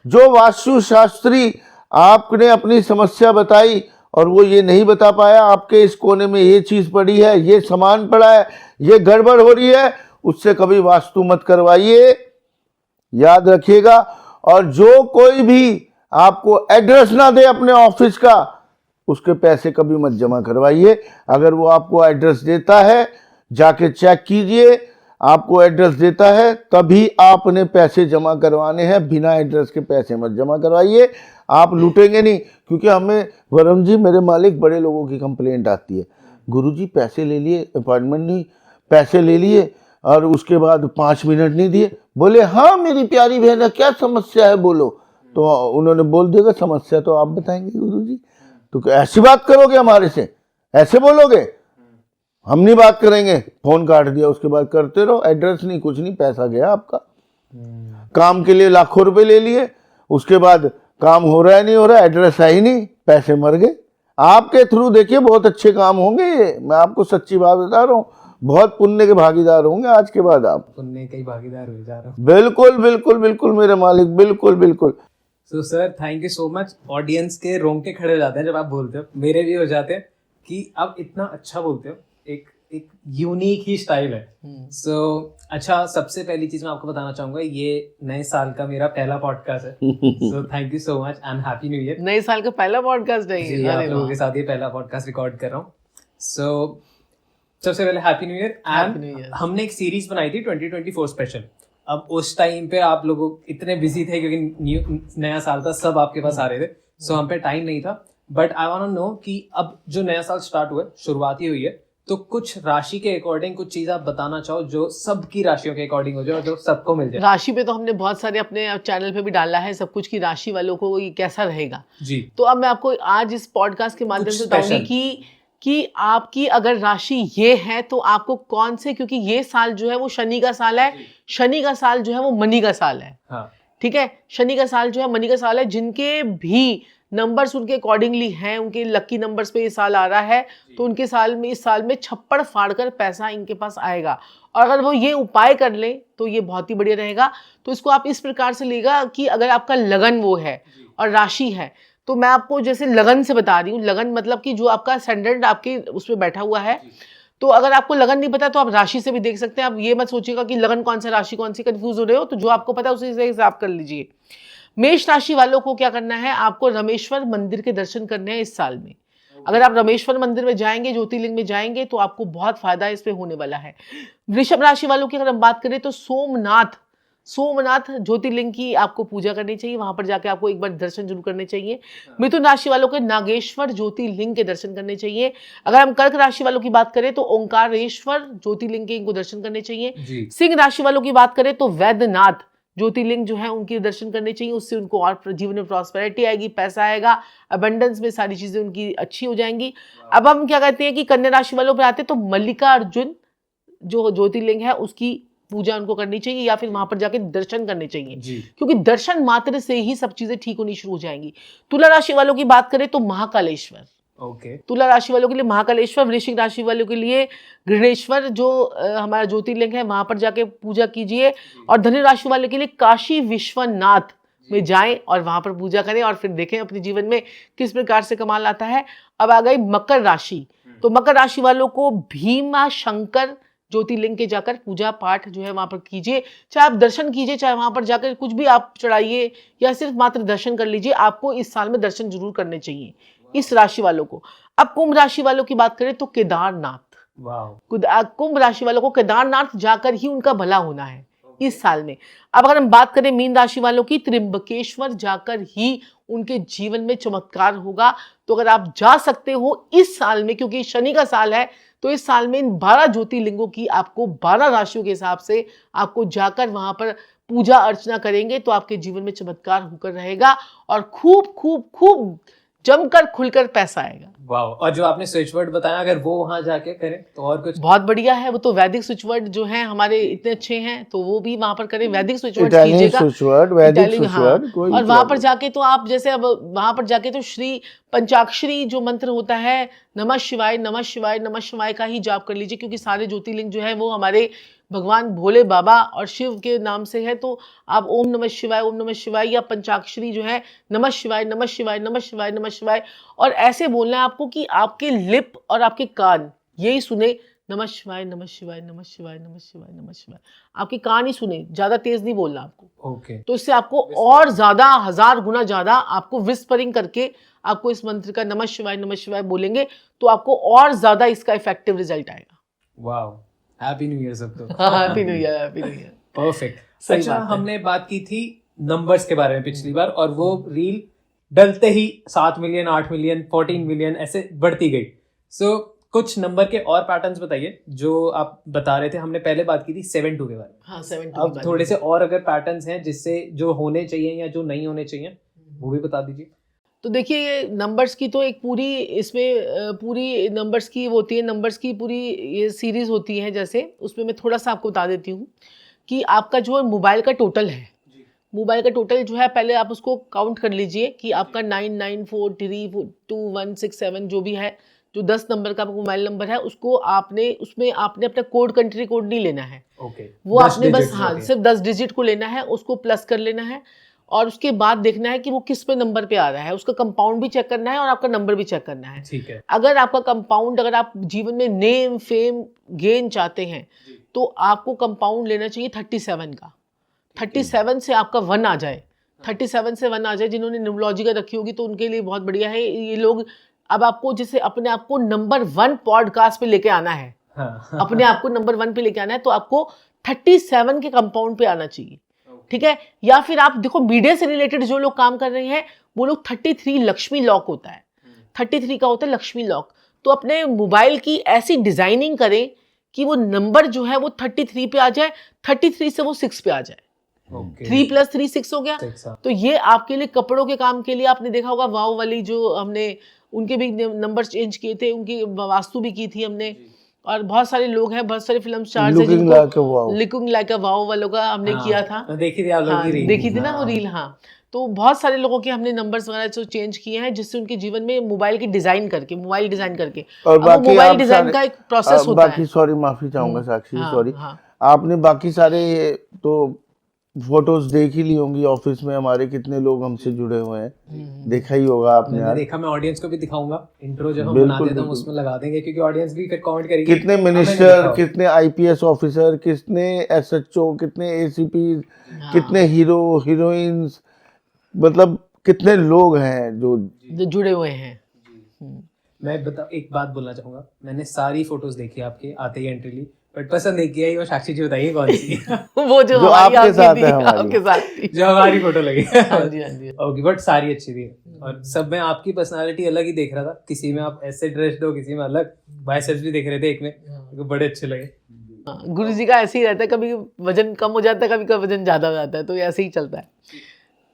जो वास्तु शास्त्री आपने अपनी समस्या बताई और वो ये नहीं बता पाया, आपके इस कोने में ये चीज पड़ी है, ये सामान पड़ा है, ये गड़बड़ हो रही है, उससे कभी वास्तु मत करवाइए, याद रखिएगा। और जो कोई भी आपको एड्रेस ना दे अपने ऑफिस का, उसके पैसे कभी मत जमा करवाइए। अगर वो आपको एड्रेस देता है, जाके चेक कीजिए, आपको एड्रेस देता है तभी आपने पैसे जमा करवाने हैं, बिना एड्रेस के पैसे मत जमा करवाइए, आप लूटेंगे नहीं। क्योंकि हमें, वरुण जी मेरे मालिक, बड़े लोगों की कंप्लेंट आती है, गुरुजी पैसे ले लिए, अपॉइंटमेंट नहीं, पैसे ले लिए और उसके बाद 5 मिनट नहीं दिए। बोले हाँ मेरी प्यारी बहन, क्या समस्या है बोलो। तो उन्होंने बोल दिया समस्या तो आप बताएंगे गुरुजी, तो ऐसी बात करोगे हमारे से, ऐसे बोलोगे, हम नहीं बात करेंगे। फोन काट दिया, उसके बाद करते रहो, एड्रेस नहीं, कुछ नहीं, पैसा गया आपका। काम के लिए लाखों रुपए ले लिए, उसके बाद काम हो रहा है नहीं हो रहा, एड्रेस है ही नहीं, पैसे मर गए। आपके थ्रू देखिए बहुत अच्छे काम होंगे, ये मैं आपको सच्ची बात बता रहा हूँ, बहुत पुण्य के भागीदार होंगे आज के बाद आप। पुण्य के ही भागीदार हो जा रहा हूँ। बिल्कुल बिल्कुल बिल्कुल मेरे मालिक, बिल्कुल बिल्कुल। So sir thank you so much. Audience के रोंगटे खड़े हो जाते हैं जब आप बोलते हो, मेरे भी हो जाते हैं कि आप इतना अच्छा बोलते हो, एक यूनिक ही स्टाइल है। सो अच्छा, सबसे पहली चीज मैं आपको बताना चाहूंगा, ये नए साल का मेरा पहला पॉडकास्ट है। So thank you so much and happy new year. नए साल का पहला पॉडकास्ट है जी, ये। आप अरे लोगों वाह। के साथ ये पहला पॉडकास्ट रिकॉर्ड कर रहा हूँ। सो सबसे पहले happy new year. Happy New Year. And हमने एक सीरीज बनाई थी 2024 स्पेशल। अब उस टाइम पे आप लोग इतने बिजी थे क्योंकि नया साल था, सब आपके पास आ रहे थे, सो हम पे टाइम नहीं था। But I want to know कि अब जो नया साल स्टार्ट हुआ है, शुरुआती हुई है, तो कुछ राशि के अकॉर्डिंग कुछ चीज आप बताना चाहो जो सबकी राशियों के अकॉर्डिंग हो जाए और जो सबको मिल जाए। राशि पे तो हमने बहुत सारे अपने चैनल पे भी डाला है सब कुछ कि राशि वालों को ये कैसा रहेगा। जी, तो अब मैं आपको आज इस पॉडकास्ट के माध्यम कुछ से बताऊंगी special। कि आपकी अगर राशि ये है तो आपको कौन से, क्योंकि ये साल जो है वो शनि का साल है, शनि का साल जो है वो मनी का साल है। हाँ, ठीक है, शनि का साल जो है मनी का साल है। जिनके भी नंबर्स उनके अकॉर्डिंगली हैं, उनके लकी नंबर्स पे ये साल आ रहा है, तो उनके साल में, इस साल में छप्पड़ फाड़ कर पैसा इनके पास आएगा। और अगर वो ये उपाय कर ले तो ये बहुत ही बढ़िया रहेगा। तो इसको आप इस प्रकार से लेगा कि अगर आपका लगन वो है और राशि है, तो मैं आपको जैसे लगन से बता रही हूँ। लगन मतलब कि जो आपका असेंडेंट आपके उसमें बैठा हुआ है, तो अगर आपको लगन नहीं पता तो आप राशि से भी देख सकते हैं। आप ये मत सोचिएगा कि लगन कौन सा राशि कौन सी, कंफ्यूज हो रहे हो, तो जो आपको पता है उसी से हिसाब कर लीजिए। मेष राशि वालों को क्या करना है, आपको रामेश्वर मंदिर के दर्शन करने हैं इस साल में। अगर आप रामेश्वर मंदिर में जाएंगे, ज्योतिर्लिंग में जाएंगे, तो आपको बहुत फायदा इस पे होने वाला है। वृषभ राशि वालों की अगर हम बात करें तो सोमनाथ ज्योतिर्लिंग की आपको पूजा करनी चाहिए, वहां पर जाके आपको एक बार दर्शन जरूर करने चाहिए। मिथुन राशि वालों के नागेश्वर ज्योतिर्लिंग के दर्शन करने चाहिए। अगर हम कर्क राशि वालों की बात करें तो ओंकारेश्वर ज्योतिर्लिंग के इनको दर्शन करने चाहिए। जी, सिंह राशि वालों की बात करें तो वैद्यनाथ ज्योतिर्लिंग जो है उनके दर्शन करने चाहिए। उससे उनको और जीवन में प्रॉस्पेरिटी आएगी, पैसा आएगा, अबंडेंस में सारी चीजें उनकी अच्छी हो जाएंगी। अब हम क्या कहते हैं कि कन्या राशि वालों पर आते हैं तो मल्लिका अर्जुन जो ज्योतिर्लिंग है उसकी पूजा उनको करनी चाहिए या फिर वहां पर जाके दर्शन करने चाहिए, जी। क्योंकि दर्शन मात्र से ही सब चीजें ठीक होनी शुरू हो जाएंगी। तुला राशि वालों की बात करें तो महाकालेश्वर, ओके। तुला राशि वालों के लिए महाकालेश्वर, वृश्चिक राशि वालों के लिए गृहेश्वर जो हमारा ज्योतिर्लिंग है वहां पर जाके पूजा कीजिए, और धनु राशि वालों के लिए काशी विश्वनाथ में जाएं और वहां पर पूजा करें और फिर देखें अपने जीवन में किस प्रकार से कमाल आता है। अब आ गई मकर राशि, तो मकर राशि वालों को भीमा शंकर ज्योतिर्लिंग के जाकर पूजा पाठ जो है वहां पर कीजिए, चाहे आप दर्शन कीजिए, चाहे वहां पर जाकर कुछ भी आप चढ़ाइए या सिर्फ मात्र दर्शन कर लीजिए, आपको इस साल में दर्शन जरूर करने चाहिए इस राशि वालों को। अब कुंभ राशि वालों की बात करें तो केदारनाथ, वाह। कुंभ राशि वालों को केदारनाथ जाकर ही उनका भला होना है इस साल में। अब अगर हम बात करें मीन राशि वालों की, त्र्यंबकेश्वर जाकर ही उनके जीवन में चमत्कार होगा। तो अगर आप जा सकते हो इस साल में, क्योंकि शनि का साल है, तो इस साल में इन 12 ज्योतिर्लिंगों की आपको 12 राशियों के हिसाब से आपको जाकर वहां पर पूजा अर्चना करेंगे तो आपके जीवन में चमत्कार होकर रहेगा और खूब खूब खूब जमकर खुलकर पैसा आएगा। वाह। और जो आपने स्विच वर्ड बताया, अगर वो वहां जाके करें तो और कुछ बहुत बढ़िया है। वो तो वैदिक स्विच वर्ड जो है हमारे इतने अच्छे हैं, तो वो भी वहां पर करें, वैदिक स्विच वर्ड इटालियन कीजिएगा, स्विच वर्ड, वैदिक इटालियन, स्विच वर्ड, कोई और वहां पर प्रॉब्लम। जाके तो आप जैसे अब वहां पर जाके तो श्री पंचाक्षरी जो मंत्र होता है, नमः शिवाय नमः शिवाय नमः शिवाय का ही जाप कर लीजिए, क्योंकि सारे ज्योतिर्लिंग जो है वो हमारे भगवान भोले बाबा और शिव के नाम से है। तो आप ओम नमः शिवाय या पंचाक्षरी जो है नमः शिवाय नमः शिवाय नमः शिवाय नमः शिवाय, और ऐसे बोलना है आपको कि आपके लिप और आपके कान यही सुने, नमः शिवाय नमः शिवाय नमः शिवाय नमः शिवाय नमः शिवाय, आपके कान ही सुने, ज्यादा तेज नहीं बोलना आपको। ओके। तो इससे आपको और ज्यादा 1000 गुना ज्यादा आपको विस्परिंग करके आपको इस मंत्र का नमः शिवाय बोलेंगे तो आपको और ज्यादा इसका इफेक्टिव रिजल्ट आएगा। वाह। हैप्पी न्यू ईयर सबको। Happy new year, happy new year. Perfect. सही अच्छा, बात है। हमने बात की थी नंबर्स के बारे में पिछली बार, और वो रील डलते ही 7 मिलियन, 8 मिलियन, 14 मिलियन ऐसे बढ़ती गई। सो कुछ नंबर के और पैटर्न्स बताइए जो आप बता रहे थे। हमने पहले बात की थी 7-2 के बारे में। हाँ, 7-2 अब थोड़े से और अगर पैटर्न्स हैं जिससे जो होने चाहिए या जो नहीं होने चाहिए वो भी बता दीजिए। तो देखिए, ये नंबर्स की तो एक पूरी इसमें पूरी नंबर्स की वो होती है, नंबर्स की पूरी ये सीरीज होती है। जैसे उसमें मैं थोड़ा सा आपको बता देती हूँ कि आपका जो मोबाइल का टोटल है, मोबाइल का टोटल जो है पहले आप उसको काउंट कर लीजिए कि आपका 99432167 जो भी है, जो 10 नंबर का मोबाइल नंबर है, उसको आपने उसमें आपने अपना कोड, कंट्री कोड नहीं लेना है। ओके। वो 10 आपने बस digits हाँ होते हैं। सिर्फ 10 डिजिट को लेना है, उसको प्लस कर लेना है और उसके बाद देखना है कि वो किस पे नंबर पे आ रहा है, उसका कंपाउंड भी चेक करना है और आपका नंबर भी चेक करना है। ठीक है। अगर आपका कंपाउंड, अगर आप जीवन में नेम फेम गेन चाहते हैं तो आपको कंपाउंड लेना चाहिए 37 का। 37 से आपका 1 आ जाए, 37 से 1 आ जाए, जिन्होंने न्यूमरोलॉजी का रखी होगी तो उनके लिए बहुत बढ़िया है ये लोग। अब आपको जैसे अपने आप को नंबर 1 पॉडकास्ट पे लेके आना है, हाँ। अपने आप को नंबर 1 पे लेके आना है, तो आपको 37 के कंपाउंड पे आना चाहिए। ठीक है। या फिर आप देखो, मीडिया से रिलेटेड जो लोग काम कर रहे हैं वो लोग 33 लक्ष्मी लॉक होता है, 33 का होता है लक्ष्मी लॉक। तो अपने मोबाइल की ऐसी डिजाइनिंग करें कि वो नंबर जो है वो 33 पे आ जाए, 33 से वो 6 पे आ जाए। ओके। 3 + 3 6 हो गया। 6, हाँ। तो ये आपके लिए कपड़ों के काम के लिए आपने देखा होगा, वाव वाली जो हमने उनके भी नंबर चेंज किए थे, उनकी वास्तु भी की थी हमने। और बहुत सारे लोग हैं, बहुत सारे फिल्म स्टार्स हैं Looking like a wow. Looking like a wow वालों का हमने हाँ, किया था। देखी थी आप लोगों की रील। देखी थी ना वो हाँ। रील। हाँ, तो बहुत सारे लोगों के हमने नंबर्स वगैरह जो चेंज किए हैं, जिससे उनके जीवन में मोबाइल की डिजाइन करके, मोबाइल डिजाइन करके, और अब वो बाकी मोबाइल आप डिजाइन सारे- का एक प्रोसेस होता बाकी है। सॉरी, माफी चाहूंगा साक्षी, हाँ, सॉरी। हाँ। आपने बाकी सारे तो फोटोज देख ही ली होंगी, ऑफिस में हमारे कितने लोग हमसे जुड़े हुए हैं, देखा ही होगा आपने मैंने यार। देखा, मैं ऑडियंस को भी दिखाऊंगा। इंट्रो जब हम बिल्कुल, बना देते हैं बिल्कुल। उसमें लगा देंगे, क्योंकि ऑडियंस भी फिर कमेंट करेगी कितने हमें नहीं मिनिस्टर, दिखाओ। कितने आईपीएस ऑफिसर, कितने एसएचओ, कितने एसीपी, हाँ। कितने हीरो हीरोइंस, मतलब कितने लोग हैं जो जो जुड़े हुए हैं। मैं बता एक बात बोलना चाहूंगा, मैंने सारी फोटोज देखी आपके आते ही एंट्री ली, बट पसंद नहीं किया। वो साक्षी जी बताइए कौन सी वो जो जो हमारी आपके साथ थी, है, हमारी। आपके साथ थी। जो हमारी फोटो लगी। हाँ जी, हाँ जी। ओके, बट सारी अच्छी थी, और सब में आपकी पर्सनालिटी अलग ही देख रहा था। किसी में आप ऐसे ड्रेस्ड हो, किसी में अलग। बाइसेप्स भी देख रहे थे एक में, तो बड़े अच्छे लगे। गुरु जी का ऐसे ही रहता है, कभी वजन कम हो जाता है, कभी वजन ज्यादा हो जाता है, तो ऐसे ही चलता है।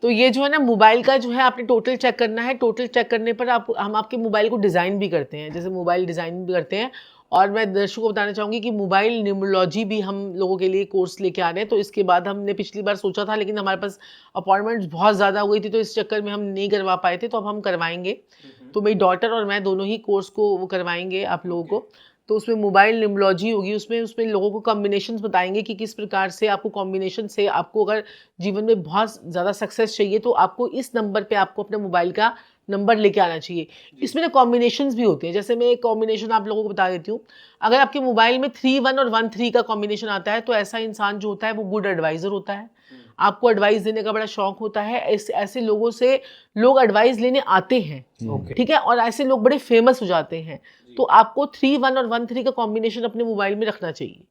तो ये जो है ना, मोबाइल का जो है आपने टोटल चेक करना है। टोटल चेक करने पर हम आपके मोबाइल को डिज़ाइन भी करते हैं, जैसे मोबाइल डिज़ाइन भी करते हैं और मैं दर्शकों को बताना चाहूँगी कि मोबाइल न्यूमरोलॉजी भी हम लोगों के लिए कोर्स लेके आ रहे हैं। तो इसके बाद हमने पिछली बार सोचा था, लेकिन हमारे पास अपॉइंटमेंट्स बहुत ज़्यादा हो गई थी, तो इस चक्कर में हम नहीं करवा पाए थे। तो अब हम करवाएंगे। तो मेरी डॉटर और मैं दोनों ही कोर्स को वो करवाएंगे आप लोगों को। तो उसमें मोबाइल न्यूमरोलॉजी होगी, उसमें लोगों को कॉम्बिनेशंस बताएंगे कि किस प्रकार से आपको कॉम्बिनेशन से, आपको अगर जीवन में बहुत ज़्यादा सक्सेस चाहिए तो आपको इस नंबर पे आपको अपने मोबाइल का नंबर लेके आना चाहिए। इसमें ना कॉम्बिनेशंस भी होते हैं। जैसे मैं एक कॉम्बिनेशन आप लोगों को बता देती हूँ। अगर आपके मोबाइल में 3-1 और 1-3 का कॉम्बिनेशन आता है तो ऐसा इंसान जो होता है वो गुड एडवाइज़र होता है। आपको एडवाइस देने का बड़ा शौक होता है। ऐसे लोगों से लोग एडवाइस लेने आते हैं, ठीक है, और ऐसे लोग बड़े फेमस हो जाते हैं। तो आपको 3-1 और 1-3 का कॉम्बिनेशन अपने मोबाइल में रखना चाहिए।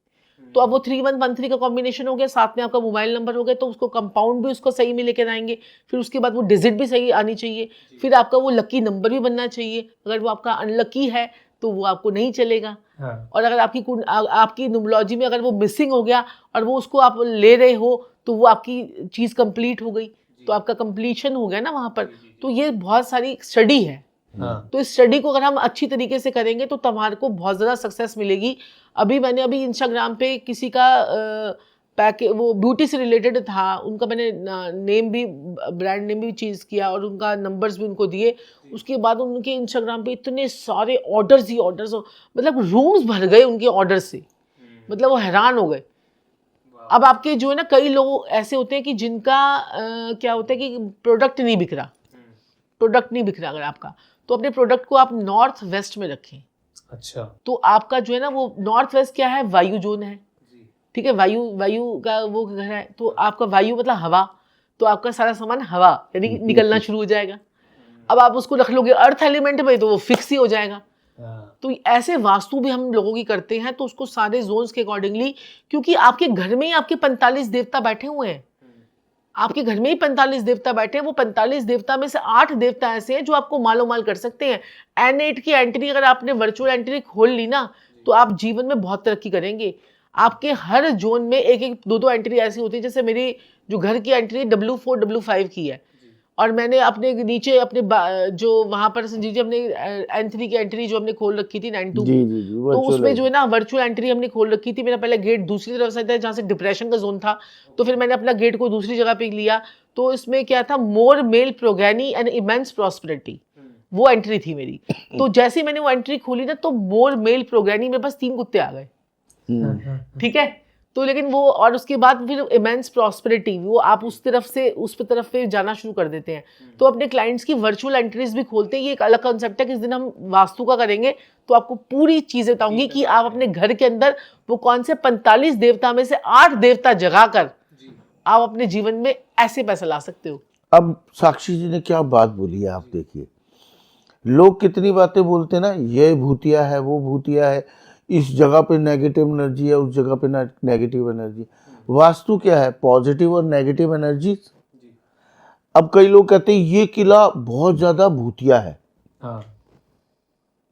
तो अब वो 3-1-1-3 का कॉम्बिनेशन हो गया, साथ में आपका मोबाइल नंबर हो गया, तो उसको कंपाउंड भी उसको सही में लेकर आएंगे। फिर उसके बाद वो डिजिट भी सही आनी चाहिए। फिर आपका वो लकी नंबर भी बनना चाहिए। अगर वो आपका अनलकी है तो वो आपको नहीं चलेगा। और अगर आपकी न्यूमरोलॉजी में अगर वो मिसिंग हो गया और वो उसको आप ले रहे हो तो वो आपकी चीज़ कंप्लीट हो गई, तो आपका कंप्लीशन हो गया ना वहाँ पर। तो ये बहुत सारी स्टडी है। तो इस स्टडी को अगर हम अच्छी तरीके से करेंगे तो तुम्हारे को बहुत ज़्यादा सक्सेस मिलेगी। मैंने इंस्टाग्राम पे किसी का वो ब्यूटी से रिलेटेड था, उनका मैंने नेम भी, ब्रांड नेम भी चीज़ किया और उनका नंबर्स भी उनको दिए। उसके बाद उनके इंस्टाग्राम पे इतने सारे ऑर्डर्स ही ऑर्डर्स, मतलब रूम्स भर गए उनके ऑर्डर से, मतलब वो हैरान हो गए। अब आपके जो है ना, कई लोग ऐसे होते हैं कि जिनका क्या होता है कि प्रोडक्ट नहीं बिक रहा, अगर आपका, तो अपने प्रोडक्ट को आप नॉर्थ वेस्ट में रखें। अच्छा। तो आपका जो है ना, वो नॉर्थ वेस्ट क्या है, वायु जोन है, ठीक है, वायु का वो घर है। तो आपका वायु मतलब हवा, तो आपका सारा सामान हवा यानी निकलना शुरू हो जाएगा। अब आप उसको रख लोगे अर्थ एलिमेंट में तो वो फिक्स ही हो जाएगा। तो ऐसे वास्तु भी हम लोगों की करते हैं, तो उसको सारे जोन्स के अकॉर्डिंगली, क्योंकि आपके घर में ही आपके 45 देवता बैठे हुए हैं। आपके घर में ही 45 देवता बैठे हैं। वो 45 देवता में से 8 देवता ऐसे हैं जो आपको मालो माल कर सकते हैं। N8 की एंट्री अगर आपने वर्चुअल एंट्री खोल ली ना, तो आप जीवन में बहुत तरक्की करेंगे। आपके हर जोन में 1-1, 2-2 एंट्री ऐसी होती है। जैसे मेरी जो घर की एंट्री W4 W5 की है, और मैंने अपने नीचे अपने जो वहाँ पर संजीव जी हमने N3 की एंट्री जो हमने खोल रखी थी 9-2, तो उसमें जो है ना वर्चुअल एंट्री हमने खोल रखी थी। मेरा पहले गेट दूसरी तरफ से था जहाँ से डिप्रेशन का जोन था, तो फिर मैंने अपना गेट को दूसरी जगह पे लिया। तो इसमें क्या था, मोर male progeny and immense prosperity, वो एंट्री थी मेरी। तो जैसे ही मैंने वो एंट्री खोली ना, तो मोर मेल प्रोग्रेनी में बस 3 कुत्ते आ गए, ठीक है। तो लेकिन वो, और उसके बाद फिर इमेंस प्रॉस्पेरिटी, वो आप उस तरफ पे जाना शुरू कर देते हैं। तो अपने क्लाइंट्स की वर्चुअल एंट्रीज भी खोलते हैं। ये एक अलग कॉन्सेप्ट है। किस दिन हम वास्तु का करेंगे तो आपको पूरी चीजें बताऊंगी कि आप अपने घर के अंदर वो कौन से 45 देवता में से 8 देवता जगा कर आप अपने जीवन में ऐसे पैसा ला सकते हो। अब साक्षी जी ने क्या बात बोली है, आप देखिए, लोग कितनी बातें बोलते हैं ना, ये भूतिया है, वो भूतिया है, इस जगह पे नेगेटिव एनर्जी है, उस जगह पे नेगेटिव एनर्जी। वास्तु क्या है, पॉजिटिव और नेगेटिव एनर्जी। अब कई लोग कहते हैं ये किला बहुत ज्यादा भूतिया है,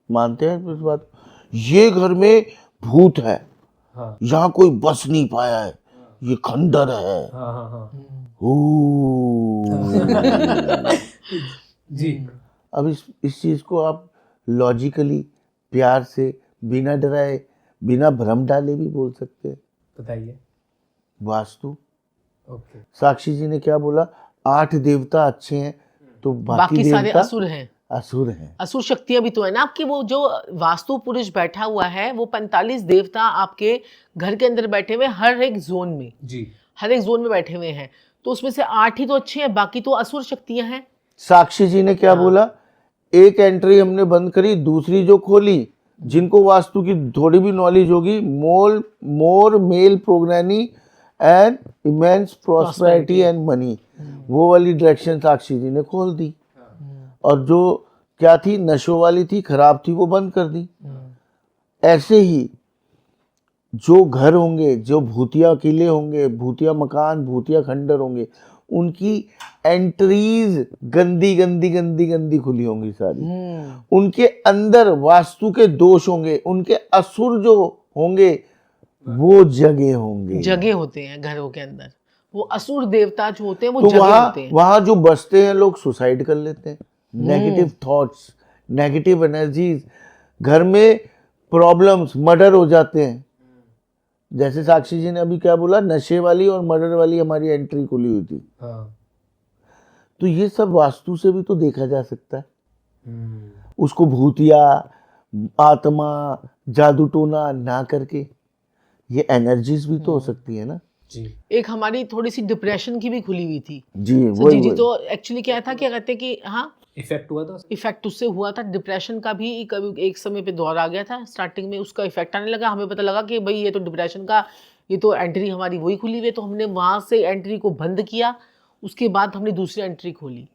मानते हैं इस बात, ये घर में भूत है, यहाँ कोई बस नहीं पाया है, ये खंडर है। जी। अब इस चीज को आप लॉजिकली, प्यार से, बिना डराए, बिना भ्रम डाले भी बोल सकते हैं। बताइए। वास्तु, ओके। साक्षी जी ने क्या बोला, 8 देवता अच्छे हैं तो बाकी सारे देवता असुर हैं। असुर शक्तियां भी तो है ना आपकी। वो जो वास्तु पुरुष बैठा हुआ है, वो 45 देवता आपके घर के अंदर बैठे हुए, हर एक जोन में जी, हर एक जोन में बैठे हुए हैं। तो उसमें से 8 ही तो अच्छे हैं, बाकी तो असुर शक्तियां हैं। साक्षी जी ने क्या बोला, एक एंट्री हमने बंद करी, दूसरी जो खोली, जिनको वास्तु की थोड़ी भी नॉलेज होगी, more male progeny and immense prosperity and money, वो वाली डायरेक्शन साक्षी जी ने खोल दी। और जो क्या थी, नशों वाली थी, खराब थी, वो बंद कर दी। ऐसे ही जो घर होंगे, जो भूतिया किले होंगे, भूतिया मकान, भूतिया खंडर होंगे, उनकी एंट्रीज गंदी गंदी गंदी गंदी खुली होंगी सारी। उनके अंदर वास्तु के दोष होंगे, उनके असुर जो होंगे वो जगह होंगे, जगह होते हैं घरों के अंदर। वो असुर देवता जो होते हैं वो तो जगह होते हैं। वहां जो बसते हैं लोग, सुसाइड कर लेते हैं। नेगेटिव थॉट्स, नेगेटिव एनर्जीज घर में प्रॉब्लम्स, मर्डर हो जाते हैं। जैसे साक्षी जी ने अभी क्या बोला, नशे वाली और मर्डर वाली हमारी एंट्री खुली हुई थी। हाँ। तो ये सब वास्तु से भी तो देखा जा सकता है। उसको भूतिया, आत्मा, जादू टोना ना करके ये एनर्जीज भी तो हो सकती है ना। जी। एक हमारी थोड़ी सी डिप्रेशन की भी खुली हुई थी जी संजीव जी। वही तो एक्चुअली क्या था, क्या कहते हैं कि हाँ, इफेक्ट हुआ था। इफेक्ट उससे हुआ था। डिप्रेशन का भी कभी एक समय पे दौर आ गया था, स्टार्टिंग में उसका इफेक्ट आने लगा। हमें पता लगा कि भाई ये तो डिप्रेशन का, ये तो एंट्री हमारी वही खुली हुई है। तो हमने वहाँ से एंट्री को बंद किया, उसके बाद हमने दूसरी एंट्री खोली।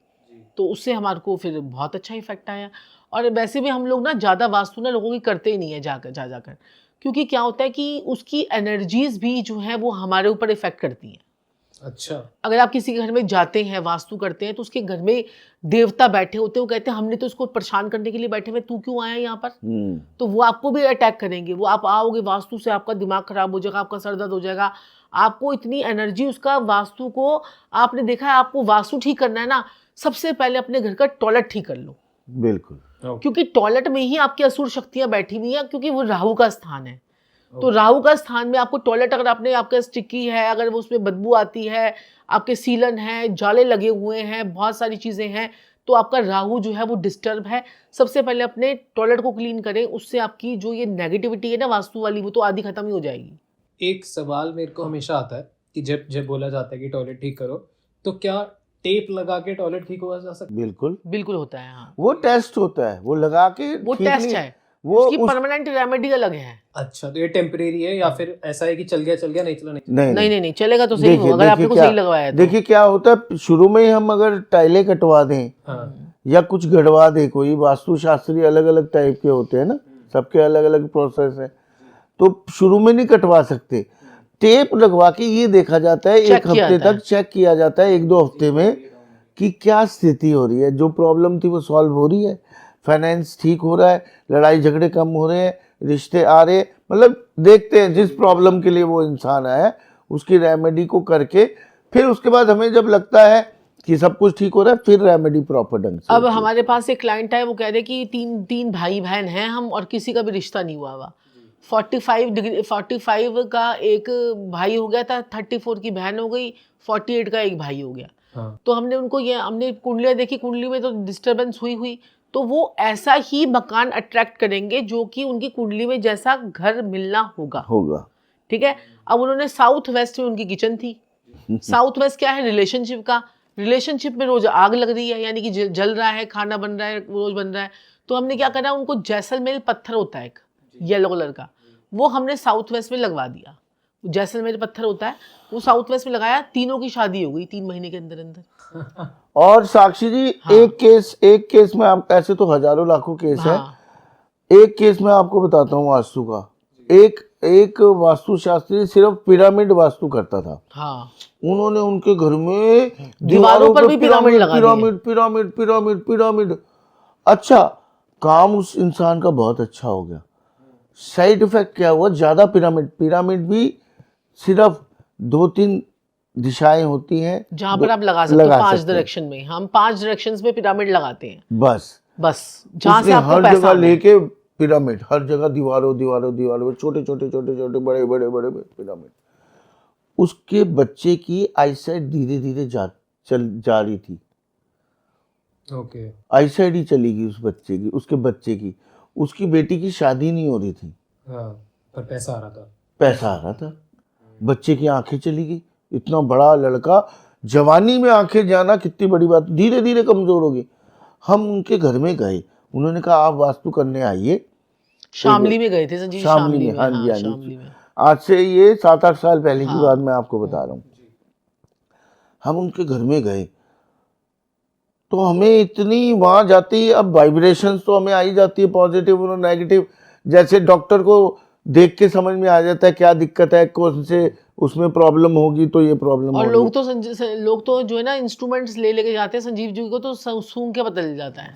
तो उससे हमारे को फिर बहुत अच्छा इफेक्ट आया। और वैसे भी हम लोग ना ज़्यादा वास्तु ना लोगों की करते ही नहीं है जाकर, क्योंकि क्या होता है कि उसकी एनर्जीज भी जो है वो हमारे ऊपर इफेक्ट करती हैं। अच्छा। अगर आप किसी के घर में जाते हैं, वास्तु करते हैं, तो उसके घर में देवता बैठे होते हैं, वो कहते हैं हमने तो इसको परेशान करने के लिए बैठे हुए, तू क्यों आया यहाँ पर। तो वो आपको भी अटैक करेंगे। वो आप आओगे वास्तु से, आपका दिमाग खराब हो जाएगा, आपका सर दर्द हो जाएगा, आपको इतनी एनर्जी उसका वास्तु को। आपने देखा है, आपको वास्तु ठीक करना है ना, सबसे पहले अपने घर का टॉयलेट ठीक कर लो। बिल्कुल। क्योंकि टॉयलेट में ही आपकी असुर शक्तियां बैठी हुई हैं, क्योंकि वो राहु का स्थान है। तो राहु का स्थान में आपको टॉयलेट, अगर आपने आपका स्टिकी है, अगर वो उसमें बदबू आती है, आपके सीलन है, जाले लगे हुए हैं, बहुत सारी चीज़ें हैं, तो आपका राहु जो है वो डिस्टर्ब है। सबसे पहले अपने टॉयलेट को क्लीन करें, उससे आपकी जो ये नेगेटिविटी है ना वास्तु वाली, वो तो आधी खत्म ही हो जाएगी। एक सवाल मेरे को हमेशा आता है कि जब जब बोला जाता है कि टॉयलेट ठीक करो, तो क्या टेप लगा के टॉयलेट ठीक हुआ जा सकता है? बिल्कुल बिल्कुल होता है, हाँ। वो टेस्ट होता है, वो लगा के वो ठीक टेस्ट नहीं- है, वो उसकी उस- परमानेंट रेमेडी अलग है। अच्छा, तो ये टेम्परेरी है या फिर ऐसा है कि चल गया नहीं चला नहीं? नहीं नहीं, चलेगा तो सही देखिए- होगा, अगर आपने देखिए को क्या- सही लगवाया है तो। देखिए क्या होता है, शुरू में ही हम अगर टाइलें कटवा दें हाँ। या कुछ गड़वा दे, कोई वास्तुशास्त्री अलग अलग टाइप के होते हैं ना, सबके अलग अलग प्रोसेस है, तो शुरू में नहीं कटवा सकते। टेप लगवा के ये देखा जाता है, चेक एक किया हफ्ते जाता है। तक चेक किया जाता है, 1-2 हफ्ते में, कि क्या स्थिति हो रही है, जो प्रॉब्लम थी वो सॉल्व हो रही है, फाइनेंस ठीक हो रहा है, लड़ाई झगड़े कम हो रहे हैं, रिश्ते आ रहे हैं, मतलब देखते हैं जिस प्रॉब्लम के लिए वो इंसान आया है उसकी रेमेडी को करके, फिर उसके बाद हमें जब लगता है कि सब कुछ ठीक हो रहा है, फिर रेमेडी प्रॉपर ढंग से अब होती है। हमारे पास एक क्लाइंट है, वो कह रहे कि तीन भाई बहन हैं हम, और किसी का भी रिश्ता नहीं हुआ हुआ। 45 का एक भाई हो गया था, 34 की बहन हो गई, 48 का एक भाई हो गया। हाँ। तो हमने कुंडलियाँ देखी, कुंडली में तो डिस्टर्बेंस हुई, तो वो ऐसा ही मकान अट्रैक्ट करेंगे जो कि उनकी कुंडली में जैसा घर मिलना होगा। ठीक है। अब उन्होंने साउथ वेस्ट में उनकी किचन थी। साउथ वेस्ट क्या है, रिलेशनशिप का। रिलेशनशिप में रोज आग लग रही है, यानी कि जल रहा है, खाना बन रहा है, रोज बन रहा है। तो हमने क्या करा, उनको जैसलमेर पत्थर होता है एक येलो कलर का, वो हमने साउथ वेस्ट में लगवा दिया। जैसलमेर पत्थर होता है, वो साउथ वेस्ट में लगाया, तीनों की शादी हो गई 3 महीने के अंदर अंदर। और साक्षी जी, हाँ। एक केस में, आप ऐसे तो हजारों लाखों केस है, हाँ। एक केस में आपको बताता हूँ वास्तु का। एक वास्तुशास्त्री सिर्फ पिरामिड वास्तु करता था। हाँ। उन्होंने उनके घर में दीवारों पर भी पिरामिड लगा दिए। पिरामिड। अच्छा, काम उस इंसान का बहुत अच्छा हो गया। साइड इफेक्ट क्या हुआ, ज्यादा पिरामिड भी सिर्फ 2-3 दिशाएं होती हैं जहां पर आप लगा सकते हो, 5 डायरेक्शन में। हम 5 डायरेक्शंस में पिरामिड लगाते हैं, बस जहां से उसने आपको हर पैसा जगह आना है। लेके पिरामिड, हर जगह दीवारों छोटे बड़े पिरामिड। उसके बच्चे की आईसाइट धीरे धीरे जा रही थी। ओके। आईसाइट ही चली गई उस बच्चे की, उसके बच्चे की। उसकी बेटी की शादी नहीं हो रही थी, हाँ, पर पैसा आ रहा था। बच्चे की आंखें चली गई। इतना बड़ा लड़का, जवानी में आंखें जाना कितनी बड़ी बात, धीरे धीरे कमजोर हो गई। हम उनके घर में गए, उन्होंने कहा आप वास्तु करने आइए। शामली में गए थे संजीव, शामली में, हाँ जी, शामली में। आज से ये 7-8 साल पहले की हाँ। बात मैं आपको बता रहा हूँ। हम उनके घर में गए तो हमें इतनी, वहां जाती है, अब वाइब्रेशंस तो हमें आई जाती है, पॉजिटिव और नेगेटिव। जैसे डॉक्टर को देख के समझ में आ जाता है क्या दिक्कत है, कौन से उसमें प्रॉब्लम होगी, तो ये प्रॉब्लम और होगी। लोग तो जो है ना इंस्ट्रूमेंट्स लेके जाते हैं संजीव जी को, तो सूंघ के पता चल जाता है।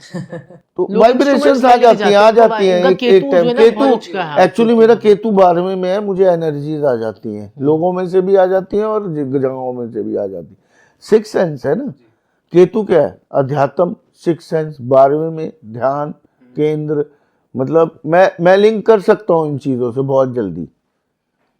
तो लोग वाइब्रेशंस instruments आ लेके जाती हैं, उनका एक केतु जो टाइम। है ना बहुत अच्छा है। एक्चुअली मेरा केतु 12वें में है, मुझे एनर्जीज आ जाती हैं, लोगों में से भी आ जाती हैं और जगहों में से भी आ जाती है। 6 सेंस है ना, केतु क्या है, अध्यात्म, 6 सेंस, 12वें में ध्यान केंद्र, मतलब मैं लिंक कर सकता हूँ इन चीज़ों से बहुत जल्दी,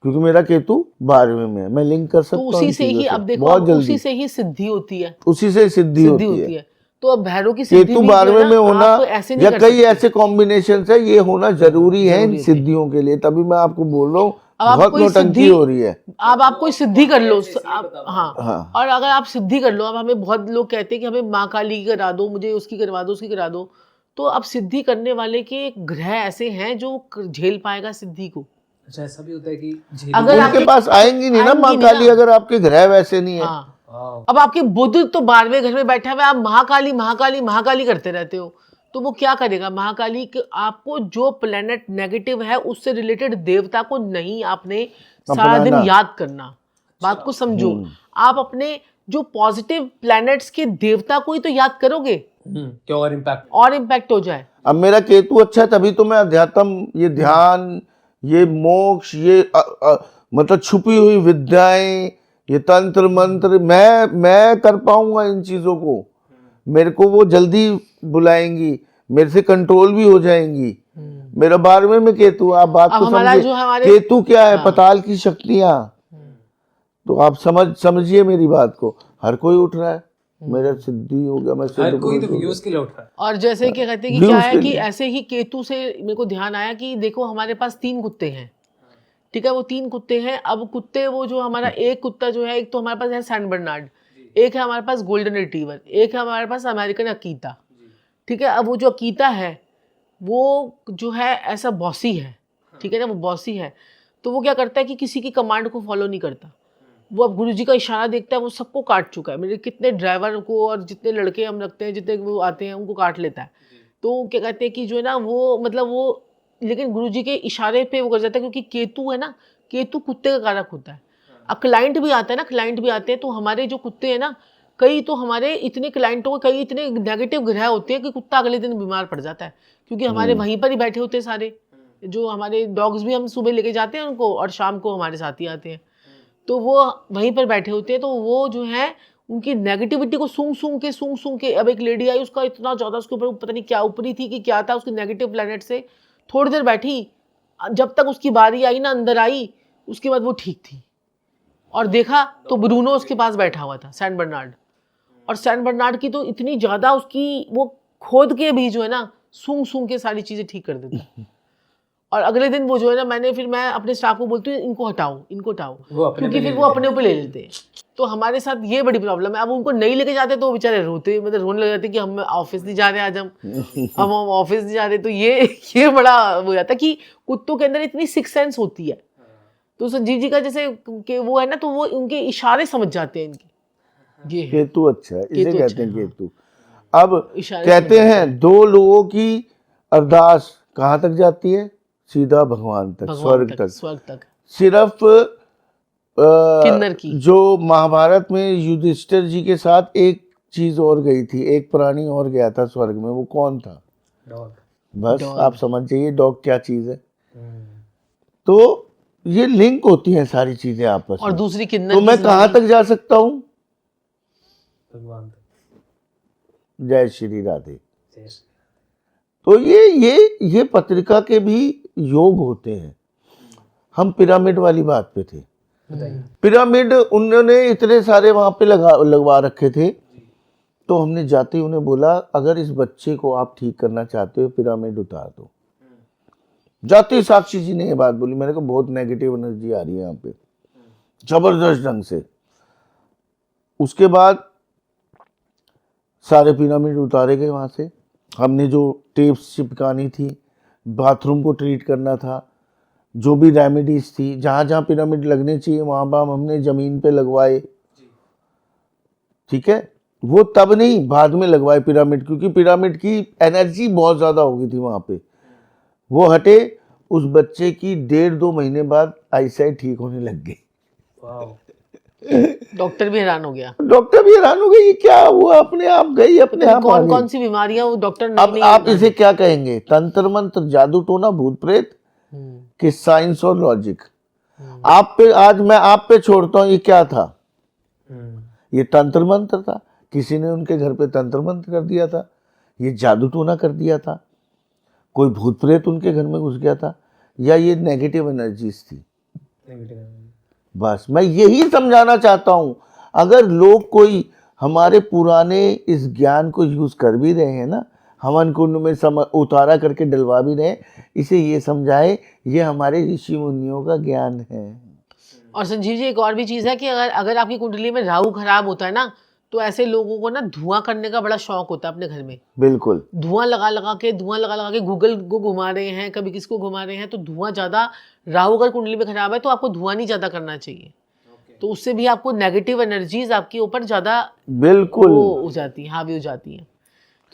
क्योंकि मेरा केतु 12वें में है, मैं लिंक कर सकता तो हूँ उसी इन से चीज़ों ही अब देखो, बहुत अब जल्दी, उसी से ही सिद्धि होती है, उसी से सिद्धि सिद्धि होती होती है। है। तो अब भैरव की सिद्धि केतु भी जो है 12वें ना, में होना आप ऐसे नहीं या कर कई सकते। ऐसे कॉम्बिनेशन है, ये होना जरूरी है इन जरूरी होती है। सिद्धियों के लिए, तभी मैं आपको बोल रहा हूँ अब आप बहुत कोई नौटंकी सिद्धि, हो रही है। अब आप कोई सिद्धि कर लो, हाँ, हाँ और अगर आप सिद्धि कर लो, अब हमें बहुत लोग कहते हैं कि हमें माँ काली की करा दो, मुझे उसकी करवा दो, उसकी करा दो, तो अब सिद्धि करने वाले के ग्रह ऐसे हैं जो झेल पाएगा सिद्धि को। अच्छा, ऐसा भी होता है कि अगर उनके आपके पास आएंगी नहीं ना आएंगी माँ नहीं काली, ना। अगर आपके ग्रह वैसे नहीं है। हाँ, अब आपके बुध तो 12वें घर में बैठा हुआ है, आप महाकाली महाकाली महाकाली करते रहते हो, तो वो क्या करेगा महाकाली आपको जो प्लेनेट नेगेटिव है उससे रिलेटेड देवता को नहीं आपने सारा दिन अपनाना। याद करना। बात को समझो, आप अपने जो पॉजिटिव प्लैनेट्स के देवता को ही तो याद करोगे, क्या और इम्पैक्ट। और इम्पैक्ट हो जाए। अब मेरा केतु अच्छा है, तभी तो मैं अध्यात्म, ये ध्यान, ये मोक्ष, ये मतलब छुपी हुई विद्याएं, ये तंत्र मंत्र, मैं कर पाऊंगा इन चीजों को, मेरे को वो जल्दी बुलाएंगी, मेरे से कंट्रोल भी हो जाएंगी। मेरा 12वें में केतु, आप बात अब को हमारा समझिए। जो हमारे केतु क्या है? हाँ। पताल की शक्तियां। तो आप समझिए मेरी बात को, हर कोई उठ रहा है, मेरा सिद्धि हो गया, मैं हर सिद्ध कोई तो पुरुष हो व्यूज के लिए उठ रहा है। और जैसे कि कहते हैं कि Views क्या है के कि लिए। ऐसे ही केतु से मेरे को ध्यान आया कि देखो हमारे पास 3 कुत्ते हैं, ठीक है, वो 3 कुत्ते हैं। अब कुत्ते वो जो हमारा एक कुत्ता जो है, एक तो हमारे पास है सैन बर्नार्ड, एक है हमारे पास गोल्डन रिट्रीवर, एक है हमारे पास अमेरिकन अकीता, ठीक है। अब वो जो अकीता है वो जो है ऐसा बॉसी है, ठीक है ना, वो बॉसी है, तो वो क्या करता है कि किसी की कमांड को फॉलो नहीं करता। वो अब गुरुजी का इशारा देखता है, वो सबको काट चुका है, मेरे कितने ड्राइवर को और जितने लड़के हम रखते हैं, जितने वो आते हैं उनको काट लेता है। तो क्या कहते हैं कि जो है ना वो मतलब वो, लेकिन गुरुजी के इशारे पे वो कर जाता है, क्योंकि केतु है ना, केतु कुत्ते का कारक होता है। अब क्लाइंट भी आता है ना, क्लाइंट भी आते हैं, तो हमारे जो कुत्ते हैं ना, कई तो हमारे इतने क्लाइंटों के कई इतने नेगेटिव ग्रह होते हैं कि कुत्ता अगले दिन बीमार पड़ जाता है, क्योंकि हमारे वहीं पर ही बैठे होते हैं सारे। जो हमारे डॉग्स भी हम सुबह लेके जाते हैं उनको, और शाम को हमारे साथ ही आते हैं, तो वो वहीं पर बैठे होते हैं। तो वो जो है उनकी नेगेटिविटी को सूंघ के अब एक लेडी आई, उसका इतना ज़्यादा उसके ऊपर पता नहीं क्या ऊपरी थी कि क्या था, उसकी नेगेटिव प्लैनेट से थोड़ी देर बैठी, जब तक उसकी बारी आई ना, अंदर आई, उसके बाद वो ठीक थी। और देखा तो ब्रूनो उसके पास बैठा हुआ था, सैन बर्नार्ड, और सैन बर्नार्ड की तो इतनी ज़्यादा उसकी वो खोद के भी जो है ना सूंघ के सारी चीज़ें ठीक कर देता है। और अगले दिन वो जो है ना, मैं अपने स्टाफ को बोलती हूँ इनको हटाओ, क्योंकि फिर वो अपने ऊपर ले लेते हैं। तो हमारे साथ ये बड़ी प्रॉब्लम है। अब उनको नहीं लेके जाते तो वो बेचारे रोते, मतलब रोने लग जाते कि हम ऑफिस नहीं जा रहे आज, हम ऑफिस नहीं जा रहे। तो ये बड़ा हो जाता है कि कुत्तों के अंदर इतनी सिक्स सेंस होती है। तो संजीव जी का जैसे कि वो है ना, तो वो उनके इशारे समझ जाते हैं इनके। ये केतु अच्छा है, इसे केतु कहते अच्छा हैं है, केतु। अब इशारे कहते समझ हैं 2 लोगों की अरदास कहाँ तक जाती है? सीधा भगवान तक, स्वर्ग तक। सिर्फ किन्नर की। जो महाभारत में युधिष्ठिर जी के साथ एक चीज और गई थी, एक प्राणी और गया था स्वर्ग में, वो कौन था? डॉग। बस Dog। आप समझ जाइए डॉग क्या चीज है। तो ये लिंक होती हैं सारी चीजें आपस और में। दूसरी किन्नर तो की मैं जिंदगी। कहाँ तक जा सकता हूँ? भगवान तक। जय श्री राधे। जय श्री। तो ये पत्रिका के भी योग होते हैं। हम पिरामिड वाली बात पे थे। बताइए। पिरामिड उन्होंने इतने सारे वहां पे लगवा रखे थे, तो हमने जाते ही उन्हें बोला अगर इस बच्चे को आप ठीक करना चाहते हो पिरामिड उतार दो। जाते ही साक्षी जी ने ये बात बोली, मैंने कहा बहुत नेगेटिव एनर्जी आ रही है यहाँ पे, जबरदस्त ढंग से। उसके बाद सारे पिरामिड उतारे गए वहां से। हमने जो टेप्स चिपकानी थी, बाथरूम को ट्रीट करना था, जो भी रेमेडीज थी, जहाँ जहाँ पिरामिड लगने चाहिए वहाँ वहाँ हमने ज़मीन पे लगवाए, ठीक है। वो तब नहीं, बाद में लगवाए पिरामिड, क्योंकि पिरामिड की एनर्जी बहुत ज़्यादा हो गई थी वहाँ पे। वो हटे, उस बच्चे की 1.5-2 महीने बाद आईसाइट ठीक होने लग गई। वाओ। डॉक्टर भी हैरान हो गया। डॉक्टर भी हैरान हो गई, ये क्या हुआ, अपने आप गई, अपने आप आ गई। कौन सी बीमारियां वो डॉक्टर अब आप इसे क्या कहेंगे? तंत्र मंत्र, जादू टोना, भूत प्रेत कि साइंस और लॉजिक? आप पे आज मैं आप पे छोड़ता हूँ, ये क्या था? ये तंत्र मंत्र था, किसी ने उनके घर पे तंत्र मंत्र कर दिया था, ये जादू टोना कर दिया था। कोई भूत प्रेत उनके घर में घुस गया था, या ये नेगेटिव एनर्जीज थी। बस मैं यही समझाना चाहता हूँ, अगर लोग कोई हमारे पुराने इस ज्ञान को यूज़ कर भी रहे हैं ना, हवन कुंड में उतारा करके डलवा भी रहे हैं, इसे ये समझाए ये हमारे ऋषि मुनियों का ज्ञान है। और संजीव जी, एक और भी चीज़ है कि अगर आपकी कुंडली में राहु खराब होता है ना, तो ऐसे लोगों को ना धुआं करने का बड़ा शौक होता है अपने घर में। बिल्कुल, धुआं लगा के गूगल को घुमा रहे हैं, कभी किसको घुमा रहे हैं, तो धुआं ज़्यादा, राहु अगर कुंडली में खराब है तो आपको धुआं नहीं ज़्यादा करना चाहिए। तो उससे भी आपको नेगेटिव एनर्जीज आपके ऊपर ज़्यादा बिल्कुल वो हो जाती हैं, हावी हो जाती हैं।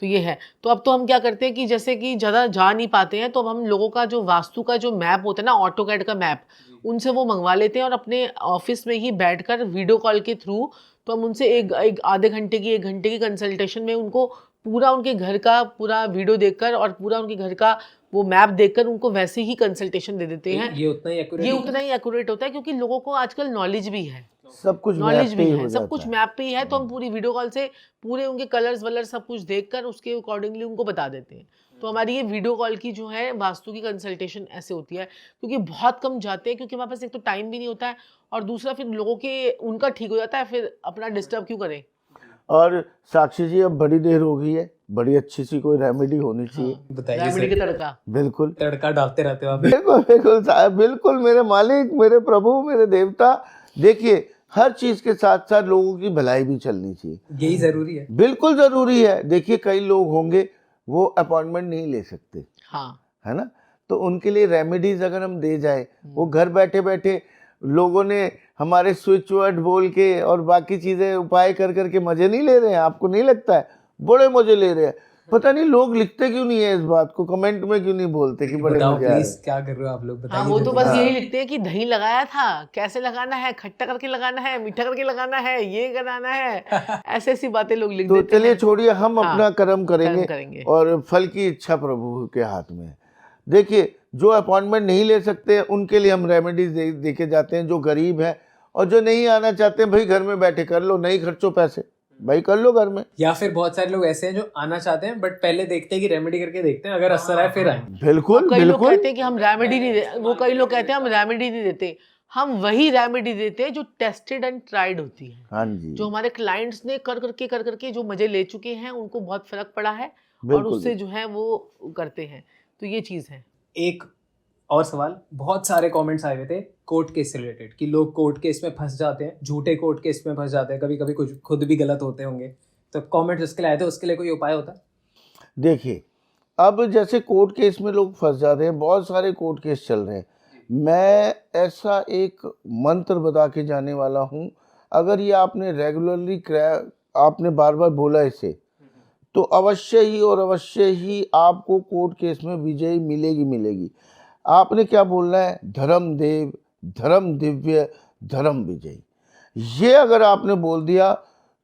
तो ये है। तो अब तो हम क्या करते हैं कि जैसे कि ज़्यादा जा नहीं पाते हैं, तो अब हम लोगों का जो वास्तु का जो मैप होता है ना, ऑटोकैड का मैप, उनसे वो मंगवा लेते हैं और अपने ऑफिस में ही बैठकर वीडियो कॉल के थ्रू, तो हम उनसे एक आधे घंटे की 1 घंटे की कंसल्टेशन में उनको पूरा उनके घर का पूरा वीडियो देखकर और पूरा उनके घर का वो मैप देखकर उनको वैसे ही कंसल्टेशन दे देते हैं। ये उतना ही एक्यूरेट होता है, क्योंकि लोगों को आजकल नॉलेज भी है, सब कुछ नॉलेज मैप भी पे ही है, हो सब जाता कुछ है। मैप पे ही है। तो हम पूरी वीडियो कॉल से पूरे उनके कलर्स वलर्स सब कुछ देखकर उसके अकॉर्डिंगली उनको बता देते हैं। तो हमारी ये वीडियो कॉल की जो है वास्तु की कंसल्टेशन ऐसे होती है, क्योंकि बहुत कम जाते हैं, क्योंकि हमारे पास एक तो टाइम भी नहीं होता है, और दूसरा फिर लोगों के उनका ठीक हो जाता है, फिर अपना डिस्टर्ब क्यों करें। और साक्षी जी, अब बड़ी देर हो गई है, बड़ी अच्छी सी कोई रेमेडी होनी चाहिए। बताइए रेमेडी सर, का तड़का। बिल्कुल तड़का डालते रहते हो आप। बिल्कुल बिल्कुल साहब, बिल्कुल मेरे मालिक, मेरे प्रभु, मेरे देवता। देखिए, हर चीज के साथ साथ लोगों की भलाई भी चलनी चाहिए, यही जरूरी है। बिल्कुल जरूरी है। देखिए, कई लोग होंगे वो अपॉइंटमेंट नहीं ले सकते, हाँ, है ना, तो उनके लिए रेमेडीज अगर हम दे जाए, वो घर बैठे बैठे, लोगों ने हमारे स्विच वर्ड बोल के और बाकी चीजें उपाय कर करके मजे नहीं ले रहे हैं, आपको नहीं लगता है? बड़े मजे ले रहे हैं। पता नहीं लोग लिखते क्यों नहीं है इस बात को, कमेंट में क्यों नहीं बोलते कि बड़े बताओ मजे आ रहे प्लीज, हैं। क्या कर रहे हो आप लोग, हाँ, बताइए वो तो जल्दी। बस यही लिखते हैं कि दही लगाया था, कैसे लगाना है, खट्टा करके लगाना है, मीठा करके लगाना है, ये कराना है, ऐसे ऐसी बातें लोग लिख तो देते चलिए हैं। छोड़िए, हम हाँ, अपना कर्म करेंगे, करेंगे। और फल की इच्छा प्रभु के हाथ में है। देखिए, जो अपॉइंटमेंट नहीं ले सकते उनके लिए हम रेमेडीज दे के जाते हैं, जो गरीब है और जो नहीं आना चाहते हैं, भाई घर में बैठे कर लो, नहीं खर्चो पैसे, भाई कर लो घर में। या फिर बहुत सारे लोग ऐसे हैं जो आना चाहते हैं बट पहले देखते हैं कि रेमेडी करके देखते हैं, अगर असर आए फिर आए। बिल्कुल कई लोग बिल्कुल कहते हैं कि हम रेमेडी नहीं दे, वो कई लोग कहते हैं हम रेमेडी नहीं देते, हम वही रेमेडी देते हैं जो टेस्टेड एंड ट्राइड होती है, हाँ जी, जो हमारे क्लाइंट्स ने कर करके जो मजे ले चुके हैं, उनको बहुत फर्क पड़ा है, और बिल्कुल उससे जो है वो करते हैं। तो ये चीज़ है। एक और सवाल, बहुत सारे कमेंट्स आए हुए थे कोर्ट केस से रिलेटेड कि लोग कोर्ट केस में फंस जाते हैं, झूठे कोर्ट केस में फंस जाते हैं, कभी कभी कुछ खुद भी गलत होते होंगे, तो कमेंट्स उसके लिए आए थे, उसके लिए कोई उपाय होता है? देखिए, अब जैसे कोर्ट केस में लोग फंस जाते हैं, बहुत सारे कोर्ट केस चल रहे हैं, मैं ऐसा एक मंत्र बता के जाने वाला हूँ, अगर ये आपने रेगुलरली आपने बार बार बोला इसे, तो अवश्य ही और अवश्य ही आपको कोर्ट केस में विजय मिलेगी मिलेगी। आपने क्या बोलना है? धर्म देव, धर्म दिव्य, धर्म विजय। ये अगर आपने बोल दिया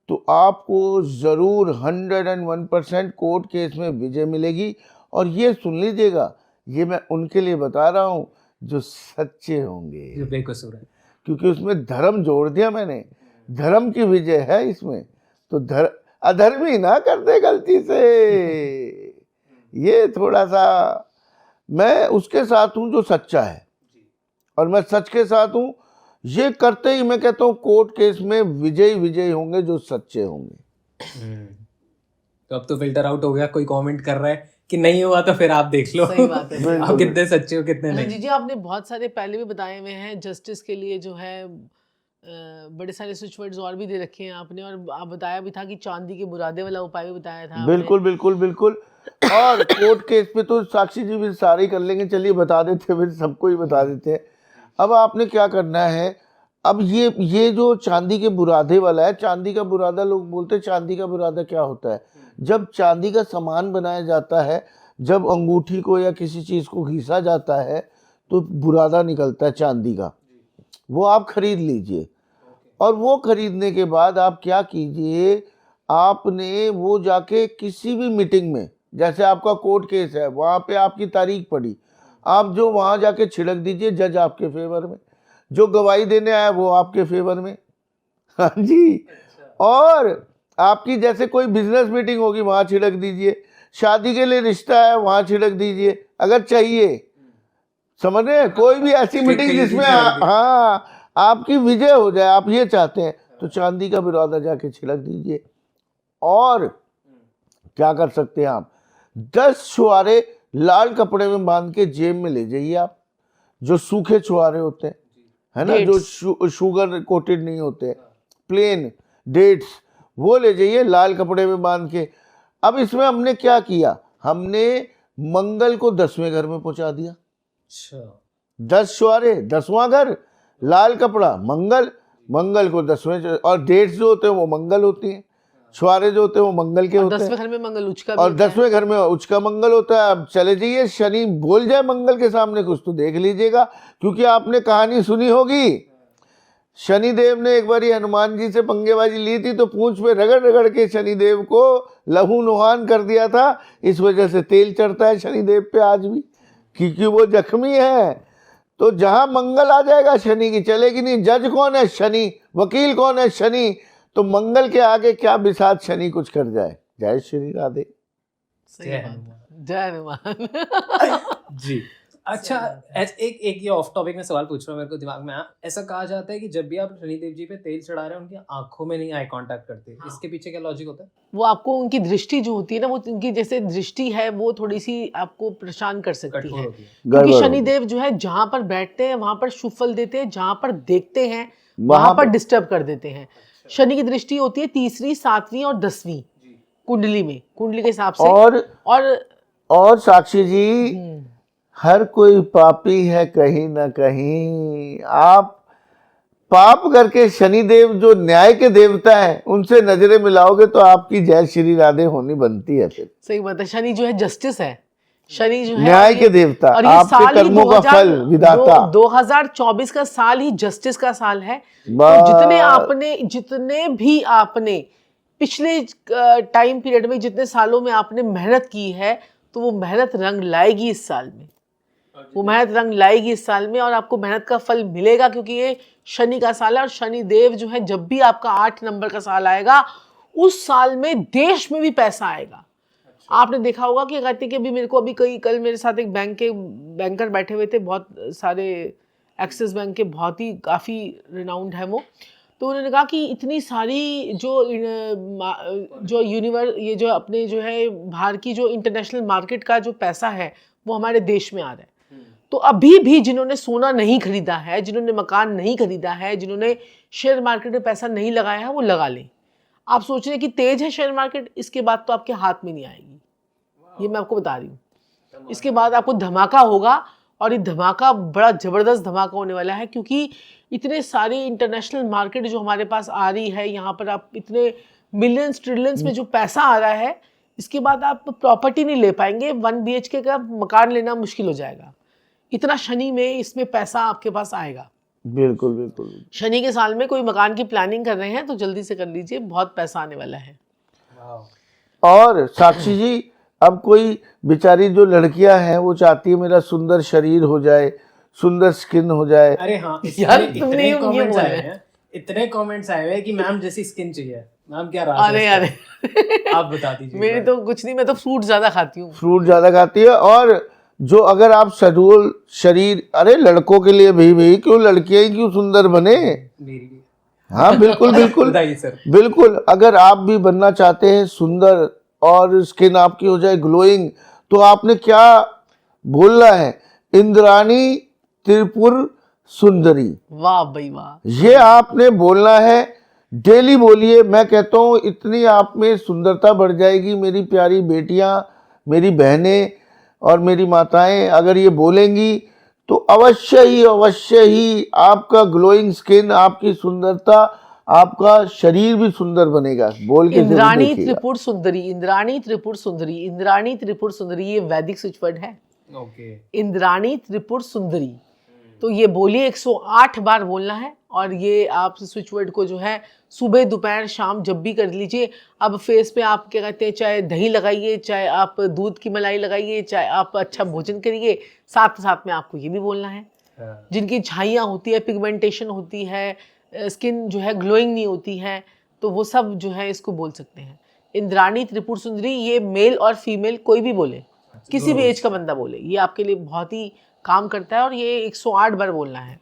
तो आपको ज़रूर 101% कोर्ट केस में विजय मिलेगी। और ये सुन लीजिएगा, ये मैं उनके लिए बता रहा हूँ जो सच्चे होंगे, जो बेकसूर है। क्योंकि उसमें धर्म जोड़ दिया मैंने, धर्म की विजय है इसमें। तो अधर्मी ना कर दे गलती से, ये थोड़ा सा मैं उसके साथ हूँ जो सच्चा है, और मैं सच के साथ हूँ। ये करते ही मैं कहता हूँ कोर्ट केस में विजय होंगे जो सच्चे होंगे। तो अब तो फिल्टर आउट हो गया, कोई कमेंट कर रहा है कि नहीं हुआ तो फिर आप देख लो सही बात है। आप कितने सच्चे हो कितने नहीं। जी जी, आपने बहुत सारे पहले भी बताए हुए हैं जस्टिस के लिए, जो है बड़े सारे स्विच वर्ड्स और भी दे रखे हैं आपने, और आप बताया भी था कि चांदी के बुरादे वाला उपाय भी बताया था आपने। बिल्कुल बिल्कुल बिल्कुल। और कोर्ट केस पे तो साक्षी जी भी सारे ही कर लेंगे, चलिए बता देते हैं, फिर सबको ही बता देते हैं। अब आपने क्या करना है, अब ये जो चांदी के बुरादे वाला है, चांदी का बुरादा लोग बोलते हैं, चांदी का बुरादा क्या होता है? जब चांदी का सामान बनाया जाता है, जब अंगूठी को या किसी चीज़ को घिसा जाता है तो बुरादा निकलता है चांदी का, वो आप खरीद लीजिए। और वो खरीदने के बाद आप क्या कीजिए, आपने वो जाके किसी भी मीटिंग में, जैसे आपका कोर्ट केस है, वहाँ पे आपकी तारीख पड़ी, आप जो वहाँ जाके छिड़क दीजिए, जज आपके फेवर में, जो गवाही देने आया वो आपके फेवर में। हाँ जी। और आपकी जैसे कोई बिजनेस मीटिंग होगी, वहाँ छिड़क दीजिए, शादी के लिए रिश्ता है वहां छिड़क दीजिए अगर चाहिए, समझ रहे हैं? कोई भी ऐसी मीटिंग जिसमें हाँ आपकी विजय हो जाए, आप ये चाहते हैं, तो चांदी का बिरौदा जाके छिड़क दीजिए। और क्या कर सकते हैं आप, 10 छुआरे लाल कपड़े में बांध के जेब में ले जाइए आप, जो सूखे छुआरे होते हैं, है ना, जो शुगर कोटेड नहीं होते, प्लेन डेट्स, वो ले जाइए लाल कपड़े में बांध के। अब इसमें हमने क्या किया, हमने मंगल को 10वें घर में पहुंचा दिया। अच्छा 10 छुआरे 10वां घर, लाल कपड़ा मंगल, मंगल को 10वें, और डेट्स जो होते हैं वो मंगल होती हैं, छुआरे जो होते हैं वो मंगल के होते हैं, 10वें घर में मंगल उचका और 10वें घर में उचका मंगल होता है। अब चले जाइए, शनि बोल जाए मंगल के सामने कुछ तो देख लीजिएगा, क्योंकि आपने कहानी सुनी होगी, शनिदेव ने एक बार हनुमान जी से पंगेबाजी ली थी तो पूंछ पे रगड़ रगड़ के शनिदेव को लहू नुहान कर दिया था। इस वजह से तेल चढ़ता है शनिदेव पे आज भी, क्योंकि वो जख्मी है। तो जहां मंगल आ जाएगा शनि की चलेगी नहीं। जज कौन है? शनि। वकील कौन है? शनि। तो मंगल के आगे क्या बिसात शनि कुछ कर जाए। जय श्री राधे। सही बात। जय हनुमान। जी अच्छा, एक ये ऑफ टॉपिक में सवाल पूछ रहा हूँ, मेरे को दिमाग में आया। ऐसा कहा जाता है कि जब भी आप शनिदेव जी पे तेल चढ़ा रहे हैं उनकी आंखों में नहीं आई कांटेक्ट करते, इसके पीछे क्या लॉजिक होता है? वो आपको उनकी दृष्टि जो होती है ना, वो उनकी जैसे दृष्टि है वो थोड़ी सी आपको परेशान कर सकती है, क्योंकि शनिदेव जो है जहां पर बैठते हैं वहां पर शुभ फल देते हैं, जहां पर देखते हैं वहां पर डिस्टर्ब कर देते हैं। शनि की दृष्टि होती है 3री, 7वीं और 10वीं कुंडली में, कुंडली के हिसाब से। और साक्षी जी, हर कोई पापी है कहीं ना कहीं। आप पाप करके शनिदेव जो न्याय के देवता है उनसे नजरें मिलाओगे तो आपकी जय श्री राधे होनी बनती है। फिर सही बात है, शनि जो है जस्टिस है, शनि जो है न्याय के देवता, आपके कर्मों का फल विधाता। 2024 का साल ही जस्टिस का साल है। तो जितने भी आपने पिछले टाइम पीरियड में, जितने सालों में आपने मेहनत की है, तो वो मेहनत रंग लाएगी इस साल में, वो मेहनत रंग लाएगी इस साल में, और आपको मेहनत का फल मिलेगा, क्योंकि ये शनि का साल है। और शनि देव जो है, जब भी आपका 8 नंबर का साल आएगा उस साल में देश में भी पैसा आएगा। आपने देखा होगा कि कहते हैं कि अभी मेरे को कल मेरे साथ एक बैंकर बैठे हुए थे, बहुत सारे एक्सिस बैंक के, बहुत ही काफ़ी रिनाउंड है वो। तो उन्होंने कहा कि इतनी सारी ये जो अपने जो है बाहर की जो इंटरनेशनल मार्केट का जो पैसा है वो हमारे देश में आ रहा है। तो अभी भी जिन्होंने सोना नहीं खरीदा है, जिन्होंने मकान नहीं खरीदा है, जिन्होंने शेयर मार्केट में पैसा नहीं लगाया है, वो लगा लें। आप सोच रहे हैं कि तेज है शेयर मार्केट, इसके बाद तो आपके हाथ में नहीं आएगी, ये मैं आपको बता रही हूँ। इसके बाद आपको धमाका होगा, और ये धमाका बड़ा ज़बरदस्त धमाका होने वाला है, क्योंकि इतने सारी इंटरनेशनल मार्केट जो हमारे पास आ रही है, यहाँ पर आप इतने मिलियंस ट्रिलियंस में जो पैसा आ रहा है, इसके बाद आप प्रॉपर्टी नहीं ले पाएंगे। 1 BHK का मकान लेना मुश्किल हो जाएगा, इतना शनि में इसमें पैसा आपके पास आएगा। बिल्कुल बिल्कुल। शनि के साल में कोई मकान की प्लानिंग कर रहे हैं तो जल्दी से कर लीजिए, बहुत पैसा आने वाला है। और साक्षी जी, अब कोई बेचारी जो लड़कियां हैं वो चाहती है मेरा सुंदर शरीर हो जाए, सुंदर स्किन हो जाए। अरे हाँ, यार इतने कमेंट्स आए हुए कि मैम जैसी स्किन चाहिए। मैम क्या राज है? अरे आप बता दीजिए। मेरी तो कुछ नहीं, मैं तो फ्रूट ज्यादा खाती हूँ। फ्रूट ज्यादा खाती है। और जो अगर आप शरीर, अरे लड़कों के लिए भी क्यों, लड़कियां ही क्यों सुंदर बने। हाँ बिल्कुल बिल्कुल बिल्कुल। अगर आप भी बनना चाहते हैं सुंदर और स्किन आपकी हो जाए ग्लोइंग, तो आपने क्या बोलना है, इंद्राणी त्रिपुर सुंदरी। वाह भाई वाह, ये आपने बोलना है, डेली बोलिए। मैं कहता हूँ इतनी आप में सुंदरता बढ़ जाएगी। मेरी प्यारी बेटियां, मेरी बहनें और मेरी माताएं अगर ये बोलेंगी तो अवश्य ही आपका ग्लोइंग स्किन, आपकी सुंदरता, आपका शरीर भी सुंदर बनेगा। बोल के इंद्राणी त्रिपुर सुंदरी, इंद्राणी त्रिपुर सुंदरी, इंद्राणी त्रिपुर सुंदरी, ये वैदिक स्विच वर्ड है। ओके, इंद्राणी त्रिपुर सुंदरी। तो ये बोलिए 108 बार बोलना है, और ये आप स्विच वर्ड को जो है सुबह दोपहर शाम जब भी कर लीजिए। अब फेस पे आप क्या कहते हैं, चाहे दही लगाइए, चाहे आप दूध की मलाई लगाइए, चाहे आप अच्छा भोजन करिए, साथ साथ में आपको ये भी बोलना है। जिनकी छाइयाँ होती है, पिगमेंटेशन होती है, स्किन जो है ग्लोइंग नहीं होती है, तो वो सब जो है इसको बोल सकते हैं इंद्राणी त्रिपुर सुंदरी, ये मेल और फीमेल कोई भी बोले, किसी भी एज का बंदा बोले, ये आपके लिए बहुत ही काम करता है। और ये 108 बार बोलना है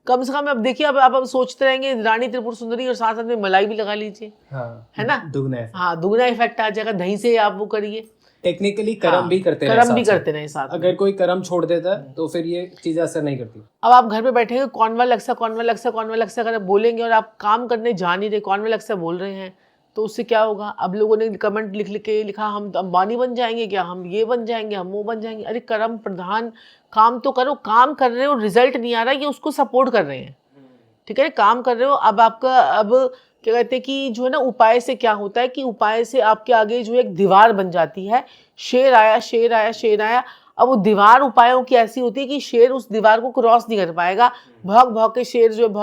कम से कम। अब देखिए, अब सोचते रहेंगे इंद्राणी त्रिपुर सुंदरी और साथ साथ में मलाई भी लगा लीजिए, है ना, दुगना इफेक्ट आ जाएगा। दही से आप वो करिए, टेक्निकली कर्म भी करते हैं, कर्म भी करते रहे साथ। अगर कोई कर्म छोड़ देता है तो फिर ये चीजें असर नहीं करती। अब आप घर पे बैठे हैं, कॉन्वालक्सा अगर आप बोलेंगे और आप काम करने जा नहीं रहे, कॉन्वालक्सा बोल रहे हैं, तो उससे क्या होगा? अब लोगों ने कमेंट लिख के लिखा हम अंबानी बन जाएंगे क्या, हम ये बन जाएंगे, हम वो बन जाएंगे। अरे कर्म प्रधान काम तो करो, काम कर रहे हो, रिजल्ट नहीं आ रहा, ये उसको सपोर्ट कर रहे हैं, ठीक है, काम कर रहे हो। अब आपका अब क्या कहते हैं कि जो है ना, उपाय से क्या होता है कि उपाय से आपके आगे जो एक दीवार बन जाती है। शेर आया, शेर आया, शेर आया। अब वो दीवार उपायों की ऐसी होती है कि शेर उस दीवार को क्रॉस नहीं कर पाएगा। भाग भाग के शेर जो है,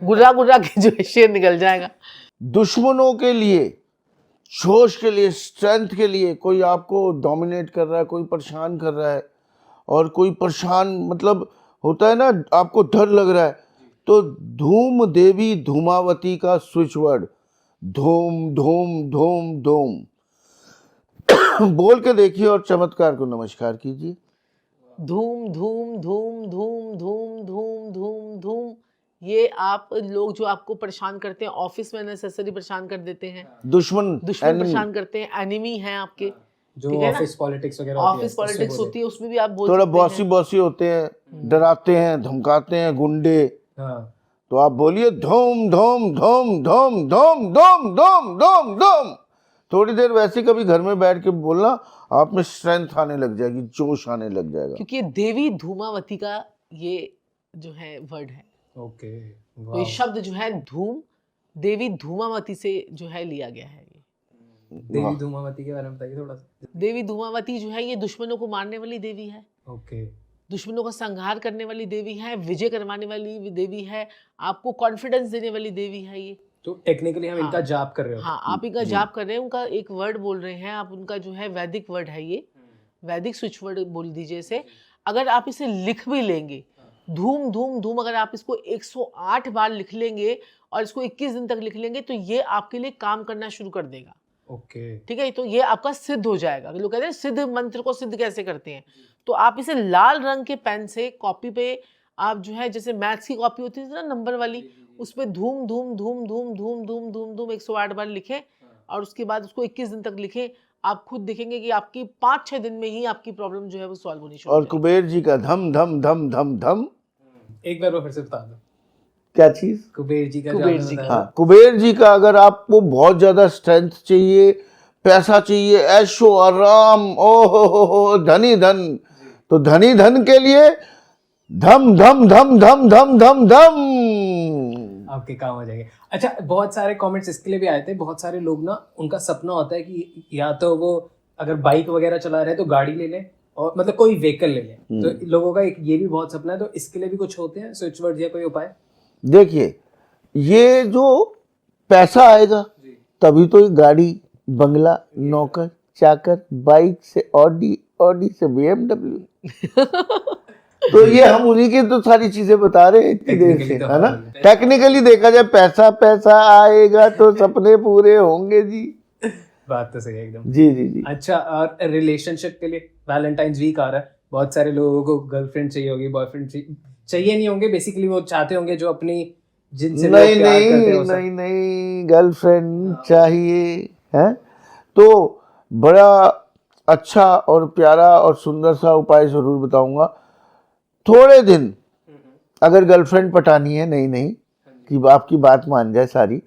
गुर्रा के जो है शेर निकल जाएगा। दुश्मनों के लिए, जोश के लिए, स्ट्रेंथ के लिए कोई आपको डोमिनेट कर रहा है, कोई परेशान कर रहा है, और कोई परेशान मतलब होता है ना, आपको डर लग रहा है, तो धूम देवी धूमावती का स्विच वर्ड धूम धूम धूम धूम बोल के देखिए और चमत्कार को नमस्कार कीजिए। धूम धूम धूम धूम धूम धूम धूम धूम। ये आप लोग जो आपको परेशान करते हैं, ऑफिस में नेसेसरी परेशान कर देते हैं, दुश्मन परेशान करते हैं, एनिमी हैं आपके, जो ऑफिस पॉलिटिक्स वगैरह ऑफिस पॉलिटिक्स होती है, उसमें भी आप बोल थोड़ा सकते हैं। बॉसी होते हैं, डराते हैं, धमकाते हैं, गुंडे, तो आप बोलिए धूम धूम धूम धूम धूम धूम धूम धूम धूम। थोड़ी देर वैसे कभी घर में बैठ के बोलना, आप में स्ट्रेंथ आने लग जाएगी, जोश आने लग जाएगा, क्योंकि देवी धूमावती का ये जो है वर्ड है। ओके, तो ये शब्द जो है धूम, देवी धूमावती से जो है लिया गया है। ये देवी धूमावती के बारे में बताइए थोड़ा सा। देवी धूमावती जो है, ये दुश्मनों को मारने वाली देवी है। ओके, दुश्मनों का संहार करने वाली देवी है, विजय करवाने वाली देवी है, आपको कॉन्फिडेंस देने वाली देवी है ये। तो टेक्निकली हम इनका जाप कर रहे हो। हाँ, आप इनका जाप कर रहे हैं, उनका एक वर्ड बोल रहे हैं आप, उनका जो है वैदिक वर्ड है ये, वैदिक स्विच वर्ड बोल दीजिए इसे। अगर आप इसे लिख भी लेंगे, धूम धूम धूम, अगर आप इसको 108 बार लिख लेंगे और इसको 21 दिन तक लिख लेंगे, तो ये आपके लिए काम करना शुरू कर देगा। ओके, ठीक है, तो ये आपका सिद्ध हो जाएगा। लोग कहते हैं सिद्ध मंत्र को सिद्ध कैसे करते हैं, तो आप इसे लाल रंग के पेन से कॉपी पे आप जो है, जैसे मैथ्स की कॉपी होती है ना नंबर वाली, उसमें धूम धूम धूम धूम धूम धूम धूम धूम 108 बार लिखें और उसके बाद उसको 21 दिन तक लिखें। आप खुद देखेंगे कि आपकी 5-6 दिन में ही आपकी प्रॉब्लम जो है वो सॉल्व होनी शुरू हो और जाएगी। कुबेर जी का धम धम धम धम धम, एक बार वो फिर से बता दो। क्या चीज? कुबेर जी का, कुबेर जी का। हाँ, कुबेर जी का अगर आपको बहुत ज्यादा स्ट्रेंथ चाहिए, पैसा चाहिए, ऐशो आराम, ओ धनी धन, तो धनी धन के लिए धम धम धम धम धम धम धम आपके काम हो जाएंगे। अच्छा, बहुत सारे कमेंट्स इसके लिए भी आए थे। बहुत सारे लोग ना, उनका सपना होता है कि या तो वो अगर बाइक वगैरह चला रहे हैं तो गाड़ी ले लें, और मतलब कोई व्हीकल ले लें। तो लोगों का एक ये भी बहुत सपना है, तो इसके लिए भी कुछ होते हैं स्विच वर्ड या कोई उपाय? देखिए, ये जो पैसा आएगा तभी तो ये गाड़ी, बंगला, नौकर चाकर, बाइक से ऑडी, ऑडी से BMW तो ये हम उन्हीं की तो सारी चीजें बता रहे हैं इतनी देर से, है ना। टेक्निकली देखा जाए, पैसा पैसा आएगा तो सपने पूरे होंगे जी। बात तो सही है एकदम। जी जी जी। अच्छा, और रिलेशनशिप के लिए वैलेंटाइंस वीक आ रहा है, बहुत सारे लोगों को गर्लफ्रेंड चाहिए होगी, बॉयफ्रेंड चाहिए नहीं होंगे, बेसिकली वो चाहते होंगे जो अपनी जिनसे नहीं प्यार करते हो नहीं नहीं नहीं, गर्लफ्रेंड चाहिए है तो बड़ा अच्छा और प्यारा और सुंदर सा उपाय जरूर बताऊंगा। थोड़े दिन अगर गर्लफ्रेंड पटानी है, नहीं कि आपकी बात मान जाए सारी,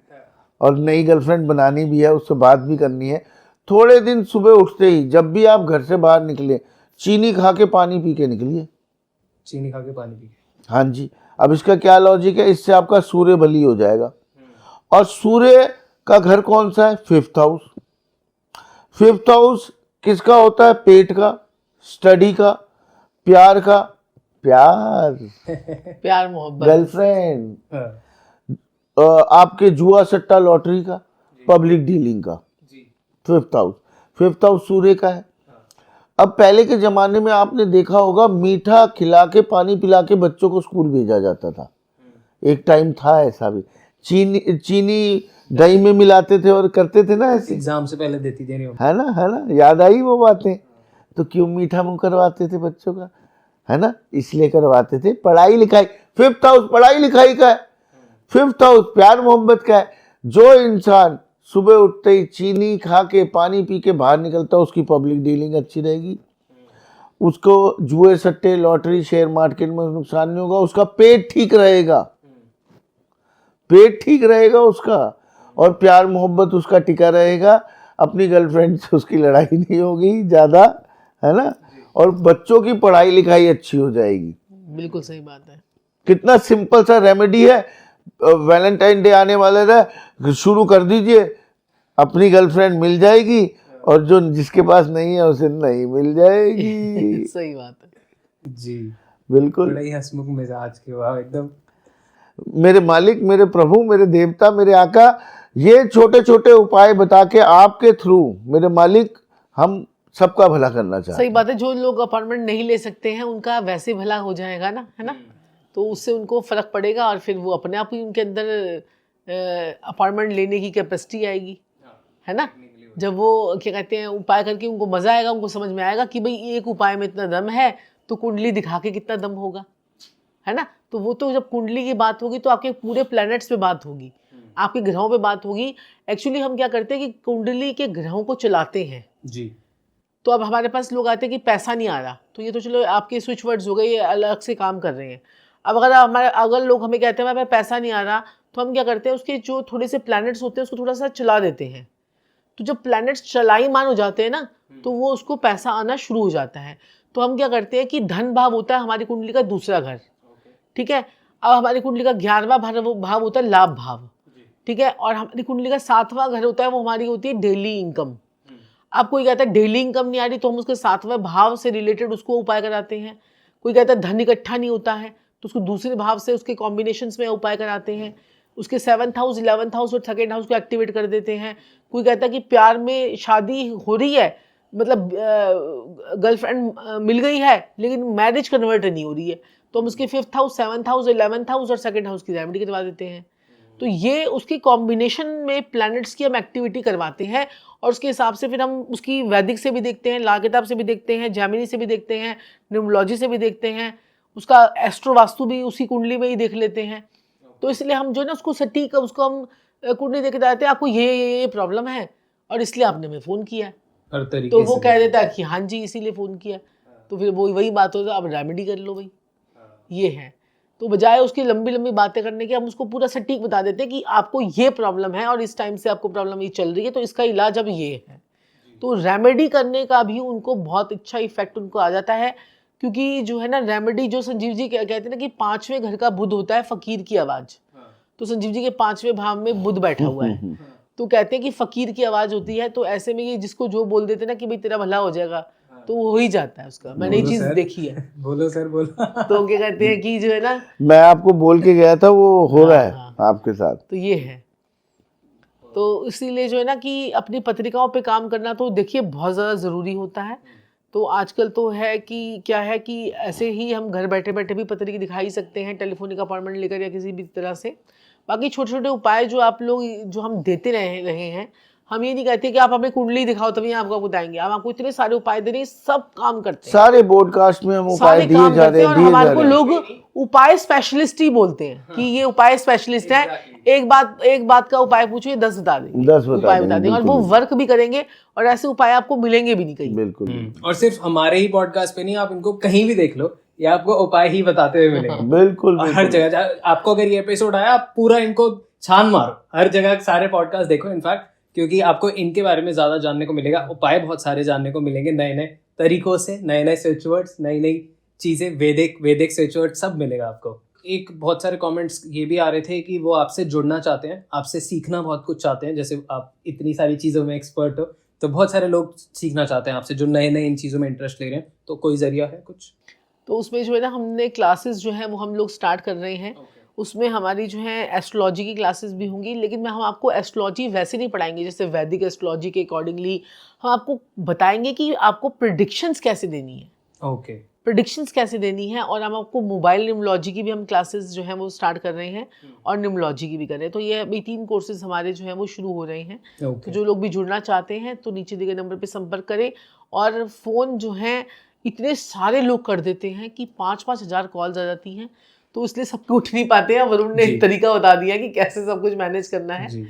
और नई गर्लफ्रेंड बनानी भी है, उससे बात भी करनी है, थोड़े दिन सुबह उठते ही जब भी आप घर से बाहर निकले, चीनी खा के पानी पी के निकलिए। चीनी खा के पानी पी के? हाँ जी। अब इसका क्या लॉजिक है, इससे आपका सूर्य बली हो जाएगा। और सूर्य का घर कौन सा है? 5th house. 5th हाउस किसका होता है? पेट का, स्टडी का, प्यार का, प्यार मोहब्बत, गर्लफ्रेंड, हाँ। आपके जुआ सट्टा लॉटरी का, पब्लिक डीलिंग का। 5th हाउस, 5th हाउस सूर्य का है। अब पहले के जमाने में आपने देखा होगा, मीठा खिला के पानी पिला के बच्चों को स्कूल भेजा जाता था। एक टाइम था ऐसा भी। चीनी दही में मिलाते थे और करते थे ना ऐसे, एग्जाम से पहले देती थी नहीं है ना, याद आई वो बातें। तो क्यों मीठा मुंह करवाते थे बच्चों का, है ना, इसलिए करवाते थे। पढ़ाई लिखाई, 5th हाउस पढ़ाई लिखाई का है, 5th हाउस प्यार मोहब्बत का है। जो इंसान सुबह उठते ही चीनी खा के पानी पी के बाहर निकलता है, उसकी पब्लिक डीलिंग अच्छी रहेगी, उसको जुए सट्टे लॉटरी शेयर मार्केट में नुकसान नहीं होगा, उसका पेट ठीक रहेगा, पेट ठीक रहेगा उसका, और प्यार मोहब्बत उसका टिका रहेगा, अपनी गर्लफ्रेंड से उसकी लड़ाई नहीं होगी ज़्यादा, है ना, और बच्चों की पढ़ाई लिखाई अच्छी हो जाएगी। बिल्कुल सही बात है। कितना सिंपल सा रेमेडी है। वैलेंटाइन डे आने वाले रहा, शुरू कर दीजिए, अपनी गर्लफ्रेंड मिल जाएगी, और जो जिसके पास नहीं है उसे नहीं मिल जाएगी। सही बात है जी, बिल्कुल। बड़ा ही हंसमुख मिजाज के वाह एकदम। मेरे मालिक, मेरे प्रभु, मेरे देवता, मेरे आका, ये छोटे छोटे उपाय बता के आपके थ्रू मेरे मालिक हम सबका भला करना चाहते सही हैं। बात है। जो लोग अपार्टमेंट नहीं ले सकते हैं उनका वैसे भला हो जाएगा ना, है ना, तो उससे उनको फर्क पड़ेगा और फिर वो अपने आप ही उनके अंदर अपार्टमेंट लेने की कैपेसिटी आएगी, है ना। जब वो क्या कहते हैं उपाय करके उनको मजा आएगा, उनको समझ में आएगा कि भाई एक उपाय में इतना दम है तो कुंडली दिखा के कितना दम होगा, है ना। तो वो तो जब कुंडली की बात होगी तो आपके पूरे प्लैनेट्स पे बात होगी, आपके ग्रहों पे बात होगी। एक्चुअली हम क्या करते हैं कि कुंडली के ग्रहों को चलाते हैं जी। तो अब हमारे पास लोग आते हैं कि पैसा नहीं आ रहा, तो ये तो चलो आपके स्विच वर्ड्स हो गए, ये अलग से काम कर रहे हैं। अब अगर लोग हमें कहते हैं भाई पैसा नहीं आ रहा, तो हम क्या करते हैं उसके जो थोड़े से प्लैनेट्स होते हैं उसको थोड़ा सा चला देते हैं। तो जब प्लैनेट्स चलाईमान हो जाते हैं ना, तो वो उसको पैसा आना शुरू हो जाता है। तो हम क्या करते हैं कि धन भाव होता है हमारी कुंडली का दूसरा घर, ठीक है। अब हमारी कुंडली का 11वां भाव होता है लाभ भाव, ठीक है। और हमारी कुंडली का 7वां घर होता है, वो हमारी होती है डेली इनकम। अब कोई कहता है डेली इनकम नहीं आ रही, तो हम उसके 7वें भाव से रिलेटेड उसको उपाय कराते हैं। कोई कहता है धन इकट्ठा नहीं होता है, तो उसको दूसरे भाव से उसके कॉम्बिनेशंस में उपाय कराते हैं। उसके 7th हाउस 11th हाउस और 2nd हाउस को एक्टिवेट कर देते हैं। कोई कहता है कि प्यार में शादी हो रही है, मतलब गर्लफ्रेंड मिल गई है लेकिन मैरिज कन्वर्ट नहीं हो रही है, तो हम उसके 5th house 7th house 11th house और 2nd हाउस की रेमेडी करवा देते हैं। तो ये उसकी कॉम्बिनेशन में प्लैनेट्स की हम एक्टिविटी करवाते हैं, और उसके हिसाब से फिर हम उसकी वैदिक से भी देखते हैं, लाल किताब से भी देखते हैं, जैमिनी से भी देखते हैं, न्यूमरोलॉजी से भी देखते हैं, उसका एस्ट्रो वास्तु भी उसी कुंडली में ही देख लेते हैं। तो इसलिए हम जो है ना उसको सटीक उसको हम कुंडली देख के बताते हैं आपको ये प्रॉब्लम है और इसलिए आपने हमें फ़ोन किया है, हर तरीके तो वो से कह देता है कि हाँ जी इसीलिए फ़ोन किया। तो फिर वही बात होता है, आप रेमेडी कर लो भाई, ये है। तो बजाय उसकी लंबी लंबी बातें करने के हम उसको पूरा सटीक बता देते हैं कि आपको ये प्रॉब्लम है और इस टाइम से आपको प्रॉब्लम ये चल रही है, तो इसका इलाज अब ये है। तो रेमेडी करने का भी उनको बहुत अच्छा इफेक्ट उनको आ जाता है, क्योंकि जो है ना रेमेडी, जो संजीव जी कहते हैं ना कि 5वें घर का बुध होता है फकीर की आवाज़, तो संजीव जी के 5वें भाव में बुध बैठा हुआ है, तो कहते हैं कि फकीर की आवाज़ होती है। तो ऐसे में ये जिसको जो बोल देते हैं ना कि भाई तेरा भला हो जाएगा, तो वो हो ही जाता है उसका। मैंने ये चीज़ देखी है। बोलो सर बोलो। तो क्या कहते हैं कि जो है ना, मैं आपको बोल के गया था, वो हो रहा है आपके साथ। तो ये है। तो इसीलिए जो है ना कि अपनी पत्रिकाओं पे काम करना तो देखिए बहुत ज़्यादा ज़रूरी होता है। तो आजकल तो है कि क्या है कि ऐसे ही हम घर बैठे बैठे भी पत्रिका दिखाई सकते हैं, टेलीफोनिक अपॉइंटमेंट लेकर या किसी भी तरह से। बाकी छोटे छोटे उपाय जो आप लोग जो हम देते रहे हैं, हम ये नहीं कहते कि आप हमें कुंडली दिखाओ तभी आपको बताएंगे, हम आपको इतने सारे उपाय दे रहे हैं, सब काम करते हैं, सारे ब्रॉडकास्ट में हम उपाय सारे दिए काम जा करते रहे हैं। और हैं, दिए जा हमारे को रहे हैं। लोग उपाय स्पेशलिस्ट ही बोलते हैं कि ये उपाय स्पेशलिस्ट है। एक बात का उपाय पूछिए 10 बता देंगे, 10 बता उपाय देंगे, बता देंगे, और बिल्कुल। वो वर्क भी करेंगे, और ऐसे उपाय आपको मिलेंगे भी नहीं कहीं। बिल्कुल और सिर्फ हमारे ही पॉडकास्ट पे नहीं, आप इनको कहीं भी देख लो, ये आपको उपाय ही बताते हुए मिलेंगे। बिल्कुल और हर जगह आपको अगर ये एपिसोड आया, आप पूरा इनको छान मारो, हर जगह सारे पॉडकास्ट देखो इनफैक्ट, क्योंकि आपको इनके बारे में ज्यादा जानने को मिलेगा। उपाय बहुत सारे जानने को मिलेंगे, नए नए तरीकों से, नए नए स्विच वर्ड्स, नई नई चीजें, वैदिक स्विच वर्ड सब मिलेगा आपको। एक बहुत सारे कमेंट्स ये भी आ रहे थे कि वो आपसे जुड़ना चाहते हैं, आपसे सीखना बहुत कुछ चाहते हैं, जैसे आप इतनी सारी चीज़ों में एक्सपर्ट हो, तो बहुत सारे लोग सीखना चाहते हैं आपसे, जो नए नए इन चीज़ों में इंटरेस्ट ले रहे हैं। तो कोई जरिया है कुछ? तो उसमें जो है ना हमने क्लासेस जो है वो हम लोग स्टार्ट कर रहे हैं। उसमें हमारी जो है एस्ट्रोलॉजी की क्लासेस भी होंगी, लेकिन हम आपको एस्ट्रोलॉजी वैसे नहीं पढ़ाएंगे जैसे वैदिक एस्ट्रोलॉजी के अकॉर्डिंगली। हम आपको बताएंगे कि आपको प्रिडिक्शंस कैसे देनी है। ओके। प्रेडिक्शंस कैसे देनी है, और हम आपको मोबाइल न्यूमोलॉजी की भी हम क्लासेस जो हैं वो स्टार्ट कर रहे हैं और न्यूमोलॉजी की भी कर रहे हैं। तो ये अभी 3 कोर्सेज हमारे जो हैं वो शुरू हो रहे हैं। तो जो लोग भी जुड़ना चाहते हैं तो नीचे दिए गए नंबर पे संपर्क करें। और फ़ोन जो है इतने सारे लोग कर देते हैं कि 5-5 हज़ार कॉल्स आ जाती हैं, तो इसलिए सबको उठ नहीं पाते हैं। वरुण ने एक तरीका बता दिया कि कैसे सब कुछ मैनेज करना है,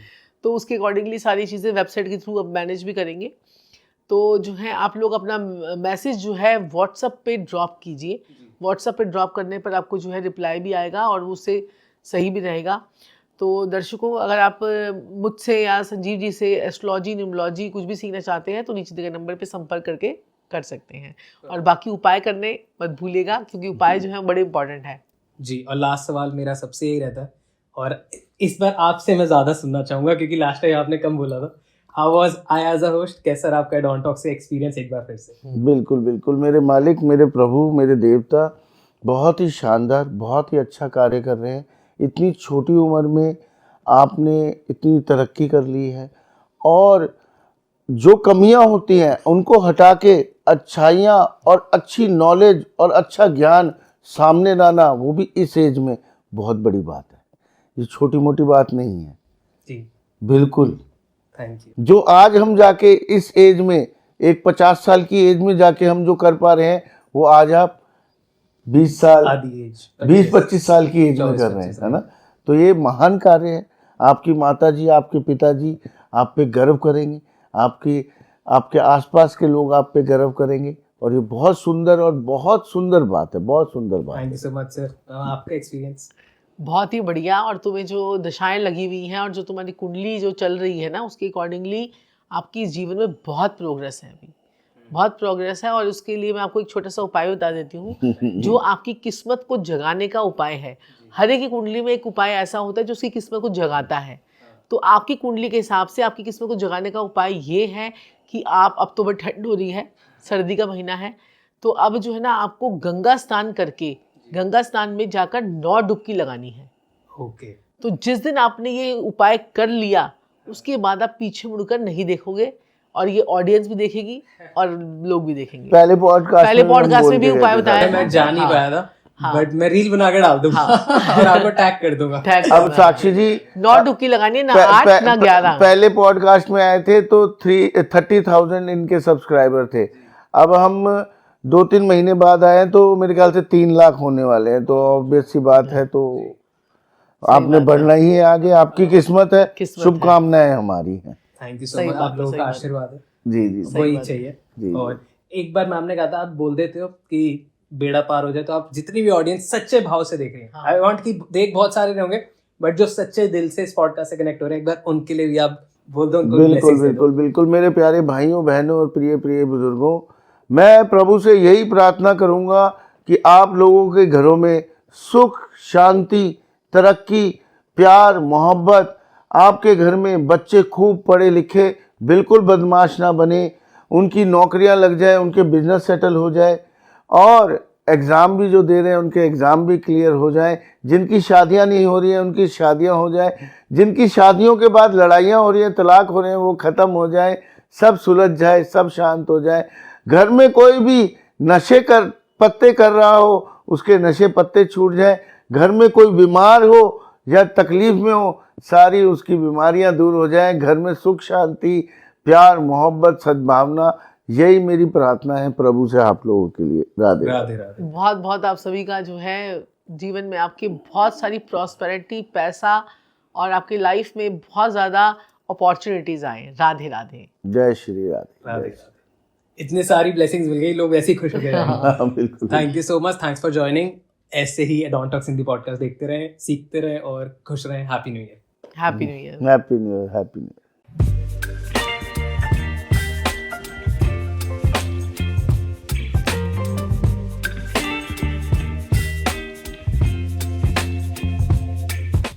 तो उसके अकॉर्डिंगली सारी चीज़ें वेबसाइट के थ्रू अब मैनेज भी करेंगे। तो जो है आप लोग अपना मैसेज जो है व्हाट्सएप पे ड्रॉप कीजिए। व्हाट्सएप पे ड्रॉप करने पर आपको जो है रिप्लाई भी आएगा और उससे सही भी रहेगा। तो दर्शकों, अगर आप मुझसे या संजीव जी से एस्ट्रोलॉजी, न्यूमरोलॉजी कुछ भी सीखना चाहते हैं तो नीचे दिए गए नंबर पे संपर्क करके कर सकते हैं। और बाकी उपाय करने मत भूलिएगा, क्योंकि उपाय जो है बड़े इंपॉर्टेंट है जी। और लास्ट सवाल मेरा सबसे यही रहता है, और इस बार आपसे मैं ज़्यादा सुनना चाहूँगा क्योंकि लास्ट टाइम आपने कम बोला था। How was I as a host? कैसा रहा आपका डॉन टॉक से एक्सपीरियंस एक बार फिर से? बिल्कुल बिल्कुल, मेरे मालिक, मेरे प्रभु, मेरे देवता बहुत ही शानदार, बहुत ही अच्छा कार्य कर रहे हैं। इतनी छोटी उम्र में आपने इतनी तरक्की कर ली है, और जो कमियां होती हैं उनको हटा के अच्छाइयाँ और अच्छी नॉलेज और अच्छा ज्ञान सामने लाना, वो भी इस एज में, बहुत बड़ी बात है। ये छोटी मोटी बात नहीं है जी। बिल्कुल। Thank you. जो आज हम जाके इस एज में, एक 50 साल की एज में जाके हम जो कर पा रहे हैं, वो आज आप 20 साल, आधी एज, 20-25 साल की एज में कर रहे हैं, है ना। तो ये महान कार्य है। आपकी माता जी, आपके पिताजी आप पे गर्व करेंगे, आपके आसपास के लोग आप पे गर्व करेंगे, और ये बहुत सुंदर और बहुत सुंदर बात है, बहुत सुंदर बात है। Thank you so much sir. आपका एक्सपीरियंस? बहुत ही बढ़िया। और तुम्हें जो दशाएं लगी हुई हैं और जो तुम्हारी कुंडली जो चल रही है ना, उसके अकॉर्डिंगली आपकी जीवन में बहुत प्रोग्रेस है, अभी बहुत प्रोग्रेस है। और उसके लिए मैं आपको एक छोटा सा उपाय बता देती हूँ जो आपकी किस्मत को जगाने का उपाय है। हर एक की कुंडली में एक उपाय ऐसा होता है जो उसकी किस्मत को जगाता है। तो आपकी कुंडली के हिसाब से आपकी किस्मत को जगाने का उपाय ये है कि आप, अब तो बड़ी ठंड हो रही है, सर्दी का महीना है, तो अब जो है ना आपको गंगा स्नान करके, गंगा स्नान में जाकर 9 डुबकी लगानी है। ओके। तो जिस दिन आपने ये उपाय कर लिया, उसके बाद आप पीछे मुड़कर नहीं देखोगे, और ये ऑडियंस भी देखेगी और लोग भी देखेंगे। पहले पॉडकास्ट में भी उपाय बताया, मैं जान नहीं पाया था, बट मैं रील बना के डाल दूंगा और आपको टैग कर दूंगा। अब साक्षी जी 9 डुबकी लगानी, ना 8 ना 11। पहले पॉडकास्ट में आए थे तो 30,000 इनके सब्सक्राइबर थे। अब हम 2-3 महीने बाद आए तो मेरे ख्याल से 3 लाख होने वाले हैं। तो ऑब्वियस सी बात है, तो आपने बढ़ना ही है आगे, आपकी किस्मत है, शुभकामनाएं हमारी हैं। थैंक यू सो मच, आप लोगों का आशीर्वाद है। जी जी, वही चाहिए। और एक बार मैम ने कहा था, आप बोल देते हो कि बेड़ा पार हो जाए, तो आप जितनी भी ऑडियंस सच्चे भाव से देख रही हैं, आई वांट कि देख बहुत सारे होंगे, बट जो सच्चे दिल से इस पॉडकास्ट से कनेक्ट हो रहे हैं, एक बार उनके लिए भी आप बोल दो। बिल्कुल बिल्कुल बिल्कुल, मेरे प्यारे भाइयों बहनों और प्रिय प्रिय बुजुर्गों, मैं प्रभु से यही प्रार्थना करूंगा कि आप लोगों के घरों में सुख, शांति, तरक्की, प्यार, मोहब्बत, आपके घर में बच्चे खूब पढ़े लिखे, बिल्कुल बदमाश ना बने, उनकी नौकरियां लग जाए, उनके बिजनेस सेटल हो जाए, और एग्ज़ाम भी जो दे रहे हैं उनके एग्ज़ाम भी क्लियर हो जाए, जिनकी शादियां नहीं हो रही हैं उनकी शादियां हो जाए, जिनकी शादियों के बाद लड़ाइयाँ हो रही हैं, तलाक हो रहे हैं, वो ख़त्म हो जाए, सब सुलझ जाए, सब शांत हो जाए। घर में कोई भी पत्ते कर रहा हो, उसके नशे पत्ते छूट जाए। घर में कोई बीमार हो या तकलीफ में हो, सारी उसकी बीमारियां दूर हो जाएं। घर में सुख, शांति, प्यार, मोहब्बत, सद्भावना, यही मेरी प्रार्थना है प्रभु से आप लोगों के लिए। राधे राधे राधे। बहुत बहुत आप सभी का जो है जीवन में आपकी बहुत सारी प्रॉस्पेरिटी, पैसा, और आपकी लाइफ में बहुत ज़्यादा अपॉर्चुनिटीज़ आए। राधे राधे। जय श्री राधे। राधे। इतने सारी ब्लेसिंग्स मिल गई, लोग ऐसे ही खुश हो गए। बिल्कुल। Thank you so much, thanks for joining. ऐसे ही डॉन टॉक्स हिंदी पॉडकास्ट देखते रहे, सीखते रहे और खुश रहे। Happy new year. Happy new year. Happy new year. Happy new year.